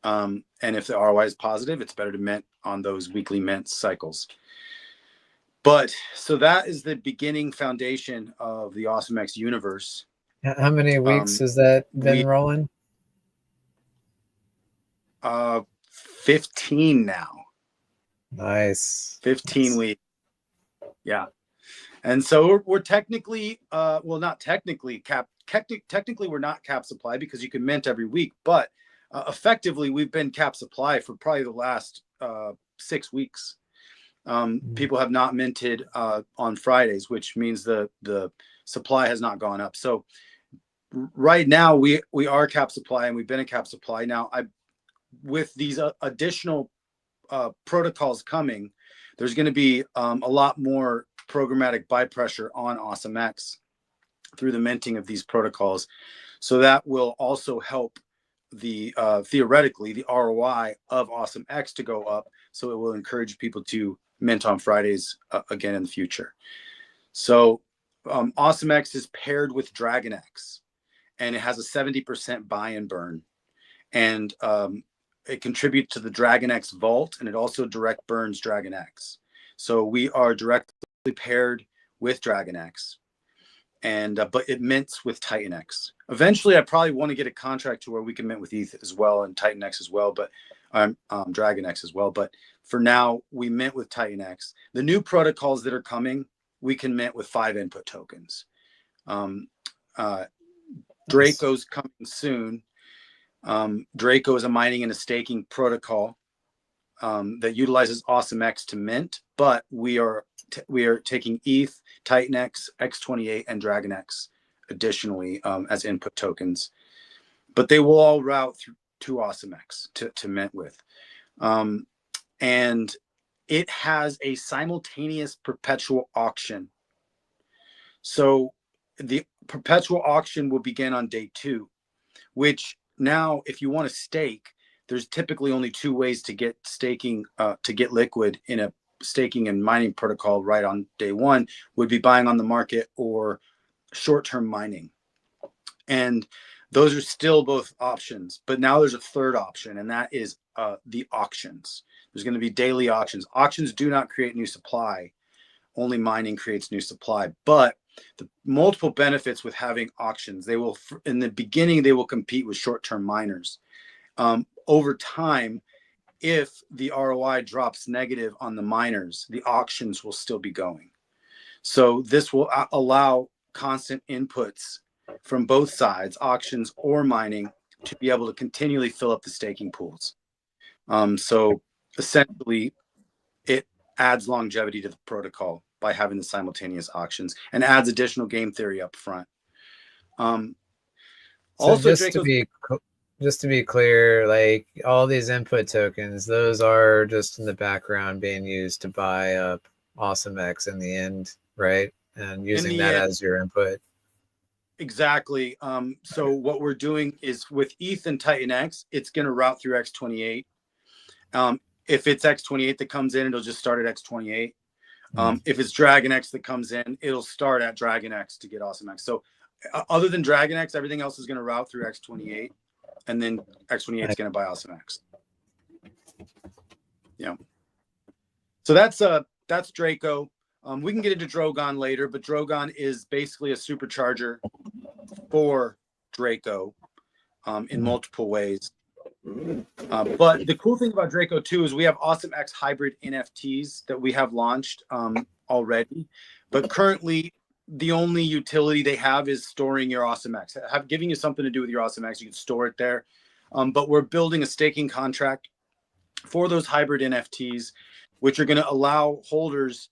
And if the ROI is positive, it's better to mint on those weekly mint cycles. But so that is the beginning foundation of the AwesomeX universe. How many weeks has that been rolling? 15 now. Nice. 15 weeks. Yeah. And so we're technically, well, not technically technically we're not cap supply because you can mint every week, but effectively we've been cap supply for probably the last 6 weeks. People have not minted on Fridays, which means the supply has not gone up. So right now we are cap supply, and we've been a cap supply. Now, with these additional protocols coming, there's going to be a lot more programmatic buy pressure on AwesomeX through the minting of these protocols. So that will also help the theoretically the ROI of AwesomeX to go up. So it will encourage people to mint on Fridays again in the future. So AwesomeX is paired with DragonX, and it has a 70% buy and burn, and it contributes to the DragonX vault, and it also direct burns DragonX. So we are directly paired with DragonX, and but it mints with TitanX. Eventually, I probably want to get a contract to where we can mint with ETH as well and TitanX as well, but DragonX as well. But for now, we mint with TitanX. The new protocols that are coming, we can mint with 5 input tokens. Draco's coming soon. Draco is a mining and a staking protocol that utilizes AwesomeX to mint, but we are taking ETH, TitanX, X28, and DragonX additionally as input tokens, but they will all route through to AwesomeX to mint with, and it has a simultaneous perpetual auction. So the perpetual auction will begin on day 2, which now, if you want to stake, there's typically only 2 ways to get staking, to get liquid in a staking and mining protocol right on day 1, would be buying on the market or short-term mining. And those are still both options, but now there's a third option, and that is the auctions. There's going to be daily auctions. Auctions do not create new supply. Only mining creates new supply. But the multiple benefits with having auctions, they will, in the beginning, they will compete with short-term miners. Over time, if the ROI drops negative on the miners, the auctions will still be going. So this will allow constant inputs from both sides, auctions or mining, to be able to continually fill up the staking pools. So essentially, it adds longevity to the protocol by having the simultaneous auctions, and adds additional game theory up front. Also, just to be clear, like all these input tokens, those are just in the background being used to buy up AwesomeX in the end, right? And using that as your input. Exactly. So what we're doing is with ETH and TitanX, it's going to route through X28. If it's X28 that comes in, it'll just start at X28. If it's DragonX that comes in, it'll start at DragonX to get AwesomeX. So other than DragonX, everything else is going to route through X28, and then X28 is going to buy AwesomeX. Yeah. So that's Draco. We can get into Drogon later, but Drogon is basically a supercharger for Draco in multiple ways. But the cool thing about Draco too is we have AwesomeX hybrid NFTs that we have launched already, but currently the only utility they have is storing your AwesomeX, giving you something to do with your AwesomeX. You can store it there, but we're building a staking contract for those hybrid NFTs, which are going to allow holders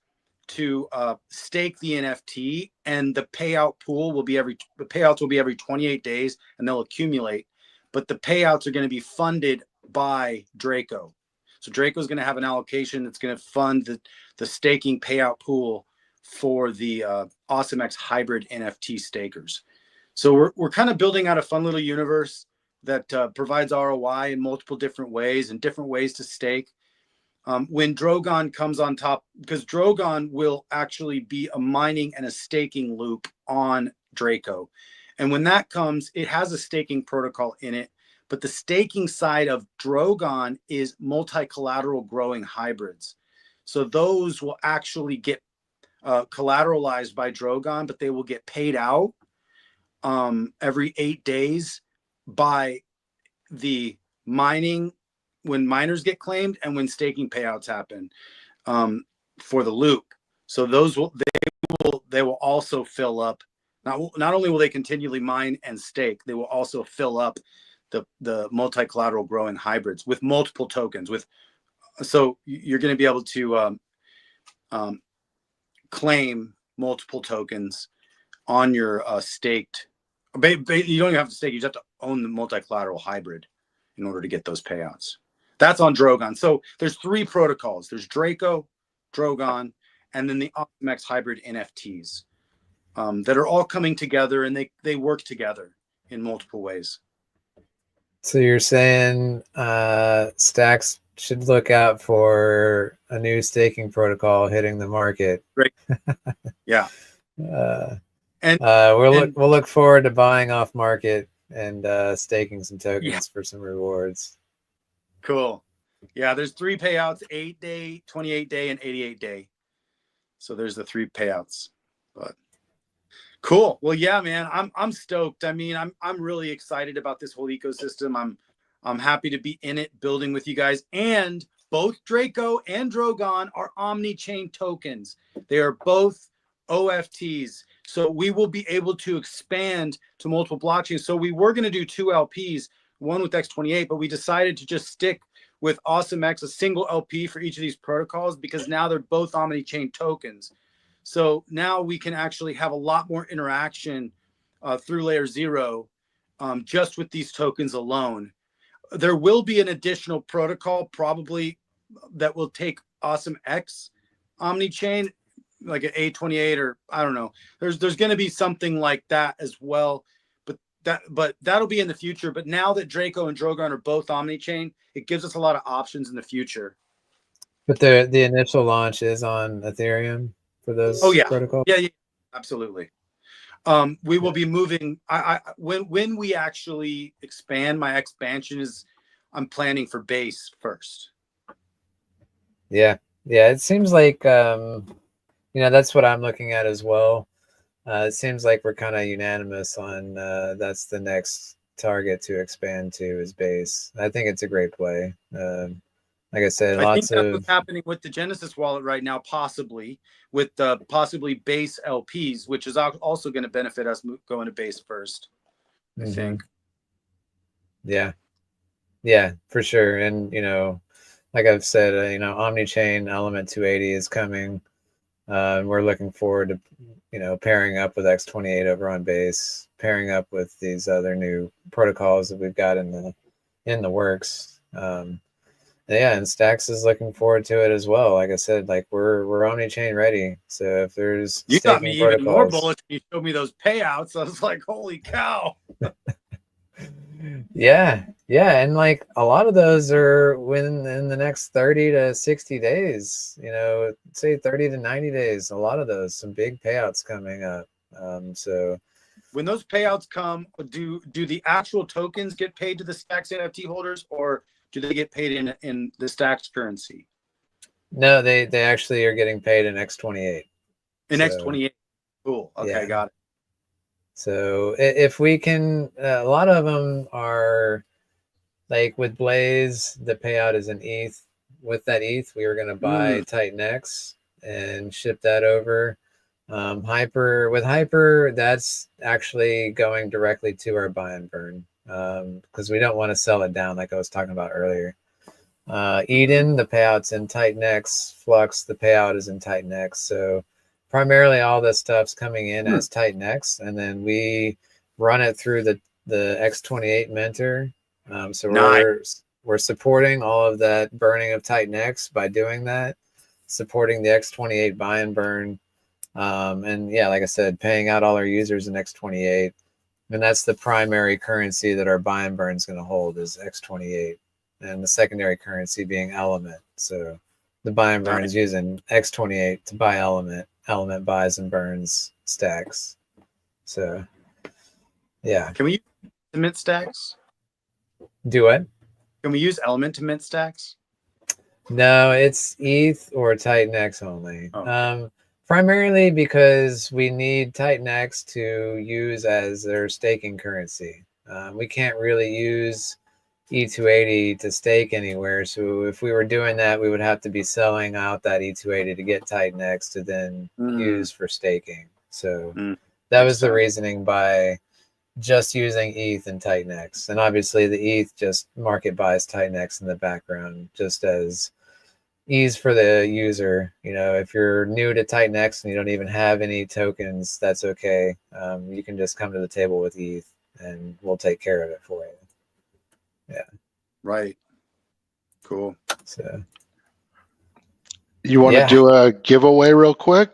to stake the NFT, and the payout pool will be the payouts will be every 28 days, and they'll accumulate. But the payouts are going to be funded by Draco. So Draco is going to have an allocation that's going to fund the staking payout pool for the AwesomeX hybrid NFT stakers. So we're kind of building out a fun little universe that provides ROI in multiple different ways and different ways to stake. When Drogon comes on top, because Drogon will actually be a mining and a staking loop on Draco. And when that comes, it has a staking protocol in it, but the staking side of Drogon is multi-collateral growing hybrids. So those will actually get collateralized by Drogon, but they will get paid out every 8 days by the mining, when miners get claimed and when staking payouts happen for the loop. So those they will also fill up. Not only will they continually mine and stake, they will also fill up the multi-collateral growing hybrids with multiple tokens. So you're going to be able to claim multiple tokens on your staked You don't even have to stake. You just have to own the multi-collateral hybrid in order to get those payouts. That's on Drogon. So there's 3 protocols. There's Draco, Drogon, and then the OptimX hybrid NFTs that are all coming together, and they work together in multiple ways. So you're saying Stacks should look out for a new staking protocol hitting the market. Great. Yeah. We'll look forward to buying off market and staking some tokens for some rewards. Cool. Yeah, there's 3 payouts: 8-day, 28-day, and 88-day. So there's the 3 payouts. But cool. Well, yeah, man, I'm stoked. I mean, I'm really excited about this whole ecosystem. I'm happy to be in it, building with you guys. And both Draco and Drogon are omni-chain tokens. They are both OFTs. So we will be able to expand to multiple blockchains. So we were going to do 2 LPs, one with X28, but we decided to just stick with AwesomeX, a single LP for each of these protocols, because now they're both omni-chain tokens. So now we can actually have a lot more interaction through layer 0 just with these tokens alone. There will be an additional protocol probably that will take AwesomeX omni-chain, like an A28, or I don't know. There's going to be something like that as well, but that'll be in the future. But now that Draco and Drogon are both omni-chain, it gives us a lot of options in the future. But the initial launch is on Ethereum for those protocols? Yeah, absolutely. We will be moving. When we actually expand, my expansion is I'm planning for base first. Yeah. It seems like that's what I'm looking at as well. It seems like we're kind of unanimous on that's the next target to expand to is base. I think it's a great play. Like I said, I think that's what's happening with the Genesis wallet right now, possibly with possibly base LPs, which is also going to benefit us going to base first, I think. Yeah, for sure. And, like I've said, Omni-chain Element 280 is coming. We're looking forward to, pairing up with X28 over on base, pairing up with these other new protocols that we've got in the works. And Stacks is looking forward to it as well. Like I said, like we're omni-chain ready. So if there's you got me even more bullish when you showed me those payouts. I was like, holy cow. Yeah, and like a lot of those are in the next 30 to 60 days, say 30 to 90 days. A lot of those, some big payouts coming up. So when those payouts come, do the actual tokens get paid to the Stacks NFT holders, or do they get paid in the Stacks currency? No, they actually are getting paid in X28. X28. Cool. Okay, got it. So if we can, a lot of them are like with Blaze, the payout is in ETH. With that ETH, we were going to buy Titan X and ship that over. With Hyper, that's actually going directly to our buy and burn because we don't want to sell it down like I was talking about earlier. Eden, the payout's in Titan X. Flux, the payout is in Titan X. So primarily all this stuff's coming in as Titan X, and then we run it through the X28 mentor. So we're supporting all of that burning of Titan X by doing that, supporting the X28 buy and burn. And yeah, like I said, paying out all our users in X28. And that's the primary currency that our buy and burn is going to hold is X28. And the secondary currency being Element. So the buy and burn is using X28 to buy Element. Element buys and burns Stacks. So yeah. Can we use to mint Stacks? Do what? Can we use Element to mint Stacks? No, it's ETH or Titan X only. Primarily because we need Titan X to use as their staking currency. We can't really use E280 to stake anywhere. So if we were doing that, we would have to be selling out that E280 to get Titan X to then use for staking. So that was the reasoning by just using ETH and Titan X. And obviously the ETH just market buys Titan X in the background, just as ease for the user. You know, if you're new to Titan X and you don't even have any tokens, that's okay. You can just come to the table with ETH and we'll take care of it for you. Yeah. Right. Cool. So You want to do a giveaway real quick?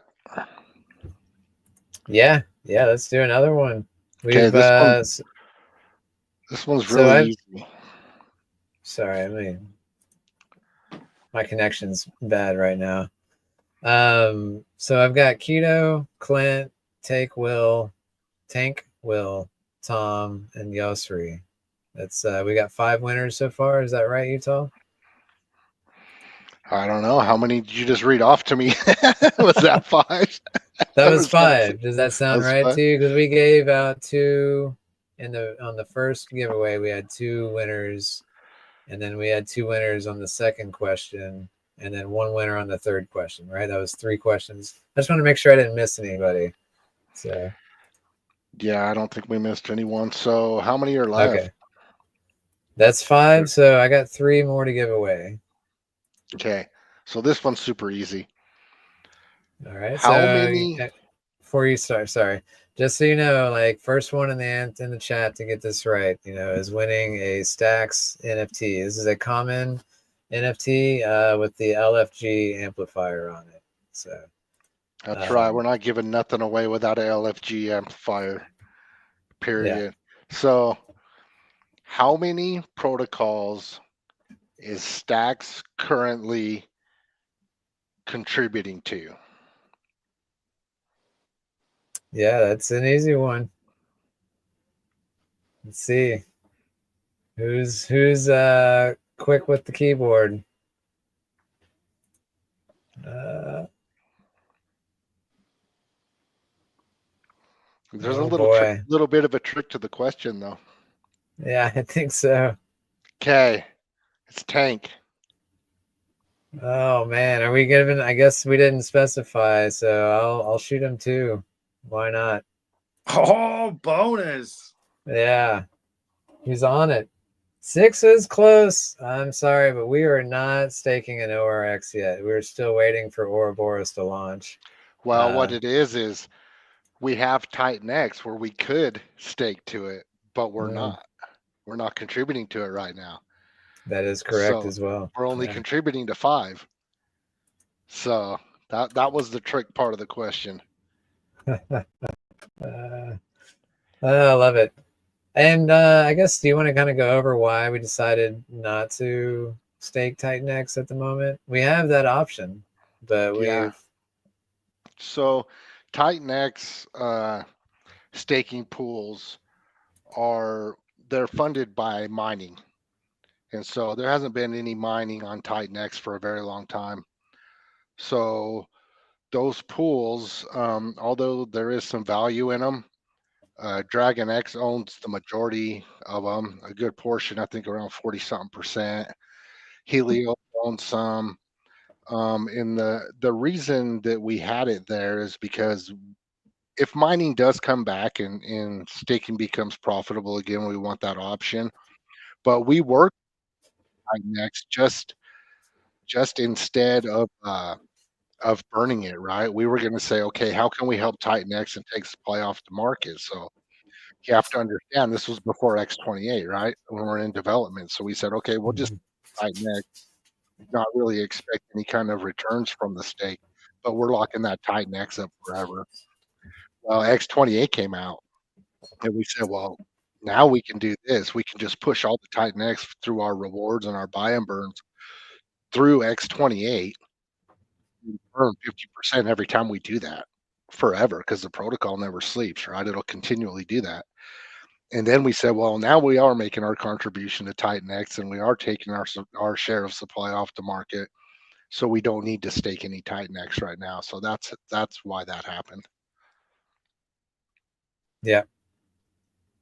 Yeah, let's do another one. Okay, this one's really easy. Sorry, I mean, my connection's bad right now. So I've got Keto, Clint, Tank Will, Tom, and Yosri. That's we got 5 winners so far. Is that right, Utah? I don't know. How many did you just read off to me? Was that 5? That was 5. Does that sound right 5? to you? Because we gave out 2 on the first giveaway. We had 2 winners, and then we had 2 winners on the second question, and then 1 winner on the third question. Right? That was 3 questions. I just want to make sure I didn't miss anybody. So yeah, I don't think we missed anyone. So how many are left? Okay, that's 5. So I got 3 more to give away. Okay, so this one's super easy. All right. How many? Before you start, sorry. Just so you know, like first one in the chat to get this right, is winning a STAX NFT. This is a common NFT with the LFG amplifier on it. So that's right. We're not giving nothing away without an LFG amplifier. Period. Yeah. So, how many protocols is STAX currently contributing to? Yeah, that's an easy one. Let's see. Who's quick with the keyboard? There's a little bit of a trick to the question, though. Yeah, I think so. Okay, it's Tank. Oh man, are we giving? I guess we didn't specify, so I'll shoot him too. Why not? Oh, bonus! Yeah, he's on it. 6 is close. I'm sorry, but we are not staking an ORX yet. We're still waiting for Ouroboros to launch. Well, what it is we have Titan X where we could stake to it, but we're not. We're not contributing to it right now. That is correct as well. We're only contributing to 5. So that was the trick part of the question. I love it. And I guess, do you want to kind of go over why we decided not to stake Titan X at the moment? We have that option, but So Titan X staking pools they're funded by mining. And so there hasn't been any mining on Titan X for a very long time. So those pools, although there is some value in them, Dragon X owns the majority of them, a good portion, I think around 40-something%. Helio owns some. And the reason that we had it there is because if mining does come back and staking becomes profitable again, we want that option. But we work next just instead of burning it, right? We were going to say, okay, how can we help Titan X and take supply off the market? So you have to understand this was before X28, right? When we're in development. So we said, okay, we'll just Titan X, not really expect any kind of returns from the stake, but we're locking that Titan X up forever. Well, X28 came out and we said, well, now we can do this. We can just push all the Titan X through our rewards and our buy and burns through X28. We burn 50% every time we do that forever because the protocol never sleeps, right? It'll continually do that. And then we said, well, now we are making our contribution to Titan X and we are taking our share of supply off the market. So we don't need to stake any Titan X right now. So that's why that happened. Yeah.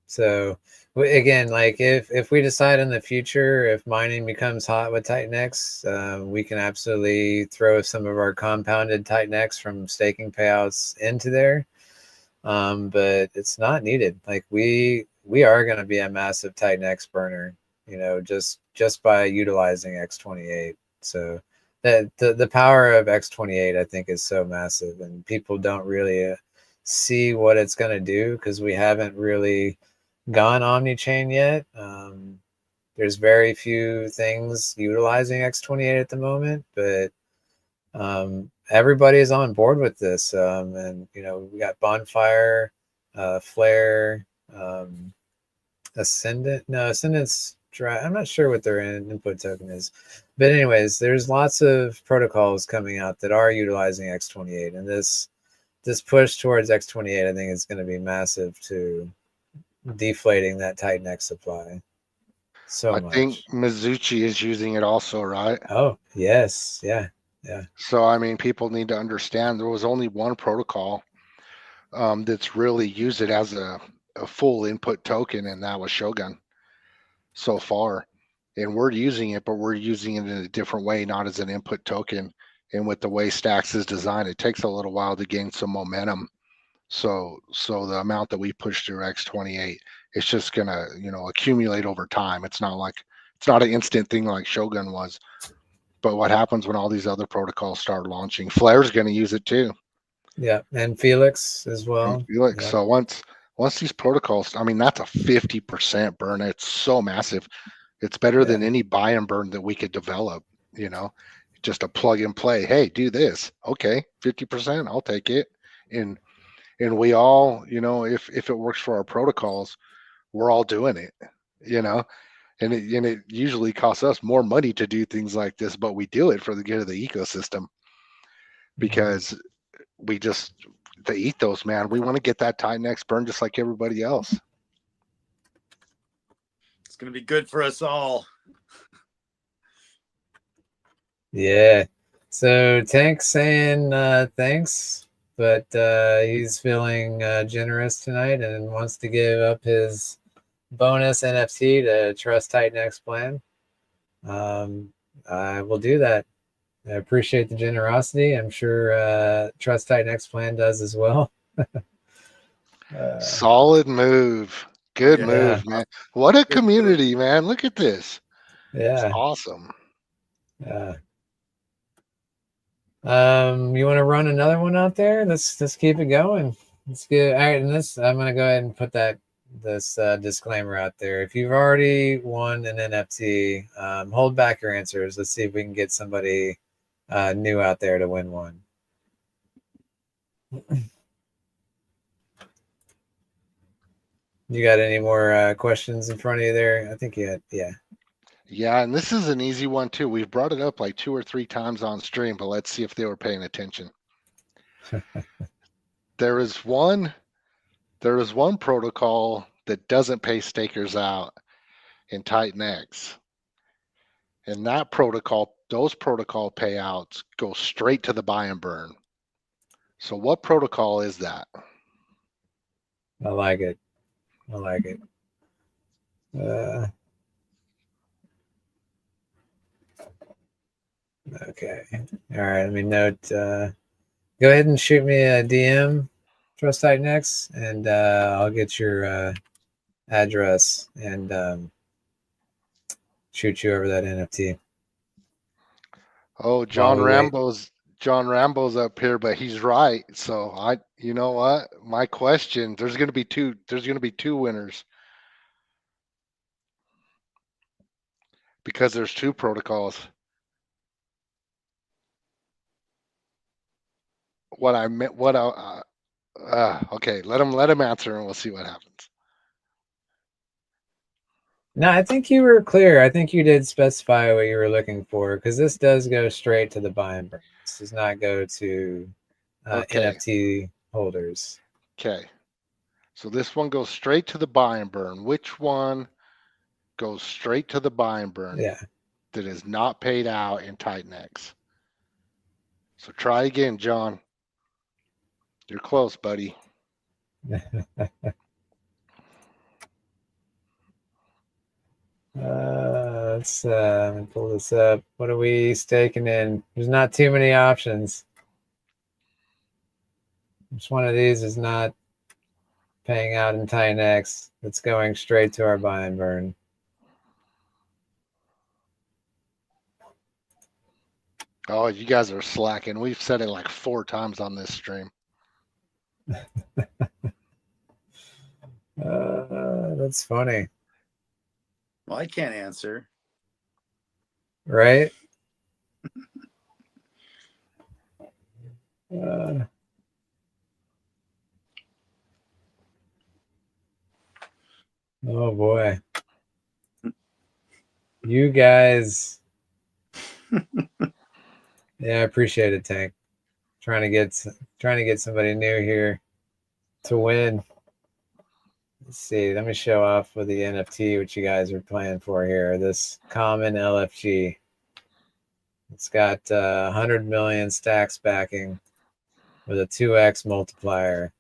So again, like if we decide in the future, if mining becomes hot with Titan X, we can absolutely throw some of our compounded Titan X from staking payouts into there. But it's not needed. Like we are going to be a massive Titan X burner, just by utilizing X28. So that the power of X28, I think, is so massive, and people don't really see what it's going to do because we haven't really gone omni-chain yet. There's very few things utilizing X28 at the moment, but everybody is on board with this. And we got Bonfire, Flare, Ascendant. No, Ascendant's dry. I'm not sure what their input token is, but anyways, there's lots of protocols coming out that are utilizing X28, and this push towards X28, I think, is going to be massive to deflating that Titan X supply. So I much. think Mizuchi is using it also, right? Oh, yes. Yeah. Yeah. So, I mean, people need to understand there was only one protocol that's really used it as a full input token, and that was Shogun so far. And we're using it, but we're using it in a different way, not as an input token. And with the way STAX is designed, it takes a little while to gain some momentum. So the amount that we push through X28, it's just gonna, accumulate over time. It's not an instant thing like Shogun was. But what happens when all these other protocols start launching? Flare's going to use it too. Yeah, and Felix as well. And Felix. Yeah. So once these protocols, I mean, that's a 50% burn. It's so massive. It's better than any buy and burn that we could develop. Just a plug and play. Hey, do this. Okay, 50%. I'll take it. And we all, if it works for our protocols, we're all doing it. And it usually costs us more money to do things like this, but we do it for the good of the ecosystem because the ethos, man. We want to get that Titan X burn just like everybody else. It's going to be good for us all. Yeah. So Tank's saying thanks, but he's feeling generous tonight and wants to give up his bonus NFT to Trust Titan X plan. I will do that. I appreciate the generosity. I'm sure Trust Titan X plan does as well. Solid move. Good move, man. What a community, man. Look at this. Yeah. It's awesome. Yeah. You want to run another one out there? Let's keep it going. Let's get all right. And I'm gonna go ahead and put this disclaimer out there. If you've already won an NFT, hold back your answers. Let's see if we can get somebody new out there to win one. You got any more questions in front of you there? I think you had, yeah. Yeah, and this is an easy one too. We've brought it up like 2 or 3 times on stream, but let's see if they were paying attention. There is one protocol that doesn't pay stakers out in Titan X. And those protocol payouts go straight to the buy and burn. So what protocol is that? I like it. Okay. All right. Let me note. Go ahead and shoot me a DM, Trust Titan X, and I'll get your address and shoot you over that NFT. Oh, John Rambo's up here, but he's right. So you know what? My question, there's going to be two winners. Because there's 2 protocols. Okay, let him answer and we'll see what happens. No, I think you were clear. I think you did specify what you were looking for because this does go straight to the buy and burn. This does not go to NFT holders. Okay. So this one goes straight to the buy and burn. Which one goes straight to the buy and burn? Yeah. That is not paid out in Titan X. So try again, John. You're close, buddy. Let's let me pull this up. What are we staking in? There's not too many options. Which one of these is not paying out in Titan X? It's going straight to our buy and burn. Oh, you guys are slacking. We've said it like 4 times on this stream. That's funny. Well, I can't answer. Right? Oh boy. You guys. Yeah, I appreciate it, Tank. Trying to get somebody new here to win. Let's see. Let me show off with the NFT what you guys are playing for here. This common LFG. It's got 100 million stacks backing with a 2x multiplier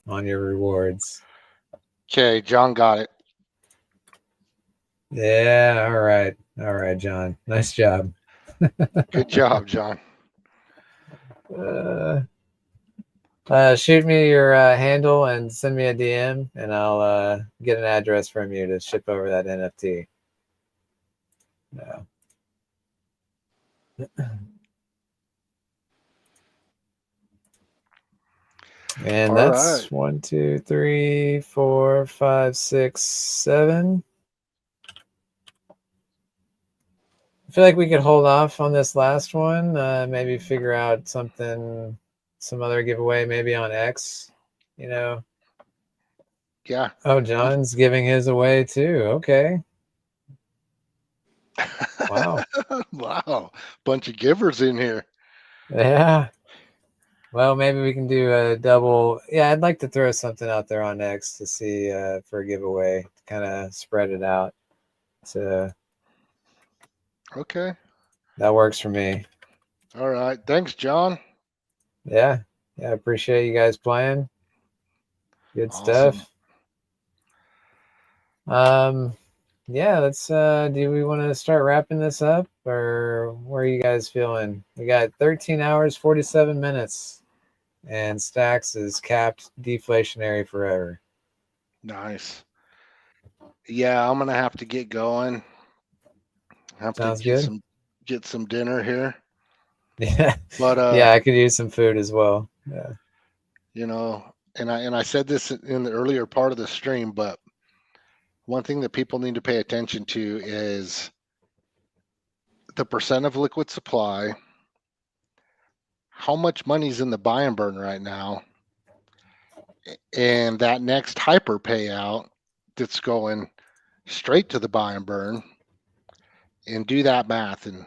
on your rewards. Okay, John got it. Yeah, all right, John. Nice job. Good job, John. Shoot me your handle and send me a DM, and I'll get an address from you to ship over that NFT. Yeah. And All that's right. 1, 2, 3, 4, 5, 6, 7. I feel like we could hold off on this last one. Maybe figure out something, some other giveaway, maybe on X. You know. Yeah. Oh, John's giving his away too. Okay. Wow. Wow. Bunch of givers in here. Yeah. Well, maybe we can do a double. Yeah, I'd like to throw something out there on X to see for a giveaway, to kind of spread it out. So Okay. that works for me. All right. Thanks, John. Yeah. Yeah. I appreciate you guys playing. Good Awesome. stuff. Yeah, let's do we want to start wrapping this up, or where are you guys feeling? We got 13 hours, 47 minutes, and Stacks is capped deflationary forever. Nice. Yeah, I'm gonna have to get going. Sounds to good. get some dinner here. Yeah. But yeah, I could use some food as well. Yeah. You know, and I said this in the earlier part of the stream, but one thing that people need to pay attention to is the percent of liquid supply, how much money's in the buy and burn right now, and that next hyper payout that's going straight to the buy and burn, and do that math, and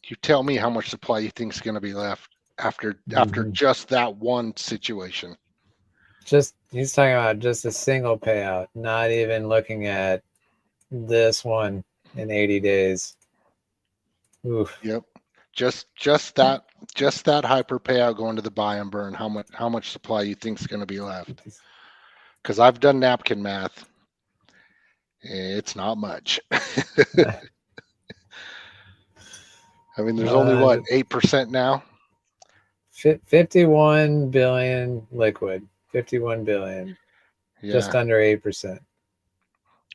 you tell me how much supply you think is going to be left after just that one situation. Just he's talking about just a single payout, not even looking at this one in 80 days. Oof. Yep. Just that hyper payout going to the buy and burn. How much supply you think is going to be left? Because I've done napkin math. It's not much. I mean, there's only what, 8% now? 51 billion liquid. 51 billion. Yeah. Just under 8%.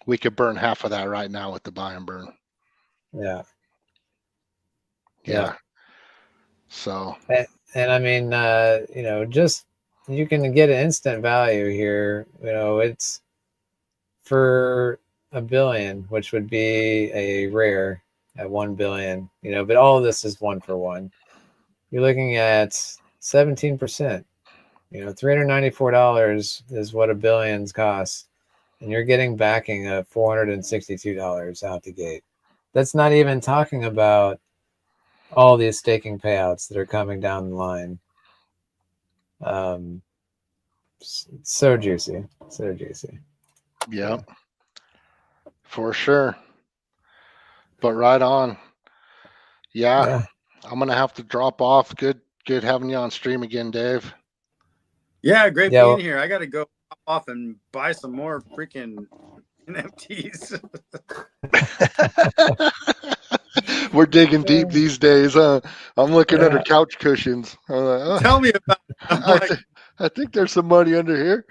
We could burn half of that right now with the buy and burn. Yeah. Yeah. So. And I mean, you know, just you can get an instant value here. You know, it's for $1 billion, which would be a rare at 1 billion. You know, but all of this is 1 for 1. You're looking at 17%. You know, $394 is what $1 billion's cost, and you're getting backing of $462 out the gate. That's not even talking about all these staking payouts that are coming down the line. So juicy. Yep. For sure. But right on. Yeah. I'm gonna have to drop off. Good having you on stream again, Dave. Yeah, great being here. I gotta go off and buy some more freaking NFTs. We're digging deep these days, huh? I'm looking under couch cushions. I'm like, oh, tell me about it. I think there's some money under here.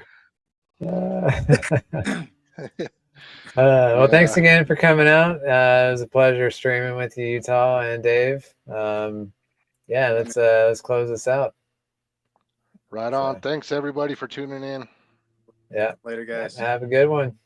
Well, thanks Yeah. again for coming out. It was a pleasure streaming with you, Utah and Dave. Yeah, let's close this out. Right on. Thanks everybody for tuning in. Yeah. Later, guys. Have a good one.